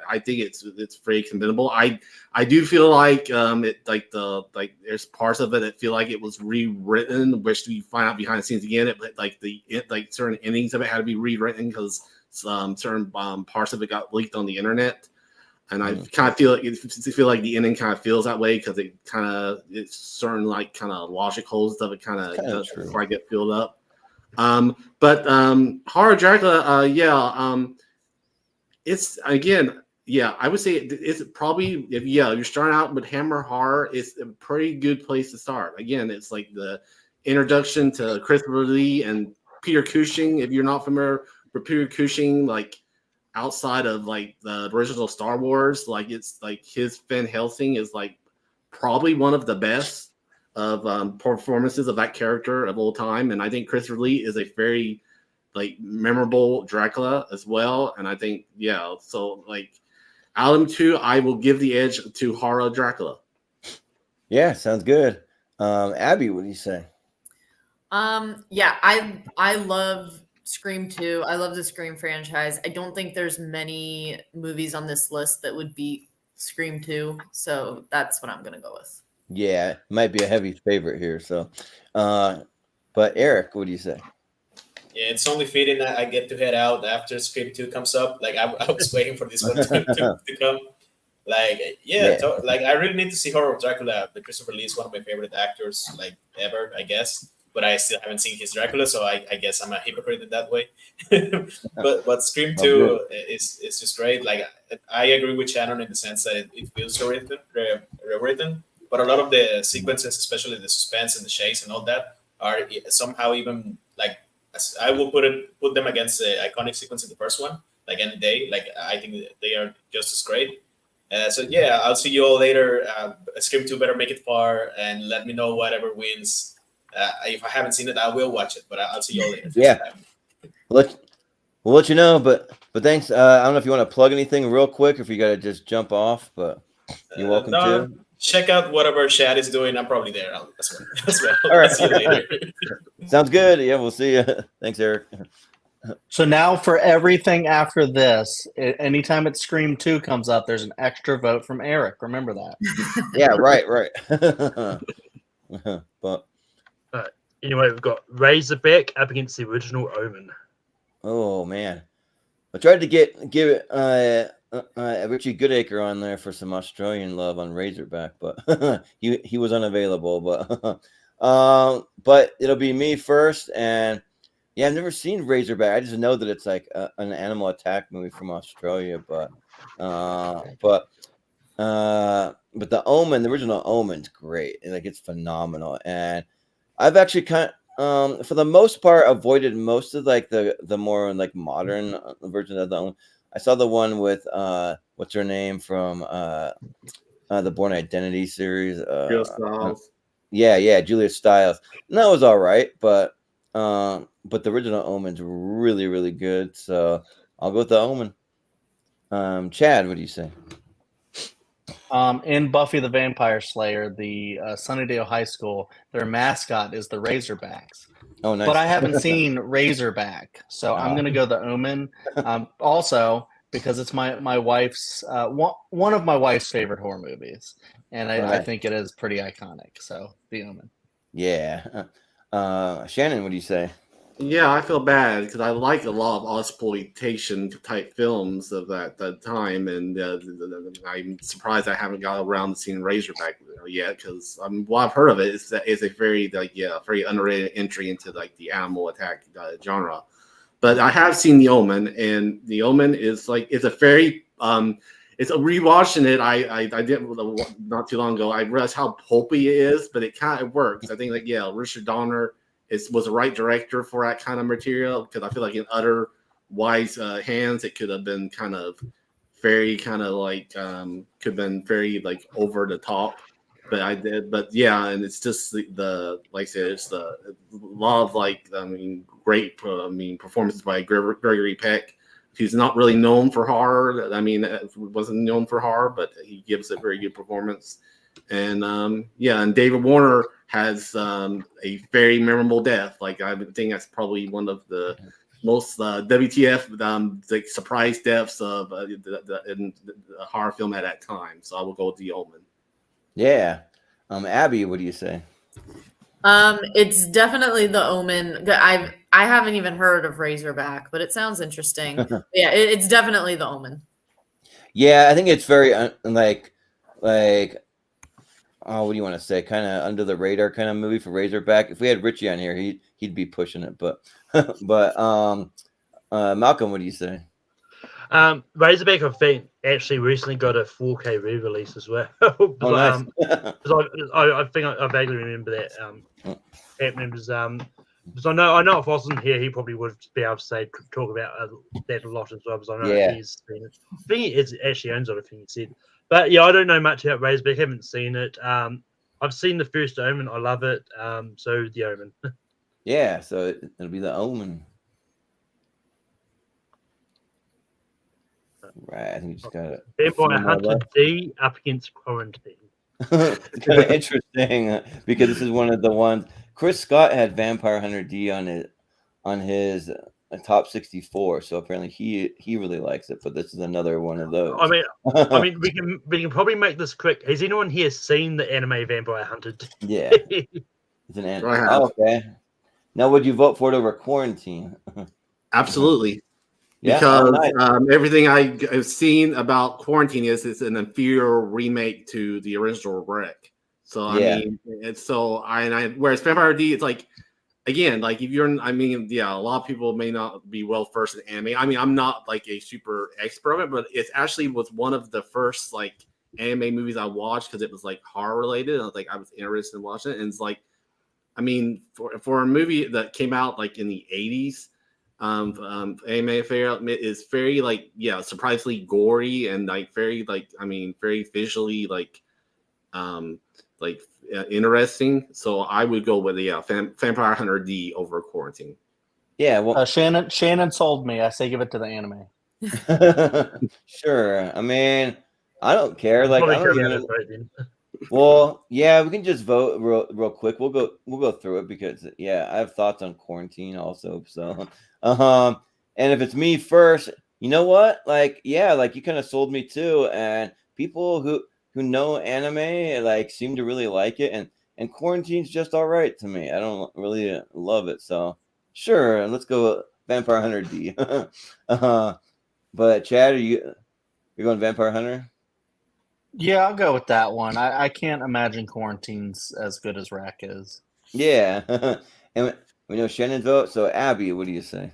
I think it's very commendable. I do feel like there's parts of it that feel like it was rewritten, which we find out behind the scenes again. Certain endings of it had to be rewritten because certain parts of it got leaked on the internet. And I kind of feel like the ending kind of feels that way because it's certain like kind of logic holes stuff. It kind of before I get filled up. But Horror Dracula, it's again, I would say it's probably if you're starting out with Hammer Horror, it's a pretty good place to start. Again, it's like the introduction to Christopher Lee and Peter Cushing. If you're not familiar with Peter Cushing, like outside of like the original Star Wars, like it's like his Van Helsing is like probably one of the best of performances of that character of all time, and I think Christopher Lee is a very like memorable Dracula as well. And I think so like out of them two, I will give the edge to Horror Dracula. Yeah, sounds good. Abby, what do you say? I love Scream 2. I love the Scream franchise. I don't think there's many movies on this list that would beat Scream 2, so that's what I'm gonna go with. Yeah, might be a heavy favorite here. So, but Eric, what do you say? Yeah, it's only fitting that I get to head out after Scream 2 comes up. Like, I was waiting for this one to come. Like, yeah, Yeah. like I really need to see Horror of Dracula. The Christopher Lee is one of my favorite actors, like ever, I guess. But I still haven't seen his Dracula, so I guess I'm a hypocrite in that way. but Scream Oh, 2 is just great. Like, I agree with Shannon in the sense that it feels rewritten, but a lot of the sequences, especially the suspense and the chase and all that, are somehow even like I will put them against the iconic sequence in the first one, like any day. Like, I think they are just as great. So yeah, I'll see you all later. Scream 2 better make it far and let me know whatever wins. If I haven't seen it, I will watch it, but I'll see you all later. Yeah. We'll let you know, but thanks. I don't know if you want to plug anything real quick, if you got to just jump off, but you're welcome to. Check out whatever Shad is doing. I'm probably there as well. All right. I'll see you later. Sounds good. Yeah, we'll see you. Thanks, Eric. So now for everything after this, anytime it's Scream 2 comes up, there's an extra vote from Eric. Remember that. Yeah, right. But anyway, we've got Razorback up against the original Omen. oh man, I tried to give Richie Goodacre on there for some Australian love on Razorback, but he was unavailable. But it'll be me first, and yeah, I've never seen Razorback. I just know that it's like an animal attack movie from Australia, but the Omen, the original Omen's great. Like, it's phenomenal, and I've actually for the most part avoided most of like the more like modern version of the Omen. I saw the one with what's her name from the Born Identity series. Julia Stiles. Yeah, Julia Stiles. And that was all right, but the original Omen's really, really good. So I'll go with the Omen. Chad, what do you say? In Buffy the Vampire Slayer, the Sunnydale High School, their mascot is the Razorbacks. Oh, nice. But I haven't seen Razorback, so I'm going to go the Omen. Also, because it's my wife's one of my wife's favorite horror movies, and I think it is pretty iconic. So the Omen. Yeah. Shannon, what do you say? Yeah, I feel bad because I like a lot of exploitation type films of that time, and I'm surprised I haven't got around to seeing Razorback yet. Because what I've heard of it is a very very underrated entry into like the animal attack genre. But I have seen The Omen, and The Omen is it's a very it's a rewatching it. I did not too long ago. I realized how pulpy it is, but it kind of works. I think Richard Donner was the right director for that kind of material, because I feel like in other wise hands, it could have been kind of very could have been very like over the top. But yeah, and it's just the like I said, it's the lot of great performances by Gregory Peck. He's not really known for horror. Wasn't known for horror, but he gives a very good performance. And and David Warner has a very memorable death. Like, I think that's probably one of the most WTF surprise deaths of in the horror film at that time. So I will go with The Omen. Yeah. Abby, what do you say? It's definitely the Omen. I haven't even heard of Razorback, but it sounds interesting. Yeah, it's definitely the Omen. Yeah, I think it's very what do you want to say? Kind of under the radar kind of movie for Razorback. If we had Richie on here, he'd be pushing it. But Malcolm, what do you say? Razorback, I think, actually recently got a 4K re-release as well. Nice. I think I vaguely remember that happening. Because I know if I wasn't here, he probably would be able to talk about that a lot as well. Because I know he's seen it. I think he actually owns everything he said. But yeah, I don't know much about Razorback. I haven't seen it. I've seen the first Omen. I love it. So the Omen. Yeah, so it'll be the Omen. Right, I think we just got it. Vampire Hunter D up against Quarantine. It's kind of interesting because this is one of the ones. Chris Scott had Vampire Hunter D on his a top 64, so apparently he really likes it. But this is another one of those. I mean, we can probably make this quick. Has anyone here seen the anime Vampire Hunted? Yeah, it's an anime. Oh, okay. Now, would you vote for it over Quarantine? Absolutely. Yeah, Because nice. everything I've seen about Quarantine is it's an inferior remake to the original Wreck. So I mean, it's whereas Vampire D, it's like, again, like if you're, I mean, yeah, a lot of people may not be well versed in anime. I mean, I'm not like a super expert of it, but it actually was one of the first like anime movies I watched because it was like horror related. And I was interested in watching it, and it's like, I mean, for a movie that came out like in the 80s, anime fair is very like, yeah, surprisingly gory and like very like, I mean, very visually like interesting. So I would go with Vampire Hunter D over Quarantine. Yeah, well, Shannon sold me. I say give it to the anime. Sure. I mean, I don't care. Like, I don't even. Right. Well, yeah, we can just vote real quick. We'll go through it because I have thoughts on Quarantine also. So, and if it's me first, you know what? Like, yeah, like you kind of sold me too. And people who know anime like seem to really like it, and Quarantine's just all right to me. I don't really love it, so sure, let's go Vampire Hunter D. But Chad, you're going Vampire Hunter? Yeah, I'll go with that one. I can't imagine Quarantine's as good as Rack is. Yeah. And we know Shannon's vote, so Abby, what do you say?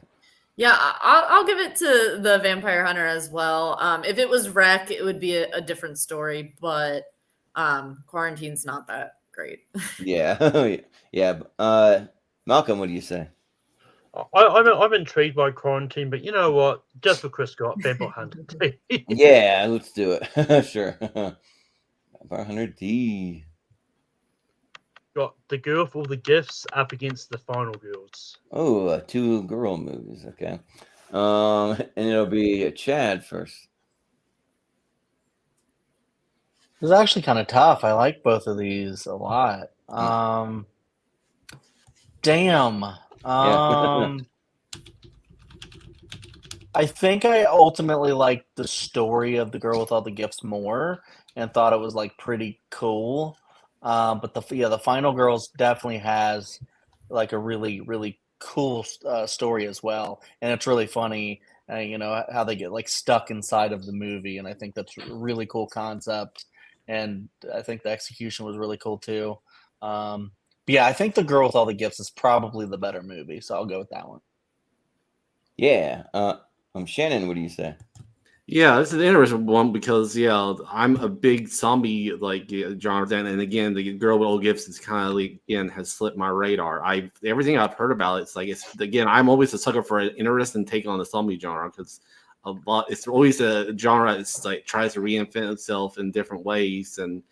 Yeah, I'll give it to the Vampire Hunter as well. If it was Wreck, it would be a different story, but Quarantine's not that great. Yeah. Yeah. Malcolm, what do you say? I'm intrigued by Quarantine, but you know what? Just for Chris Scott, Vampire Hunter D. Yeah, let's do it. Sure. Vampire Hunter D. Got the girl with all the gifts up against the final girls. Oh, 2 girl movies. Okay. And it'll be Chad first. It's actually kind of tough. I like both of these a lot. Damn. I think I ultimately liked the story of the girl with all the gifts more and thought it was like pretty cool. But the final girls definitely has like a really, really cool story as well. And it's really funny, how they get like stuck inside of the movie. And I think that's a really cool concept. And I think the execution was really cool too. Yeah, I think The Girl with All the Gifts is probably the better movie, so I'll go with that one. Yeah. Shannon, what do you say? Yeah, this is an interesting one because I'm a big zombie like genre fan, and again, The Girl with All Gifts is kind of like, again, has slipped my radar. Everything I've heard about it's again, I'm always a sucker for an interesting take on the zombie genre because it's always a genre that's like tries to reinvent itself in different ways, and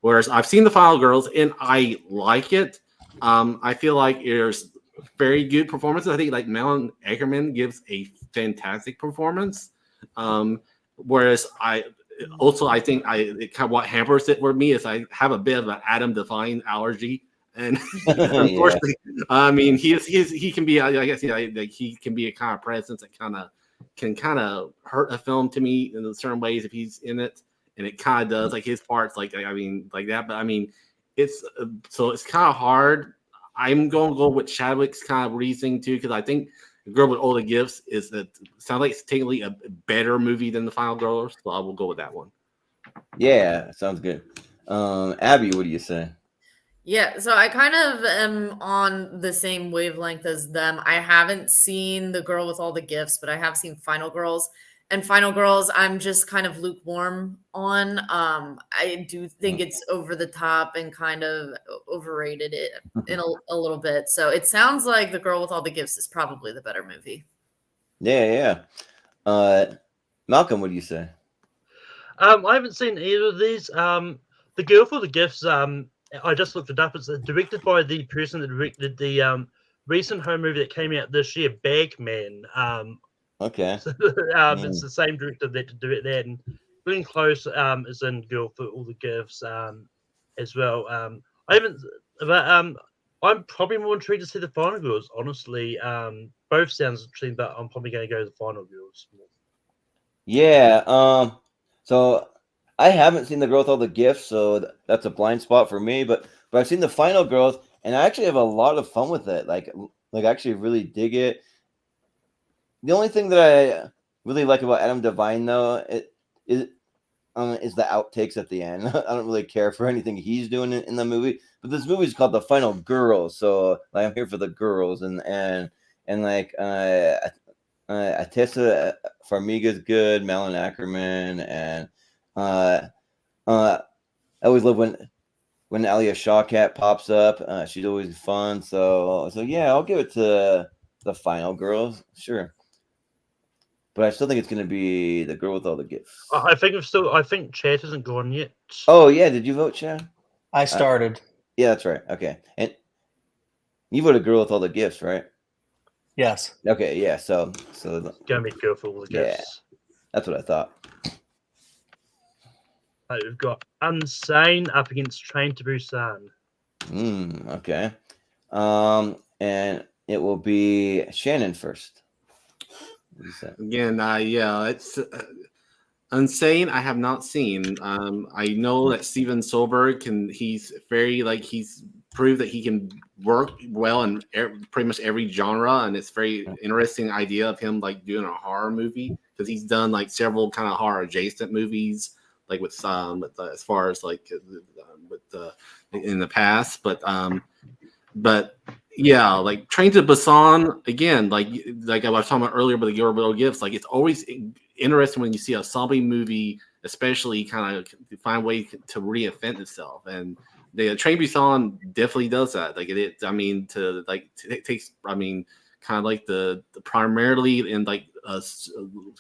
whereas I've seen The Final Girls and I like it, I feel like there's very good performances. I think like Melon Ackerman gives a fantastic performance. Whereas I think what hampers it for me is I have a bit of an Adam Devine allergy, and unfortunately, I mean he can be, I guess, like he can be a kind of presence that can hurt a film to me in certain ways if he's in it, and it kind of does, like his parts, like I mean like that, but I mean it's kind of hard. I'm going to go with Chadwick's kind of reasoning too, because I think The Girl with All the Gifts sounds like it's technically a better movie than The Final Girls, so I will go with that one. Yeah, sounds good. Abby, what do you say? Yeah, so I kind of am on the same wavelength as them. I haven't seen The Girl with All the Gifts, but I have seen Final Girls. And Final Girls, I'm just kind of lukewarm on. I do think it's over the top and kind of overrated it in a little bit. So it sounds like The Girl with All the Gifts is probably the better movie. Yeah. Malcolm, what do you say? I haven't seen either of these. The Girl with All the Gifts, I just looked it up. It's directed by the person that directed the recent home movie that came out this year, Bagman. Okay. So, it's the same director that did that, and Glenn Close is in Girl for All the Gifts as well. I I'm probably more intrigued to see the Final Girls. Honestly, both sounds interesting, but I'm probably going to go to the Final Girls. Yeah. So I haven't seen the girl with all the gifts, so that's a blind spot for me. But I've seen the Final Girls, and I actually have a lot of fun with it. Like I actually really dig it. The only thing that I really like about Adam Devine, though, is the outtakes at the end. I don't really care for anything he's doing in the movie, but this movie is called The Final Girls, so like, I'm here for the girls, and like Atessa Farmiga's good, Malin Ackerman, and I always love when Alia Shawkat pops up. She's always fun. So yeah, I'll give it to The Final Girls, sure. But I still think it's going to be the girl with all the gifts. I think Chet hasn't gone yet. Oh yeah, did you vote, Chad? I started. Yeah, that's right. Okay, and you voted girl with all the gifts, right? Yes. Okay, yeah. So Gonna be girl with all the gifts. Yeah, that's what I thought. We've got Unsane up against Train to Busan. Okay. And it will be Shannon first. Again, yeah, it's Unsane. I have not seen. I know that Steven Soderbergh he's proved that he can work well in pretty much every genre, and it's very interesting idea of him like doing a horror movie, because he's done like several kind of horror adjacent movies, like with as far as like in the past, but yeah, like Train to Busan again, like I was talking about earlier, but the Yorubito gifts, like it's always interesting when you see a zombie movie, especially kind of find ways to reinvent itself, and the Train to Busan definitely does that. Like it I mean, it takes, I mean, kind of like the primarily in like a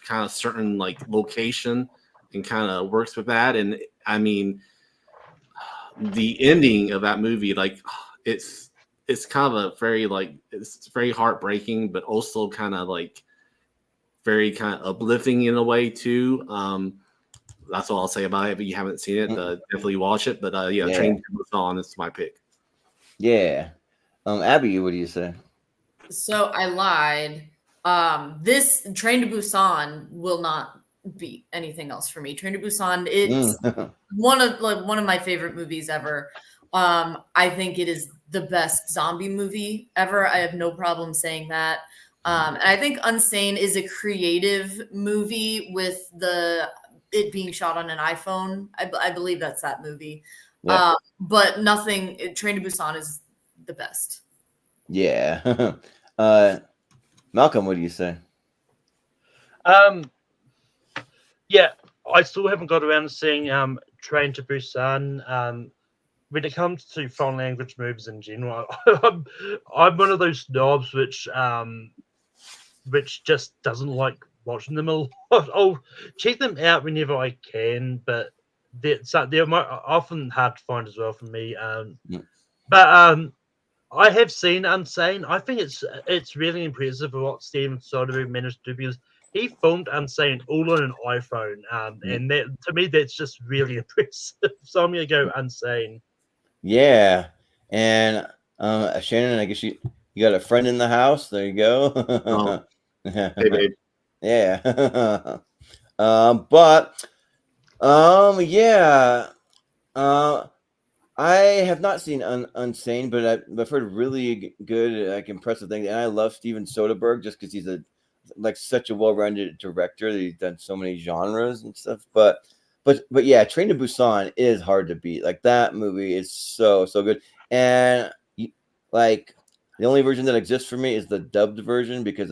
kind of certain like location, and kind of works with that. And I mean, the ending of that movie, like it's kind of a very like, it's very heartbreaking, but also kind of like very kind of uplifting in a way too. That's all I'll say about it. If you haven't seen it, definitely watch it. But yeah, Train to Busan is my pick. Yeah. Abby, what do you say? So I lied. This Train to Busan will not beat anything else for me. Train to Busan, it's one of my favorite movies ever. I think it is the best zombie movie ever. I have no problem saying that. And I think Unsane is a creative movie with it being shot on an iPhone. I believe that's that movie. Yeah. But nothing. Train to Busan is the best. Yeah. Malcolm, what do you say? Yeah, I still haven't got around to seeing Train to Busan. When it comes to foreign language movies in general, I'm one of those snobs which just doesn't like watching them a lot. I'll check them out whenever I can, but they're often hard to find as well for me. But I have seen Unsane. I think it's really impressive what Steven Soderbergh managed to do, because he filmed Unsane all on an iPhone, and that, to me, that's just really impressive. So I'm gonna go Unsane. Yeah, and Shannon, I guess you got a friend in the house. There you go. Oh. Hey, babe. Yeah. Yeah. I have not seen Unsane, but I've heard really good, like impressive things, and I love Steven Soderbergh just because he's such a well-rounded director that he's done so many genres and stuff. But yeah, Train to Busan is hard to beat. Like that movie is so good, and like the only version that exists for me is the dubbed version, because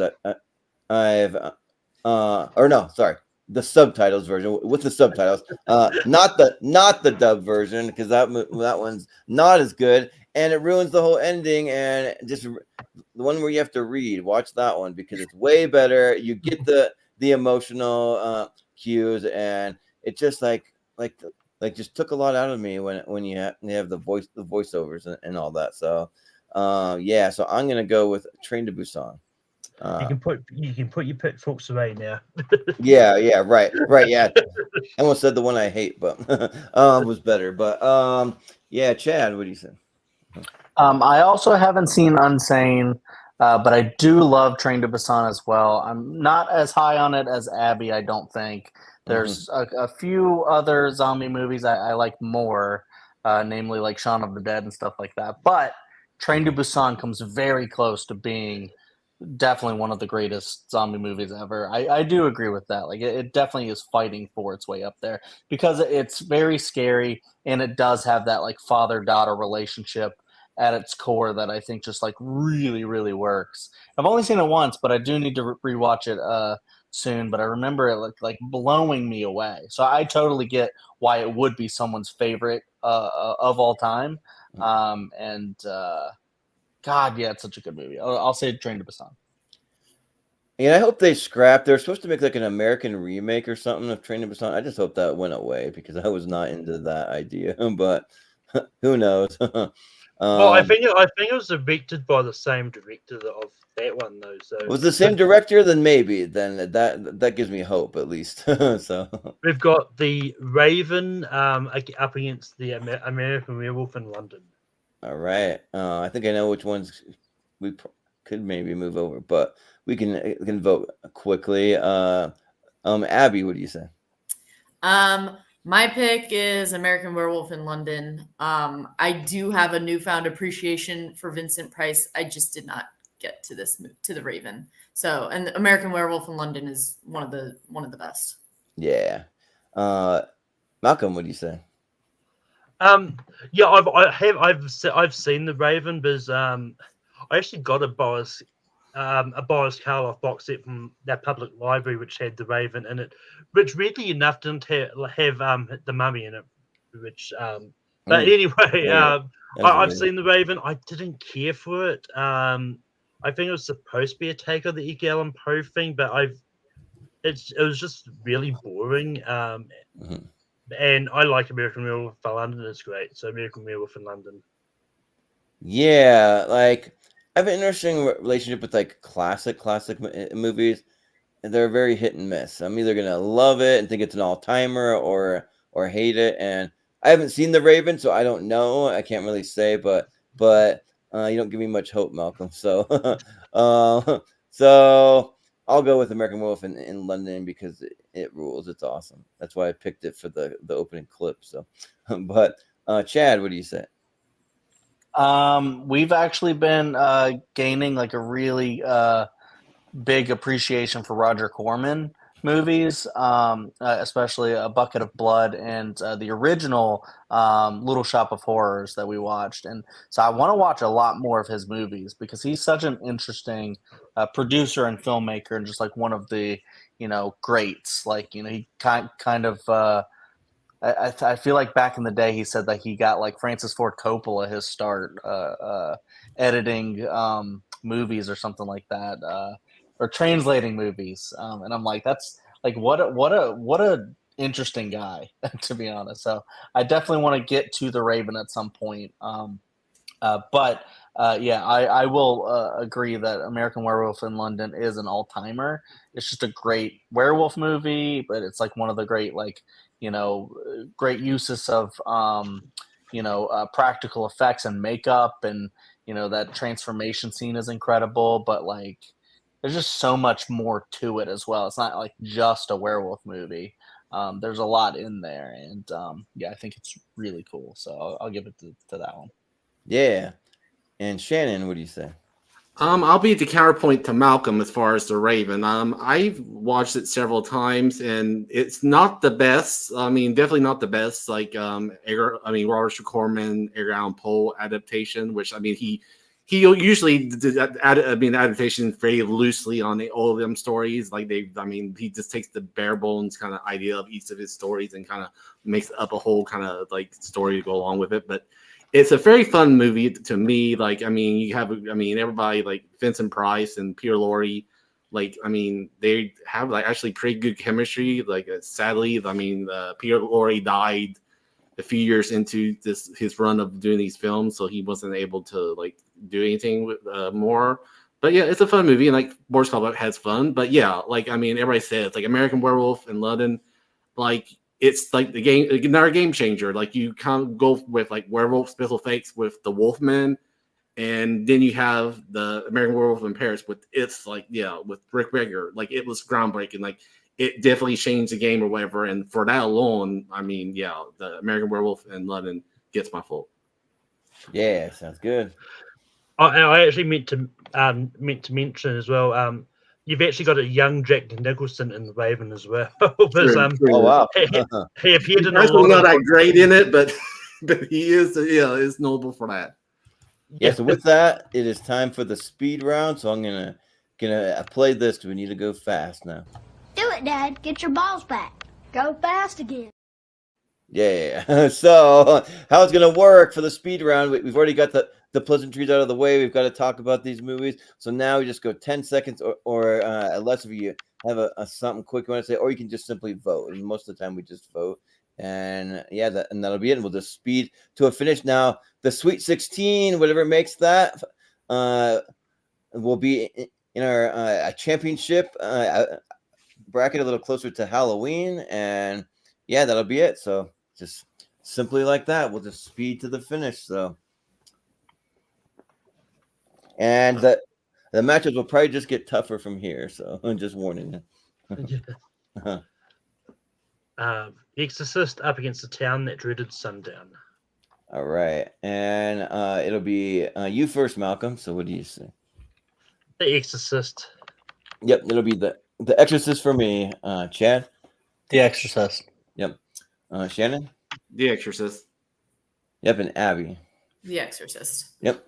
the subtitles version with the subtitles, not the dub version, because that one's not as good, and it ruins the whole ending. And just the one where you have to read, watch that one, because it's way better. You get the emotional cues, and it just like just took a lot out of me when you have the voiceovers and all that. So yeah, so I'm gonna go with Train to Busan. You can put your pitchforks away now. yeah, right. Yeah, I almost said the one I hate, but was better. But yeah, Chad, what do you say? I also haven't seen Unsane, but I do love Train to Busan as well. I'm not as high on it as Abby, I don't think. There's a few other zombie movies I like more, namely like Shaun of the Dead and stuff like that. But Train to Busan comes very close to being definitely one of the greatest zombie movies ever. I do agree with that. Like it definitely is fighting for its way up there because it's very scary and it does have that like father-daughter relationship at its core that I think just like really, really works. I've only seen it once, but I do need to rewatch it soon. But I remember it like blowing me away. So I totally get why it would be someone's favorite of all time. And God, yeah, it's such a good movie. I'll say Train to Busan. Yeah, I hope they scrap. They're supposed to make like an American remake or something of Train to Busan. I just hope that went away because I was not into that idea. But who knows? Well, I think it was directed by the same director of that one though. So was the same director? Then maybe then that gives me hope at least. So we've got the Raven up against the American Werewolf in London. all right, I think I know which ones we could maybe move over, but we can vote quickly. Abby, what do you say? My pick is American Werewolf in London. I do have a newfound appreciation for Vincent Price. I just did not get to the Raven. So, and American Werewolf in London is one of the best. Yeah. Malcolm, what do you say? Yeah, I've seen the Raven, but I actually got a Boris Karloff box set from that public library, which had the Raven in it, which weirdly enough didn't have the Mummy in it. Which, but anyway, I've seen the Raven. I didn't care for it. I think it was supposed to be a take on the Edgar Allan Poe thing, but it was just really boring. And I like American Werewolf in London. It's great. So American Werewolf in London. Yeah, like I have an interesting relationship with like classic movies, and they're very hit and miss. I'm either gonna love it and think it's an all timer, or hate it. And I haven't seen The Raven, so I don't know. I can't really say, but you don't give me much hope, Malcolm. So so I'll go with American Werewolf in London because it rules. It's awesome. That's why I picked it for the opening clip. So, but Chad, what do you say? We've actually been gaining like a really big appreciation for Roger Corman movies, especially A Bucket of Blood and the original Little Shop of Horrors that we watched. And so I want to watch a lot more of his movies because he's such an interesting producer and filmmaker and just like one of the, greats. Like, he kind of I feel like back in the day he said that he got like Francis Ford Coppola his start editing movies or something like that, or translating movies. And I'm like, that's like what a interesting guy to be honest. So I definitely want to get to The Raven at some point. But yeah, I will agree that American Werewolf in London is an all-timer. It's just a great werewolf movie, but it's like one of the great great uses of practical effects and makeup, and that transformation scene is incredible. But like, there's just so much more to it as well. It's not like just a werewolf movie. There's a lot in there, and yeah, I think it's really cool. So I'll give it to that one. Yeah. And Shannon, what do you say? I'll be the counterpoint to Malcolm as far as The Raven. I've watched it several times, and it's not the best. I mean, definitely not the best. Like, Roger Corman, Edgar Allan Poe adaptation, which he usually did adaptation very loosely on all of them stories. Like he just takes the bare bones kind of idea of each of his stories and kind of makes up a whole kind of like story to go along with it. But it's a very fun movie to me. Like, you have, everybody like Vincent Price and Peter Lorre, like, they have like actually pretty good chemistry. Like, sadly, Peter Lorre died a few years into his run of doing these films, so he wasn't able to like do anything with more. But yeah, it's a fun movie, and like Boris Karloff has fun. But yeah, like everybody says, like American Werewolf in London, like it's like the game, another game changer. Like you kind of go with like werewolf special effects with the Wolfman, and then you have the American Werewolf in Paris with it's like with Rick Baker. Like it was groundbreaking. Like it definitely changed the game or whatever. And for that alone, I mean, the American Werewolf in London gets my vote. Yeah, sounds good. I actually meant to mention as well. You've actually got a young Jack Nicholson in The Raven as well. Because, Oh wow, he appeared in a He's lot not of that great in it, but he is is notable for that. Yeah, so with that, it is time for the speed round. So I'm gonna play this because we need to go fast now. Do it, Dad. Get your balls back. Go fast again. Yeah. So how it's gonna work for the speed round? We've already got the pleasantries out of the way. We've got to talk about these movies. So now we just go 10 seconds or less if you have a something quick you want to say, or you can just simply vote. And most of the time we just vote. And and that'll be it. And we'll just speed to a finish. Now the Sweet 16, whatever makes that, will be in our championship bracket a little closer to Halloween. And that'll be it. So just simply like that, we'll just speed to the finish. So, and the matchups will probably just get tougher from here. So I'm just warning you. Exorcist up against The Town That Dreaded Sundown. All right, and it'll be you first, Malcolm. So what do you say? The Exorcist. Yep, it'll be the Exorcist for me. Chad. The Exorcist. Yep. Shannon. The Exorcist. Yep, and Abby. The Exorcist. Yep,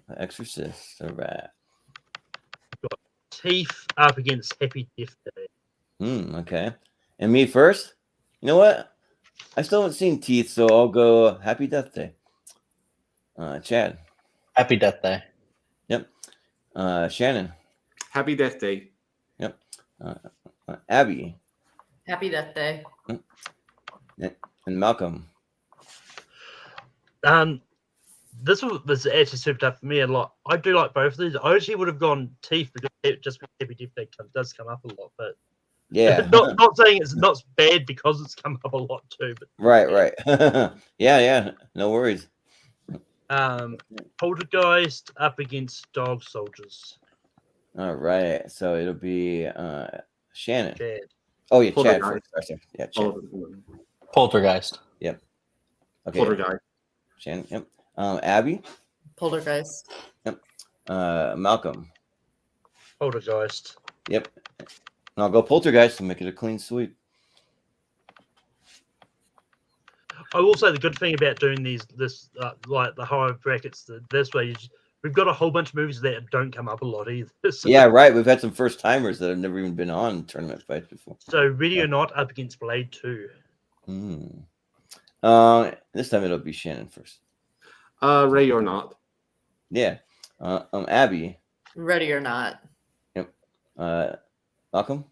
The Exorcist. All right. Got Teeth up against Happy Death Day. Okay. And me first? You know what? I still haven't seen Teeth, so I'll go Happy Death Day. Chad. Happy Death Day. Yep. Shannon. Happy Death Day. Yep. Abby. Happy Death Day. And Malcolm. This actually souped up for me a lot. I do like both of these. I actually would have gone Teeth because Happy Death Day does come up a lot, but yeah, not saying it's not bad because it's come up a lot too. But right. yeah, no worries. Poltergeist up against Dog Soldiers. All right, so it'll be Shannon. Chad. Oh yeah, Chad first. Sorry. Yeah, Chad. Poltergeist. Yep. Okay. Poltergeist. Shannon. Yep. Abby. Poltergeist. Yep. Malcolm. Poltergeist. Yep. And I'll go Poltergeist and make it a clean sweep. I will say the good thing about doing this like the horror brackets this way is we've got a whole bunch of movies that don't come up a lot either. So, yeah, right. We've had some first timers that have never even been on tournament fights before. So Ready or Not up against Blade 2. This time it'll be Shannon first. Ready or Not. Yeah. Abby. Ready or Not. Yep. Malcolm.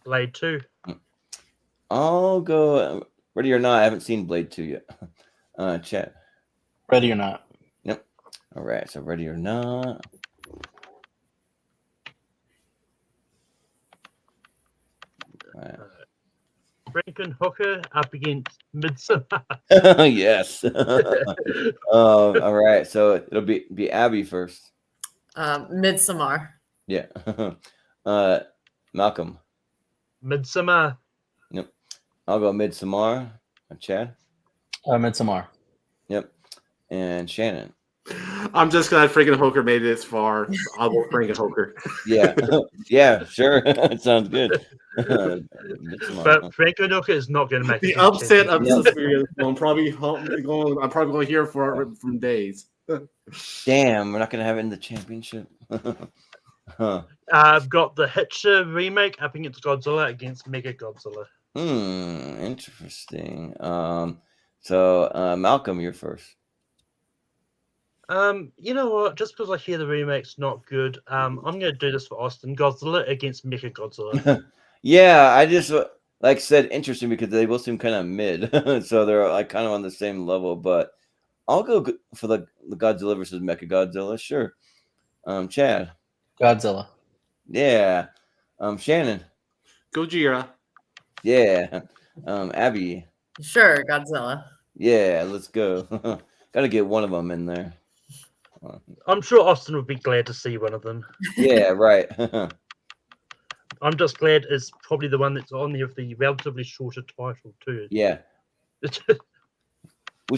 Blade 2. I'll go Ready or Not. I haven't seen Blade 2 yet. Chad. Ready or Not. Yep. All right. So Ready or Not. All right. Frankenhooker up against Midsommar. Yes. All right. So it'll be Abby first. Midsommar. Yeah. Malcolm. Midsommar. Yep. I'll go Midsommar. Chad. Midsommar. Yep. And Shannon. I'm just glad Frankenhooker made it this far. I'll go Frankenhooker. Yeah. Yeah, sure. It sounds good. But Frankenhooker is not going to make The it upset of Yeah. this experience. I'm probably going to hear for it from days. Damn, we're not going to have it in the championship. I've got the Hitcher remake up against Godzilla against Mega Godzilla. Interesting. So Malcolm, you're first. You know what? Just because I hear the remake's not good, I'm going to do this for Austin. Godzilla against Mega Godzilla. Yeah, I just like said interesting because they both seem kind of mid, so they're like kind of on the same level. But I'll go for the Godzilla versus Mecha Godzilla. Sure. Chad. Godzilla. Yeah. Shannon. Gojira. Yeah. Abby. Sure, Godzilla. Yeah, let's go. Gotta get one of them in there. I'm sure Austin would be glad to see one of them. Yeah, right. I'm just glad it's probably the one that's on there with the relatively shorter title too. Yeah. Which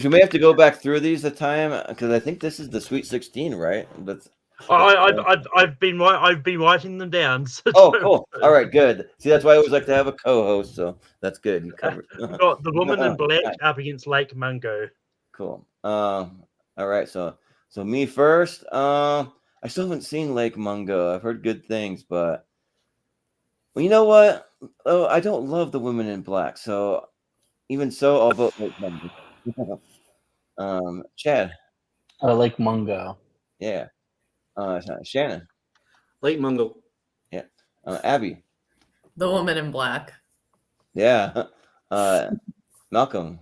we may have to go back through these a time because I think this is the Sweet 16, right? I've been writing them down. So oh, cool. All right, good. See, that's why I always like to have a co-host, so that's good. You covered. Got the Woman in Black up against Lake Mungo. Cool. All right, so me first. I still haven't seen Lake Mungo. I've heard good things, but well, you know what? Oh, I don't love the Women in Black, so even so, I'll vote Lake Mungo. Chad. Lake Mungo. Yeah. Shannon. Lake Mungo. Yeah. Abby. The Woman in Black. Yeah. Malcolm.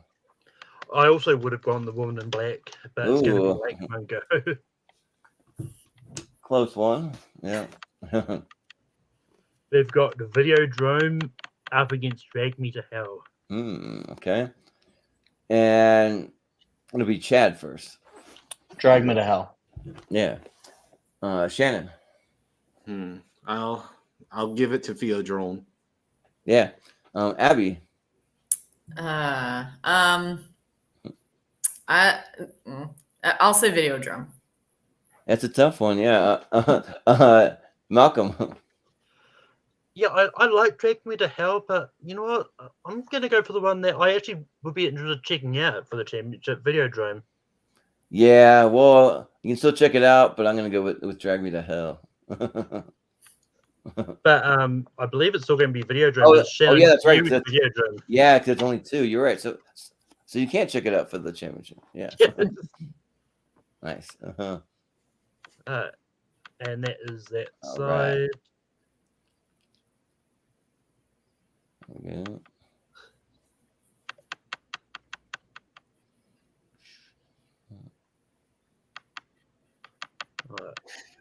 I also would have gone the Woman in Black, but it's going to be Lake Mungo. Close one. Yeah. They've got the Videodrome up against Drag Me to Hell. Okay. And I'm gonna be Chad first. Drag Me to Hell. Yeah. Shannon. I'll give it to Videodrome. Yeah. Abby. I'll say Videodrome. That's a tough one. Yeah. Malcolm. Yeah, I like Drag Me to Hell, but you know what? I'm going to go for the one that I actually would be interested in checking out for the championship, Videodrome. Yeah, well, you can still check it out, but I'm going to go with Drag Me to Hell. But I believe it's still going to be Videodrome. Oh, yeah, that's right. Videodrome. Yeah, because it's only 2. You're right. So you can't check it out for the championship. Yeah. Nice. And that is that All side. Right. Okay.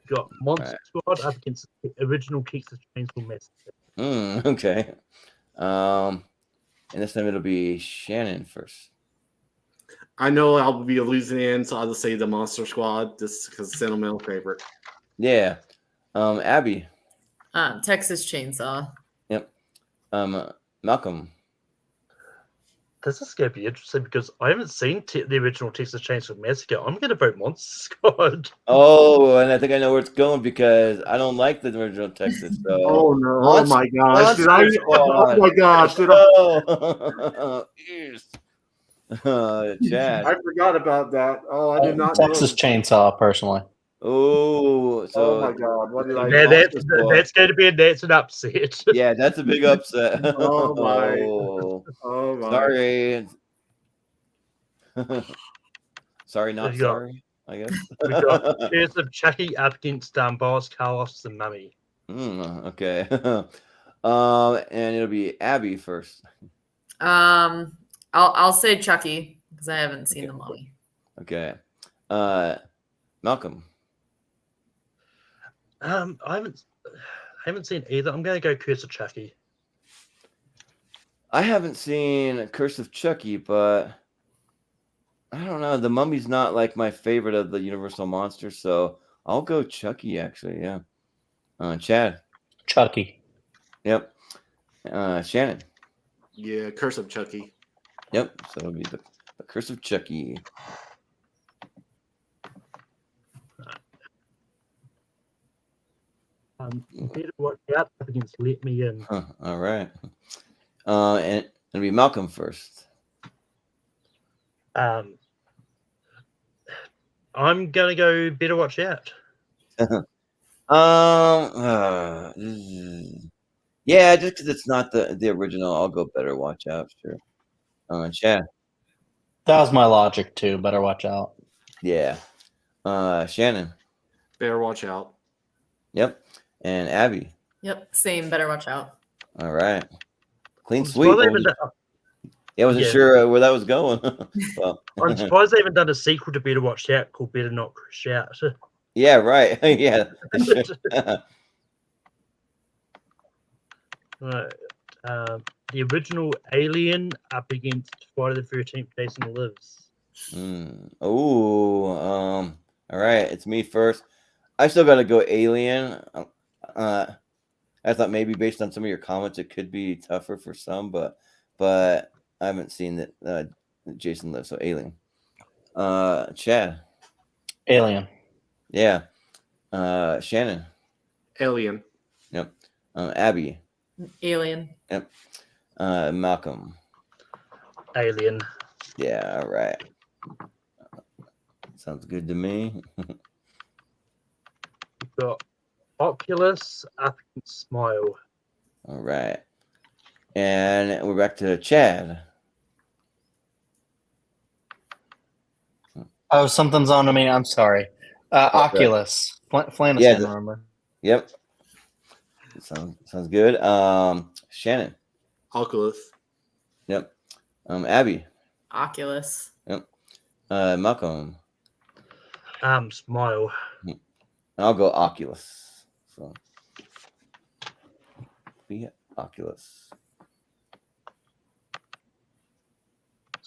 Got Monster Squad up against the original Texas Chainsaw Massacre. Okay. And this time it'll be Shannon first. I know I'll be losing in, so I'll just say the Monster Squad, just because it's sentimental favorite. Yeah. Abby. Texas Chainsaw. Yep. Malcolm. This is going to be interesting because I haven't seen the original Texas Chainsaw Massacre. I'm going to vote Monster Squad. Oh, and I think I know where it's going because I don't like the original Texas. So. Oh no! Oh my gosh! Oh my gosh! Chad. I forgot about that. Oh, I did not. Texas Chainsaw, personally. Oh, so oh my god! What did I? Yeah, that's going to be that's an upset. Yeah, that's a big upset. Oh my! Oh my! Sorry. Sorry, not sorry. I guess we got Curse of Chucky up against Boris Karloff's The Mummy. Okay. And it'll be Abby first. I'll say Chucky because I haven't seen The Mummy. Okay. Malcolm. I haven't seen either. I'm going to go Curse of Chucky. I haven't seen Curse of Chucky, but I don't know. The Mummy's not like my favorite of the Universal monsters, so I'll go Chucky. Actually, yeah. Chad. Chucky. Yep. Shannon. Yeah, Curse of Chucky. Yep. So it'll be the Curse of Chucky. Better watch out up against Let Me In. All right. And it'll be Malcolm first. I'm gonna go Better Watch Out. Yeah, just because it's not the original, I'll go Better Watch Out. Sure. Chad. That was my logic too. Better watch out. Yeah. Shannon. Better watch out. Yep. And Abby. Yep, same. Better watch out. All right. Clean sweep. Yeah, I wasn't Yeah. sure where that was going. Well, I'm surprised they haven't done a sequel to Better Watch Out called Better Not Shout. yeah, right. Yeah. Right. The original Alien up against Friday the 13th, Jason Lives. All right, it's me first. I still got to go Alien. I thought maybe based on some of your comments, it could be tougher for some, but I haven't seen that Jason Lives, so Alien. Chad. Alien. Yeah. Shannon. Alien. Yep. Abby. Alien. Yep. Malcolm. Alien. Yeah. All right. Sounds good to me. We've got Oculus up against Smile. All right. And we're back to Chad. Oh, something's on me. I'm sorry. Oculus. Flaniston, Yeah, remember? Yep. Sounds good. Shannon. Oculus. Yep. Abby. Oculus. Yep. Malcolm. Smile. I'll go Oculus. So be Oculus.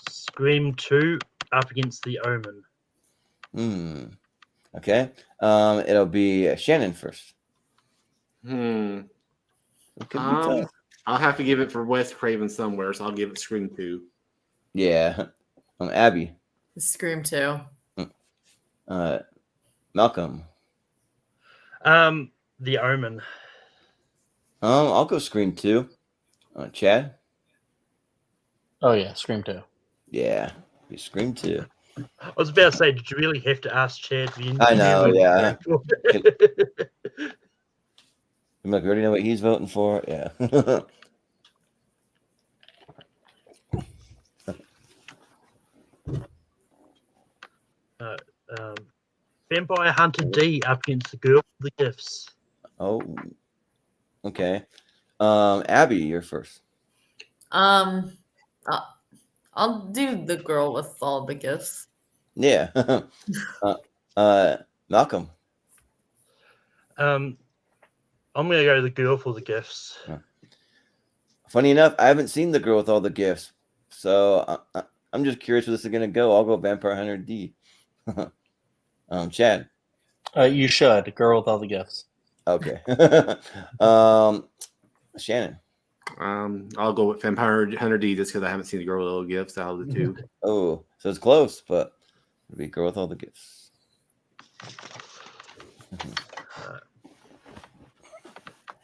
Scream 2 up against The Omen. Okay. It'll be Shannon first. I'll have to give it for Wes Craven somewhere, so I'll give it Scream 2. Yeah. Abby. Scream 2. Malcolm. The Omen. I'll go Scream 2. Chad. Oh yeah, Scream 2. Yeah, you Scream 2. I was about to say, did you really have to ask Chad? I know, yeah. I'm like, we already know what he's voting for. Yeah. Vampire Hunter D up against The Girl with the Gifts. Oh, okay. Abby, you're first. I'll do The Girl with All the Gifts. Yeah. Malcolm. I'm gonna go The Girl for the Gifts. Funny enough, I haven't seen The Girl with All the Gifts, so I'm just curious where this is gonna go. I'll go Vampire Hunter D. Chad. You should. Girl with All the Gifts. Okay. Shannon. I'll go with Vampire Hunter D just because I haven't seen The Girl with All the Gifts out of the two. Oh, so it's close, but it'll be Girl with All the Gifts.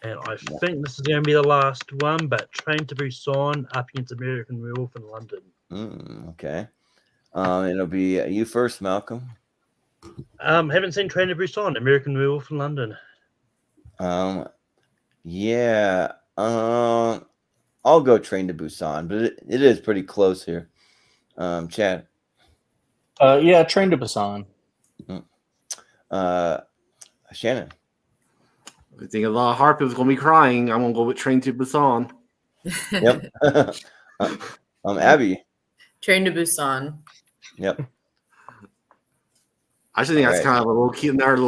And I think this is going to be the last one, but Train to Busan up against American Werewolf in London. Okay. It'll be you first, Malcolm. Haven't seen Train to Busan, American Werewolf in London. Yeah. I'll go Train to Busan, but it is pretty close here. Chad. Yeah, Train to Busan. Shannon. I think a lot of hard people's gonna be crying. I'm gonna go with Train to Busan. Yep. Abby. Train to Busan. Yep. I actually think that's kind of a low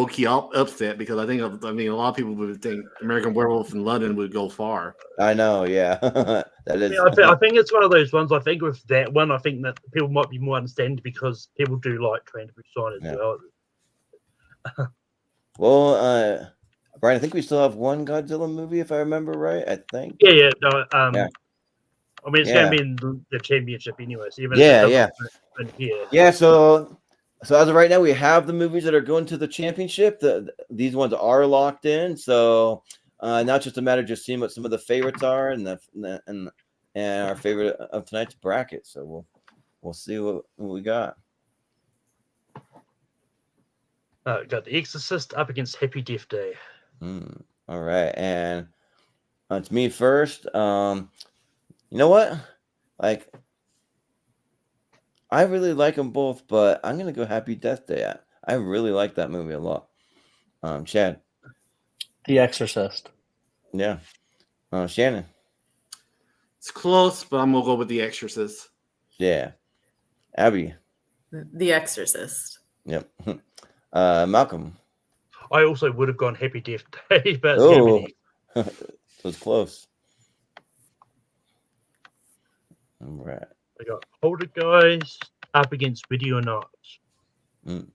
key upset because I mean a lot of people would think American Werewolf in London would go far. I know, yeah. That is. Yeah, I think it's one of those ones. I think with that one, I think that people might be more understanding because people do like Train to Busan as well. Well, Brian, I think we still have one Godzilla movie, if I remember right. I think. Yeah. No, yeah. I mean, it's going to be in the championship anyway. So even yeah. Yeah. So as of right now, we have the movies that are going to the championship. These ones are locked in. So now it's just a matter of just seeing what some of the favorites are and our favorite of tonight's bracket. So we'll see what we got. Got The Exorcist up against Happy Death Day. All right, and it's me first. You know what? Like, I really like them both, but I'm gonna go Happy Death Day. I really like that movie a lot. Chad. The Exorcist. Yeah. Shannon. It's close, but I'm gonna go with The Exorcist. Yeah. Abby. The Exorcist. Yep. Malcolm. I also would have gone Happy Death Day, but so it's close. All right. I got Poltergeist up against Ready or Not. Mm.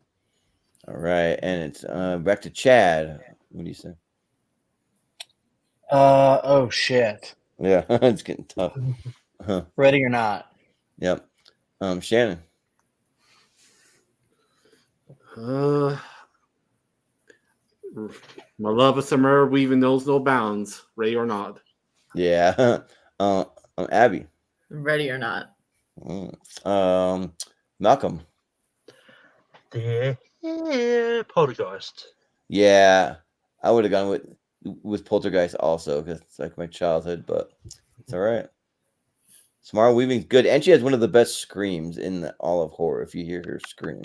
All right, and it's back to Chad. What do you say? Oh shit. Yeah, it's getting tough. Ready or Not. Yep. Shannon. My love of summer weaving knows no bounds. Ready or Not. Yeah. Abby. Ready or Not. Malcolm. Yeah, Poltergeist. Yeah, I would have gone with Poltergeist also because it's like my childhood, but it's all right. Samara Weaving's good, and she has one of the best screams in all of horror. If you hear her scream,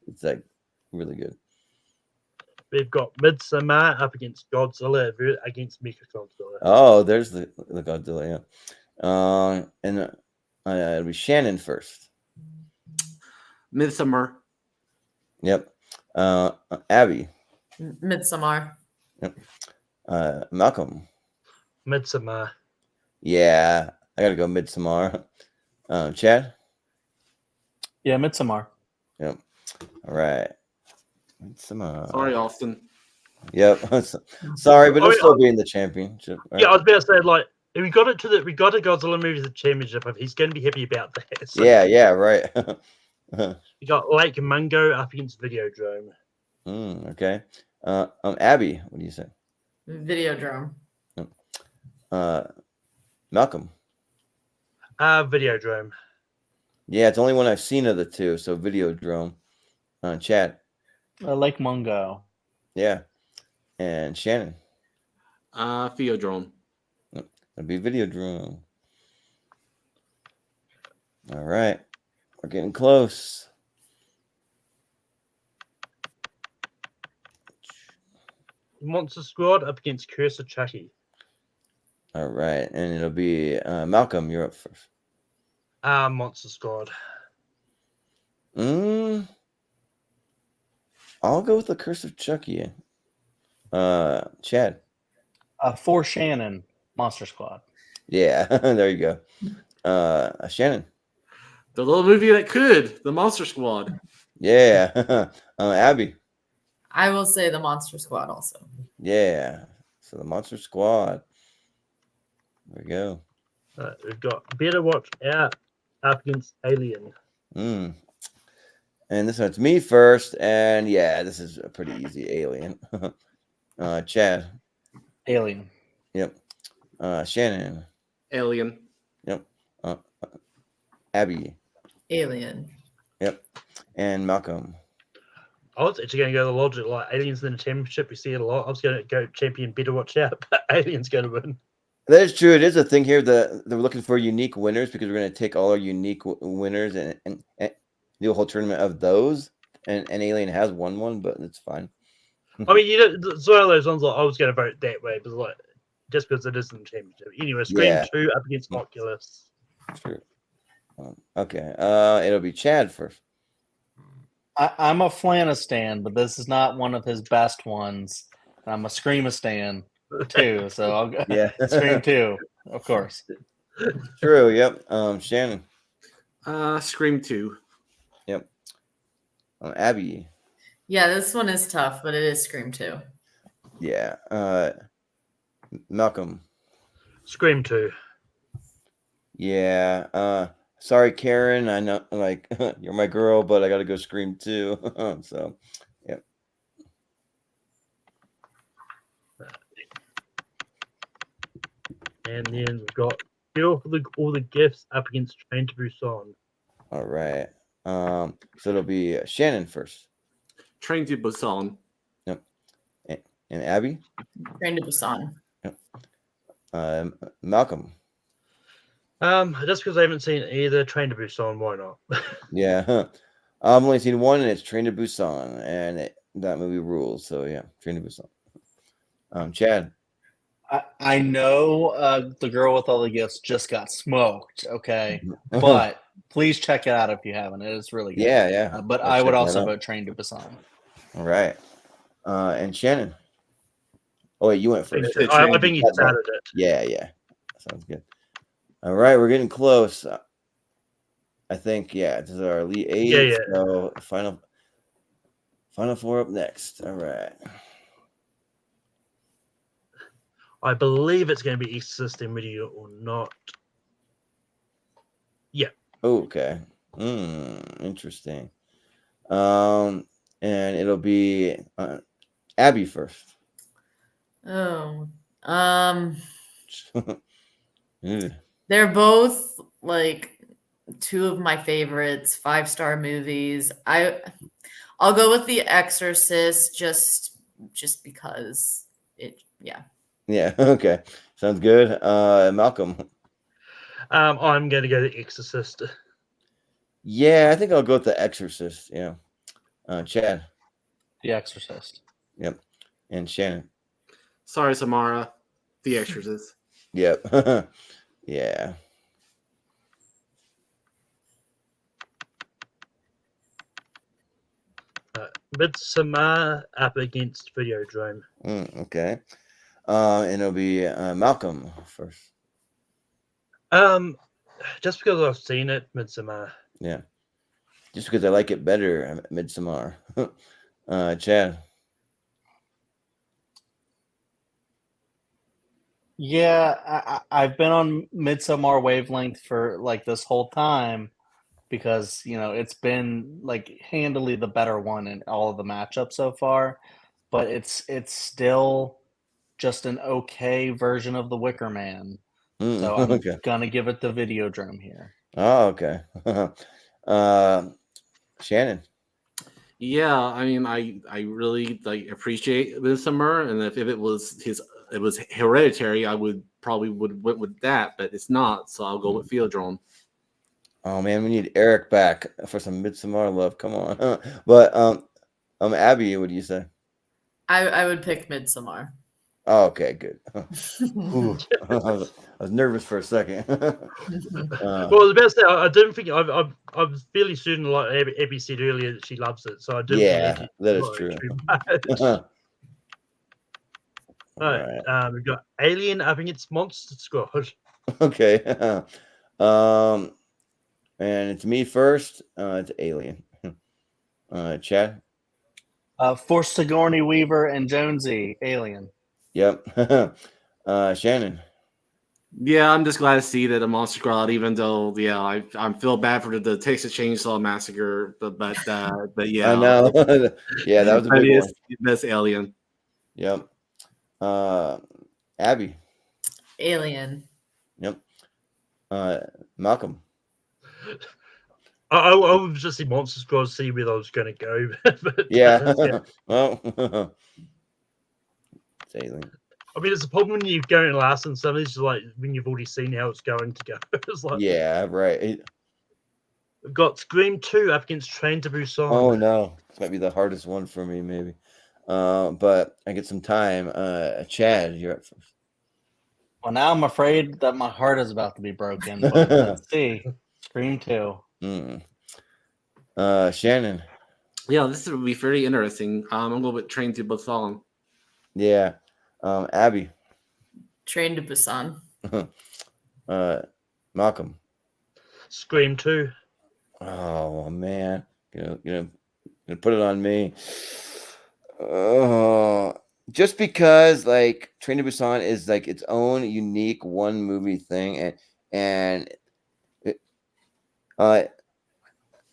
it's like really good. We've got Midsommar up against Godzilla against Mechagodzilla. Oh, there's the Godzilla. Yeah. And it'll be Shannon first. Midsummer. Yep. Abby. Midsommar. Yep. Malcolm. Midsommar. Yeah, I gotta go Midsommar. Chad. Yeah, Midsommar. Yep. All right. Midsommar. Sorry, Austin. Yep. Sorry, but it'll still be in the championship. Right? Yeah, I was about to say, like, we got a Godzilla movie to the championship. He's going to be happy about that. So Yeah, right. we got Lake Mungo up against Videodrome. Okay. Abby, what do you say? Videodrome. Malcolm. Videodrome. Yeah, it's the only one I've seen of the two, so Videodrome. Chad. Lake Mungo. Yeah. And Shannon. Theodrome. It'll be Videodrome. All right. We're getting close. Monster Squad up against Curse of Chucky. All right. And it'll be Malcolm, you're up first. Monster Squad. I'll go with the Curse of Chucky. Chad. For Shannon, Monster Squad. Yeah, there you go. Shannon. The little movie that could, the Monster Squad. Yeah. Abby. I will say the Monster Squad also. Yeah. So the Monster Squad. There we go. We've got Better Watch Out up against Alien. And this one's me first. And yeah, this is a pretty easy Alien. Chad. Alien. Yep. Shannon. Alien. Yep. Abby. Alien. Yep. And Malcolm. I was actually going to go the logic like Aliens in the championship. We see it a lot. I was going to go champion Better Watch Out, but Aliens going to win. That is true. It is a thing here that we're looking for unique winners because we're going to take all our unique winners and do a whole tournament of those. And Alien has won one, but it's fine. I mean, it's one of those ones like I was going to vote that way, but like just because it is in the championship. Anyway, Scream 2 up against Oculus. True. Okay. It'll be Chad first. I'm a Flanistan, but this is not one of his best ones. I'm a Screamistan too, so I'll go Scream 2, of course. True. Yep. Shannon. Scream 2. Yep. Abby. Yeah, this one is tough, but it is Scream 2. Yeah. Malcolm. Scream 2. Yeah. Sorry, Karen. I know, like, you're my girl, but I got to go Scream 2. So, yep. And then we've got Kill for all the Gifts up against Train to Busan. All right. So it'll be Shannon first. Train to Busan. Yep. And Abby? Train to Busan. Yep. Malcolm. Just because I haven't seen either Train to Busan, why not? Yeah. I've only seen one, and it's Train to Busan, and that movie rules. So yeah, Train to Busan. Chad. I know the girl with all the gifts just got smoked. Okay, but please check it out if you haven't. It is really good. Yeah. But I would also vote Train to Busan. All right. And Shannon. Oh wait, you went first. I think you started it. Yeah. Sounds good. All right, we're getting close. I think this is our Elite Eight. Yeah. So final four up next. All right. I believe it's going to be Exorcist in video or not. Yeah. Okay. Interesting. And it'll be Abby first. Oh. Ugh. They're both like two of my favorites, 5-star movies. I'll go with The Exorcist just because yeah. Okay. Sounds good. Malcolm. I'm going to go The Exorcist. Yeah, I think I'll go with The Exorcist. Yeah. Chad. The Exorcist. Yep. And Shannon. Sorry, Samara. The Exorcist. Yep. Yeah. Midsommar up against Videodrome. Okay. And it'll be Malcolm first. Just because I've seen it, Midsommar. Yeah. Just because I like it better, Midsommar. Chad. Yeah, I've been on Midsommar wavelength for like this whole time because it's been like handily the better one in all of the matchups so far, but it's still just an okay version of the Wicker Man. So I'm Okay. gonna give it the Videodrome here. Oh, okay. Shannon. Yeah, I mean, I really appreciate Midsummer, and if it was Hereditary, I would went with that, but it's not, so I'll go with Theodrome. Oh man, we need Eric back for some Midsommar love. Come on. But Abby, what do you say? I would pick Midsommar. Oh, okay, good. Whew. I was nervous for a second. Well, the best thing, I don't think I'm fairly certain, like Abby said earlier, that she loves it. So I didn't Yeah, that is true. Right. We've got Alien up against Monster Squad. Okay. And it's me first. It's Alien. Chad. For Sigourney Weaver and Jonesy, Alien. Yep. Shannon. Yeah, I'm just glad to see that a Monster Squad, even though I feel bad for the Texas Chainsaw Massacre, but yeah, I know. Yeah, that was a big one. That's Alien. Yep. Abby. Alien. Yep. Malcolm. I was just see Monster Squad, see where I was going to go. But, yeah. yeah. Well, it's Alien. I mean, it's a problem when you're going last and some of these, like when you've already seen how it's going to go. It's like, yeah, right. We've got Scream 2 up against Train to Busan. Oh no, this might be the hardest one for me, maybe. But I get some time. Chad, you're up first. Well, now I'm afraid that my heart is about to be broken. But let's see. Scream 2. Shannon. Yeah, this will be very interesting. I'm gonna go with Train to Busan. Yeah. Abby. Train to Busan. Malcolm. Scream 2. Oh man, gonna put it on me. Just because like Train to Busan is like its own unique one movie thing, and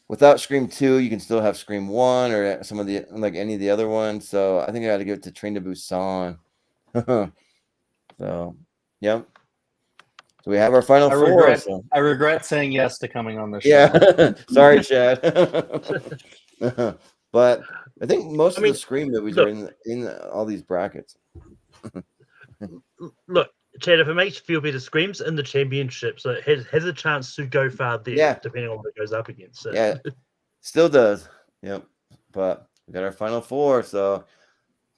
without Scream 2, you can still have Scream 1 or some of the any of the other ones. So I think I got to give it to Train to Busan. So, yep. So we have our final four. I regret saying yes to coming on this show. Yeah, sorry, Chad. But I think most of the Scream movies are in all these brackets. Look, Chad, if it makes you feel better, Scream's in the championship, so it has a chance to go far there, depending on what it goes up against. So. Yeah, still does. Yep. But we got our final four, so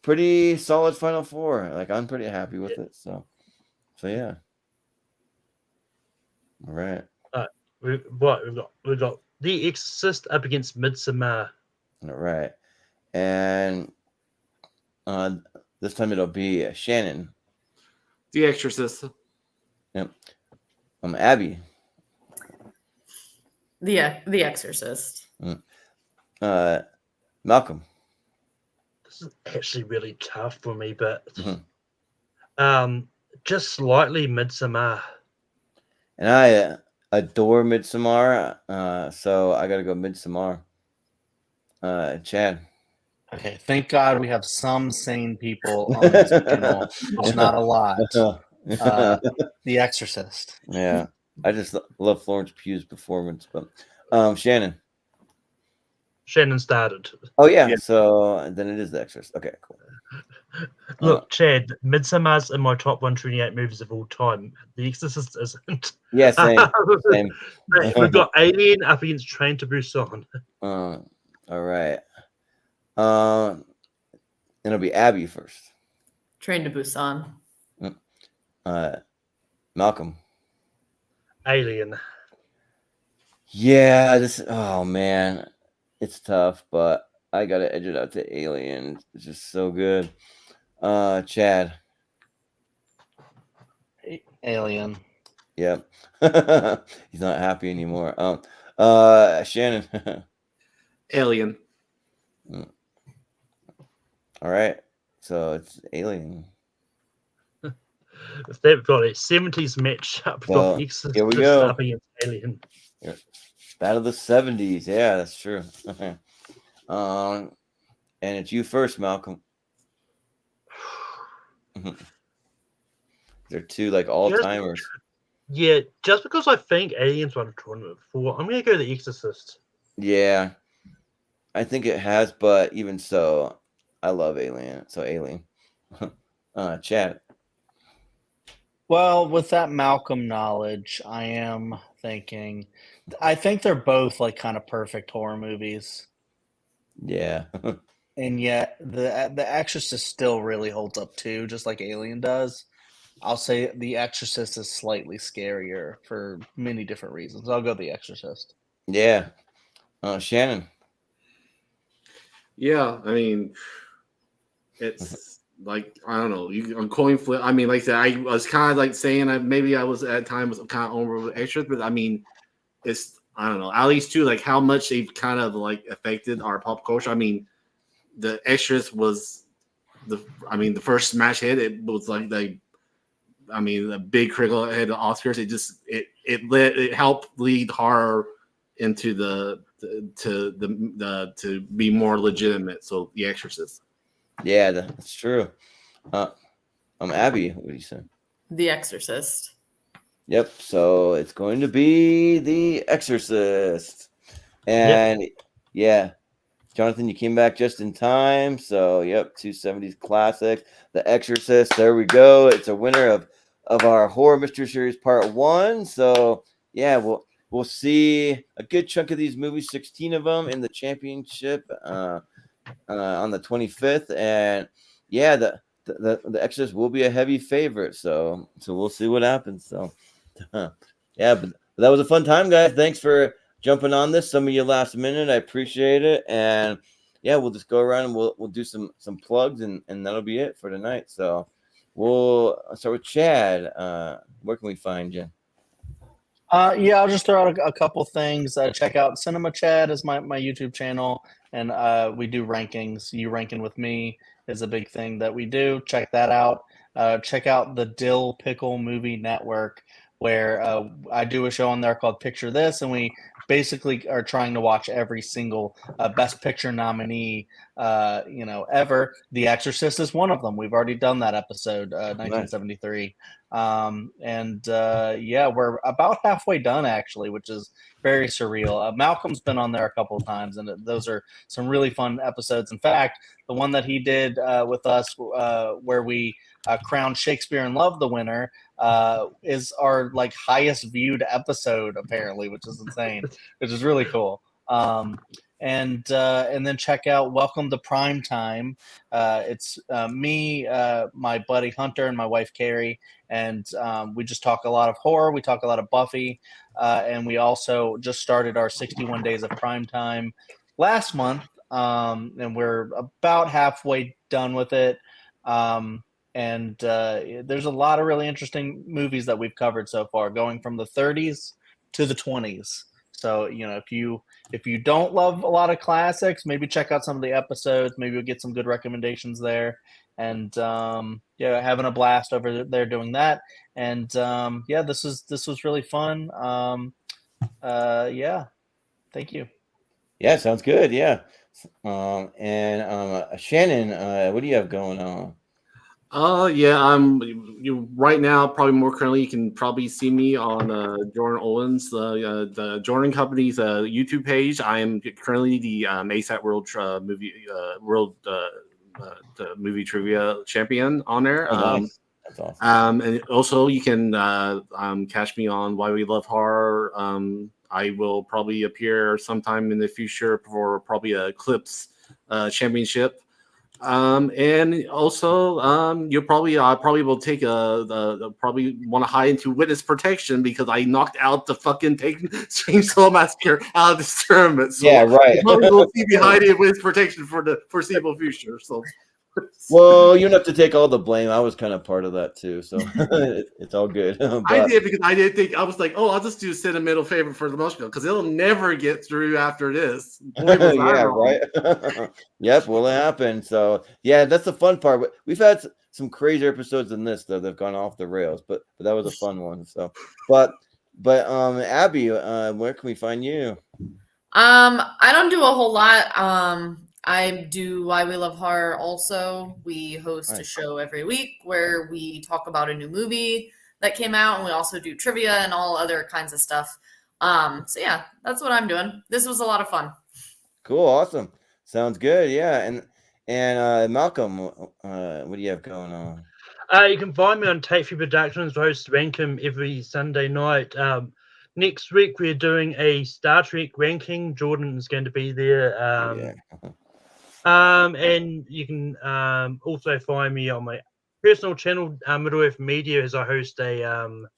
pretty solid final four. Like I'm pretty happy with it. So yeah. All right. We've got The Exorcist up against Midsommar. All right. And this time it'll be Shannon. The Exorcist. Yep. Abby. The Exorcist. Malcolm. This is actually really tough for me, but Mhm. just slightly Midsommar. And I adore Midsommar, so I gotta go Midsommar. Chad. Okay, thank God we have some sane people on this channel. There's not a lot. The Exorcist. Yeah, I just love Florence Pugh's performance, but Shannon. Shannon started. Oh yeah, so then it is The Exorcist. Okay, cool. Look, Chad, Midsommar's in my top 128 movies of all time. The Exorcist isn't. Yeah, same. We've got Alien up against Train to Busan. All right. It'll be Abby first. Train to Busan. Malcolm. Alien. Yeah, oh man, it's tough, but I gotta edge it out to Alien. It's just so good. Chad. Alien. Yep. He's not happy anymore. Shannon. Alien. All right. So it's Alien. They've got a 70s matchup. Well, Exorcist here we go. up against Alien. Battle of the 70s. Yeah, that's true. And it's you first, Malcolm. They're two like all-timers. Yeah, just because I think Alien's won a tournament before, I'm going to go The Exorcist. Yeah, I think it has, but even so, I love Alien. So Alien. Chad. Well, with that Malcolm knowledge, I am thinking. I think they're both like kind of perfect horror movies. Yeah. And yet the Exorcist still really holds up too, just like Alien does. I'll say The Exorcist is slightly scarier for many different reasons. I'll go The Exorcist. Yeah. Shannon. Yeah, I mean, it's like I don't know. I'm coin flip. I mean, like I said, I was kind of like saying that maybe I was at times kind of over with extras, but I mean, it's I don't know. At least too, like how much they've kind of like affected our pop culture. I mean, the extras was the first smash hit. It was like the big critical hit of Oscars. It helped lead horror into to be more legitimate. So The Exorcist. Yeah, that's true. Abby, what do you say? The Exorcist. Yep. So it's going to be The Exorcist, and yeah, Jonathan, you came back just in time. So yep, 270s classic, The Exorcist. There we go. It's a winner of our horror mystery series part 1. So yeah, we'll see a good chunk of these movies, 16 of them in the championship on the 25th, and yeah, the Exorcist will be a heavy favorite. So we'll see what happens. So yeah, but that was a fun time, guys. Thanks for jumping on this. Some of you last minute, I appreciate it. And yeah, we'll just go around and we'll do some plugs, and that'll be it for tonight. So we'll start with Chad. Where can we find you? Yeah, I'll just throw out a couple things. Check out Cinema Chad is my YouTube channel, and we do rankings. You Ranking With Me is a big thing that we do. Check that out. Check out the Dill Pickle Movie Network, where I do a show on there called Picture This, and we basically are trying to watch every single Best Picture nominee, ever. The Exorcist is one of them. We've already done that episode, 1973. Yeah, we're about halfway done actually, which is very surreal. Malcolm's been on there a couple of times, and those are some really fun episodes. In fact, the one that he did with us, where we crowned Shakespeare in Love the winner, is our like highest viewed episode apparently, which is insane, which is really cool. And then check out Welcome to Prime Time. It's me, my buddy Hunter, and my wife Carrie, and we just talk a lot of horror. We talk a lot of Buffy, and we also just started our 61 Days of Prime Time last month, and we're about halfway done with it. And there's a lot of really interesting movies that we've covered so far, going from the 30s to the 20s. So if you don't love a lot of classics, maybe check out some of the episodes. Maybe you'll get some good recommendations there. And having a blast over there doing that. And this was really fun. Thank you. Yeah, sounds good. Yeah. Shannon, what do you have going on? You right now probably more currently you can probably see me on Jordan Owens the Jordan Company's YouTube page. I am currently the ASAP World the movie trivia champion on there. Oh, nice. That's awesome. And also you can catch me on Why We Love Horror. I will probably appear sometime in the future for probably a Clips championship. And also, I probably will take probably want to hide into witness protection because I knocked out the fucking Chainsaw Massacre out of this tournament. So yeah, right. You probably will see me hiding in witness protection for the foreseeable future. So. Well, you don't have to take all the blame. I was kind of part of that too, so it's all good. I did because I did think I was like, I'll just do sentimental favor for the emotional because it'll never get through after this. Boy, yeah, right. Yes, will happen. So yeah, that's the fun part. We've had some crazy episodes than this though. They've gone off the rails, but that was a fun one. So, but Abby, where can we find you? I don't do a whole lot. I do Why We Love Horror also. We host a show every week where we talk about a new movie that came out, and we also do trivia and all other kinds of stuff. So yeah, that's what I'm doing. This was a lot of fun. Cool, awesome. Sounds good. Yeah, and Malcolm, what do you have going on? You can find me on Take Three Productions. I host Rankum every Sunday night. Next week we're doing a Star Trek ranking. Jordan is going to be there. And you can also find me on my personal channel, Middle Earth Media, as I host a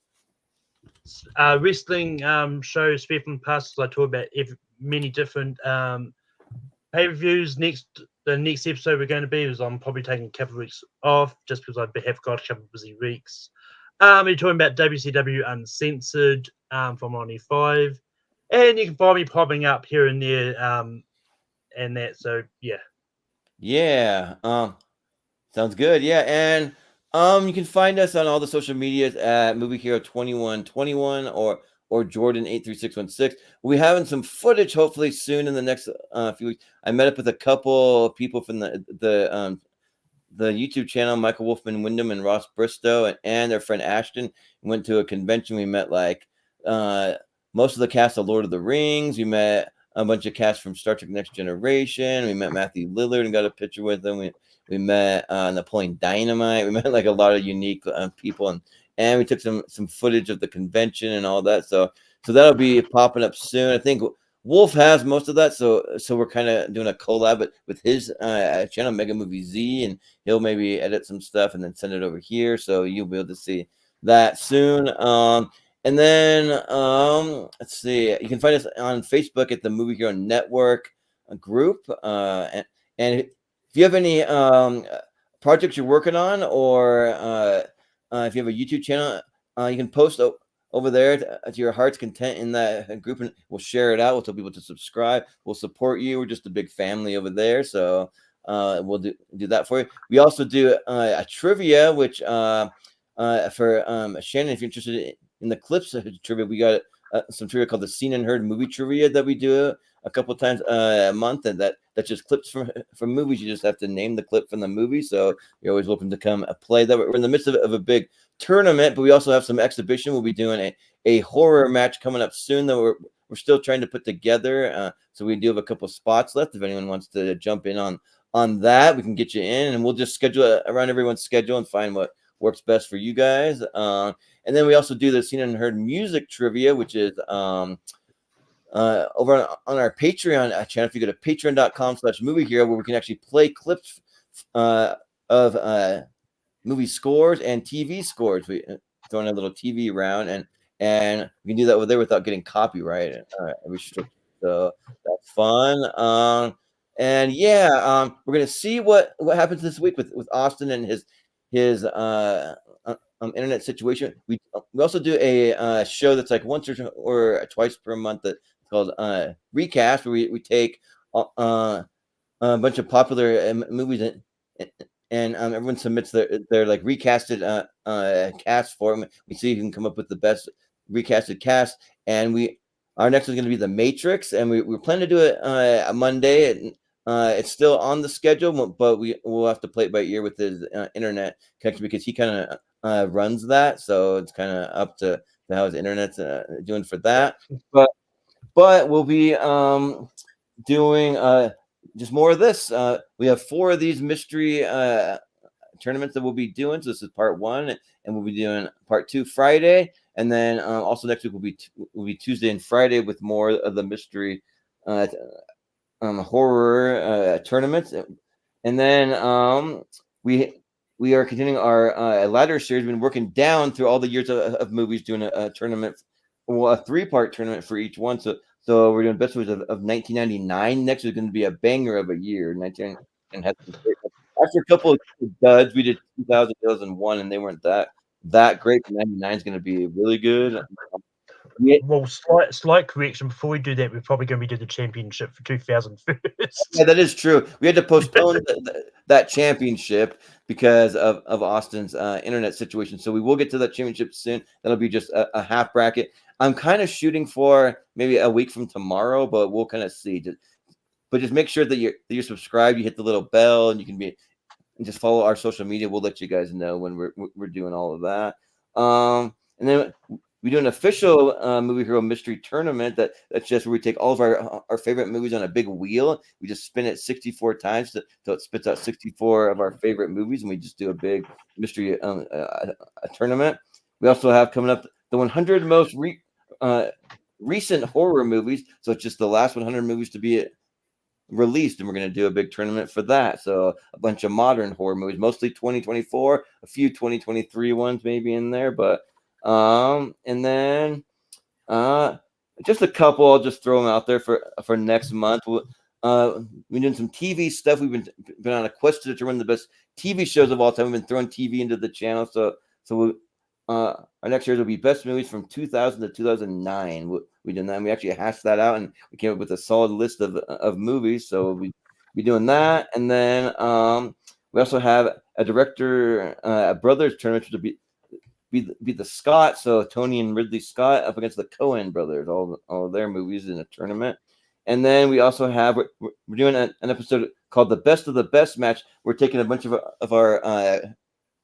wrestling show, Spare from the Past. I talk about many different pay-per-views. The next episode we're going to be is I'm probably taking a couple of weeks off just because I have got a couple of busy weeks. We're talking about WCW Uncensored from on E5. And you can find me popping up here and there and that. So, yeah. Yeah. Sounds good. Yeah. And you can find us on all the social medias at Movie Hero 2121 or Jordan 83616. We're having some footage hopefully soon in the next few weeks. I met up with a couple of people from the YouTube channel, Michael Wolfman Wyndham and Ross Bristow and their friend Ashton. We went to a convention. We met most of the cast of Lord of the Rings. We met a bunch of cast from Star Trek Next Generation. We met Matthew Lillard and got a picture with him. We met Napoleon Dynamite. We met a lot of unique people, and we took some footage of the convention and all that. So that'll be popping up soon. I think Wolf has most of that, so we're kind of doing a collab with his channel, Mega Movie Z, and he'll maybe edit some stuff and then send it over here. So you'll be able to see that soon. And then let's see, you can find us on Facebook at the Movie Hero Network group. And if you have any projects you're working on, or if you have a YouTube channel, you can post over there to your heart's content in that group, and we'll share it out. We'll tell people to subscribe. We'll support you. We're just a big family over there, so we'll do that for you. We also do a trivia, which for Shannon, if you're interested in the Clips trivia, we got some trivia called the Seen and Heard Movie Trivia that we do a couple times a month, and that's just clips from movies. You just have to name the clip from the movie, so you're always welcome to come play that. We're in the midst of a big tournament, but we also have some exhibition. We'll be doing a horror match coming up soon that we're still trying to put together, so we do have a couple spots left. If anyone wants to jump in on that, we can get you in, and we'll just schedule it around everyone's schedule and find what works best for you guys. And then we also do the Seen and Heard Music Trivia, which is over on our Patreon channel. If you go to patreon.com/movie hero, where we can actually play clips of movie scores and TV scores. We throwing a little TV around, and we can do that over there without getting copyright restricted. So that's fun. And yeah, we're gonna see what happens this week with Austin and his internet situation. We also do a show that's like once or twice per month that's called Recast, where we take a bunch of popular movies and everyone submits their like recasted cast for them. We see who can come up with the best recasted cast, and our next is going to be The Matrix, and we're planning to do it a Monday. And it's still on the schedule, but we'll have to play it by ear with his internet connection because he kind of runs that, so it's kind of up to how his internet's doing for that. But we'll be doing just more of this. We have 4 of these mystery tournaments that we'll be doing. So this is part 1, and we'll be doing part 2 Friday, and then also next week will be Tuesday and Friday with more of the mystery horror tournaments, and then we are continuing our ladder series. We've been working down through all the years of movies, doing a tournament, well, a 3-part tournament for each one. So we're doing best movies of 1999. Next is going to be a banger of a year. 19 and after a couple of duds, we did 2000, 2001, and they weren't that great. 99 is going to be really good. Well, slight correction. Before we do that, we're probably going to be doing the championship for 2000 first. Yeah, that is true. We had to postpone that championship because of Austin's internet situation. So we will get to that championship soon. That'll be just a half bracket. I'm kind of shooting for maybe a week from tomorrow, but we'll kind of see. But just make sure that you're subscribed. You hit the little bell, and you can just follow our social media. We'll let you guys know when we're doing all of that. And then we do an official Movie Hero Mystery Tournament that's just where we take all of our favorite movies on a big wheel. We just spin it 64 times till it spits out 64 of our favorite movies, and we just do a big mystery tournament. We also have coming up the 100 most recent horror movies. So it's just the last 100 movies to be released, and we're going to do a big tournament for that. So a bunch of modern horror movies, mostly 2024, a few 2023 ones maybe in there, but and then just a couple. I'll just throw them out there for next month. We're doing some TV stuff. We've been on a quest to determine the best TV shows of all time. We've been throwing TV into the channel. So our next year will be best movies from 2000 to 2009. We did that. And we actually hashed that out, and we came up with a solid list of movies. So we'll be doing that, and then we also have a director brothers tournament, which will be the Scott. So Tony and Ridley Scott up against the Coen brothers, all of their movies in a tournament. And then we also have we're doing an episode called the Best of the Best match. We're taking a bunch of our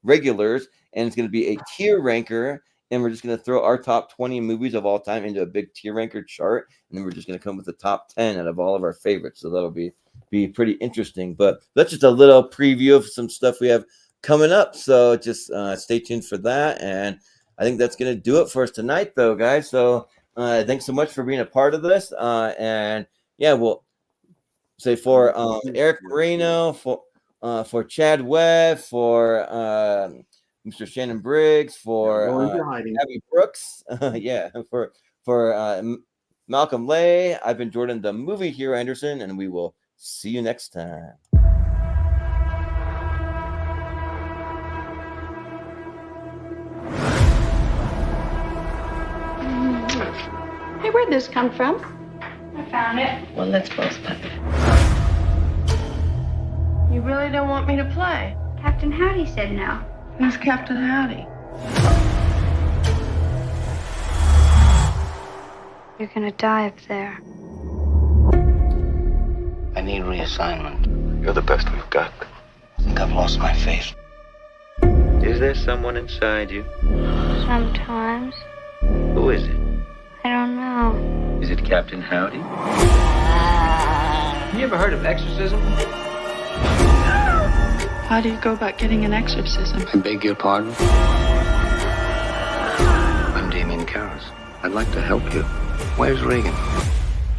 regulars, and it's going to be a tier ranker, and we're just going to throw our top 20 movies of all time into a big tier ranker chart, and then we're just going to come with the top 10 out of all of our favorites. So that'll be pretty interesting. But that's just a little preview of some stuff we have coming up. So just stay tuned for that. And I think that's going to do it for us tonight, though, guys. So thanks so much for being a part of this. And yeah, we'll say for Eric Moreno, for Chad Webb, for Mr. Shannon Briggs, for Abby Brooks, for Malcolm Lay. I've been Jordan, the Movie Hero Anderson, and we will see you next time. Hey, where'd this come from? I found it. Well, let's both play. You really don't want me to play? Captain Howdy said no. Who's Captain Howdy? You're gonna die up there. I need reassignment. You're the best we've got. I think I've lost my faith. Is there someone inside you? Sometimes. Who is it? I don't know. Is it Captain Howdy? You ever heard of exorcism? How do you go about getting an exorcism? I beg your pardon? I'm Damien Karras. I'd like to help you. Where's Reagan?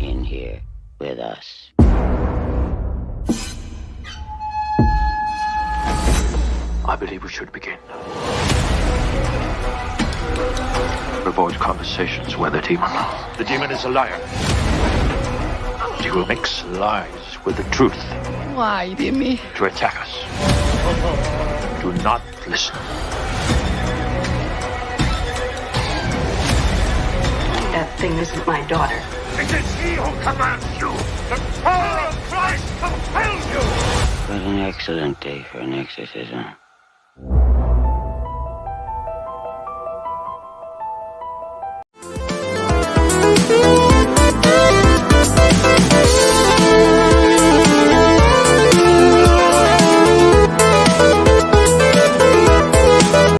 In here with us. I believe we should begin. Avoid conversations with the demon. The demon is a liar. He will mix lies with the truth. Why, Dimmy? To attack us. Do not listen. F thing isn't my daughter. It is he who commands you. The power of Christ compels you. What an excellent day for an exorcism.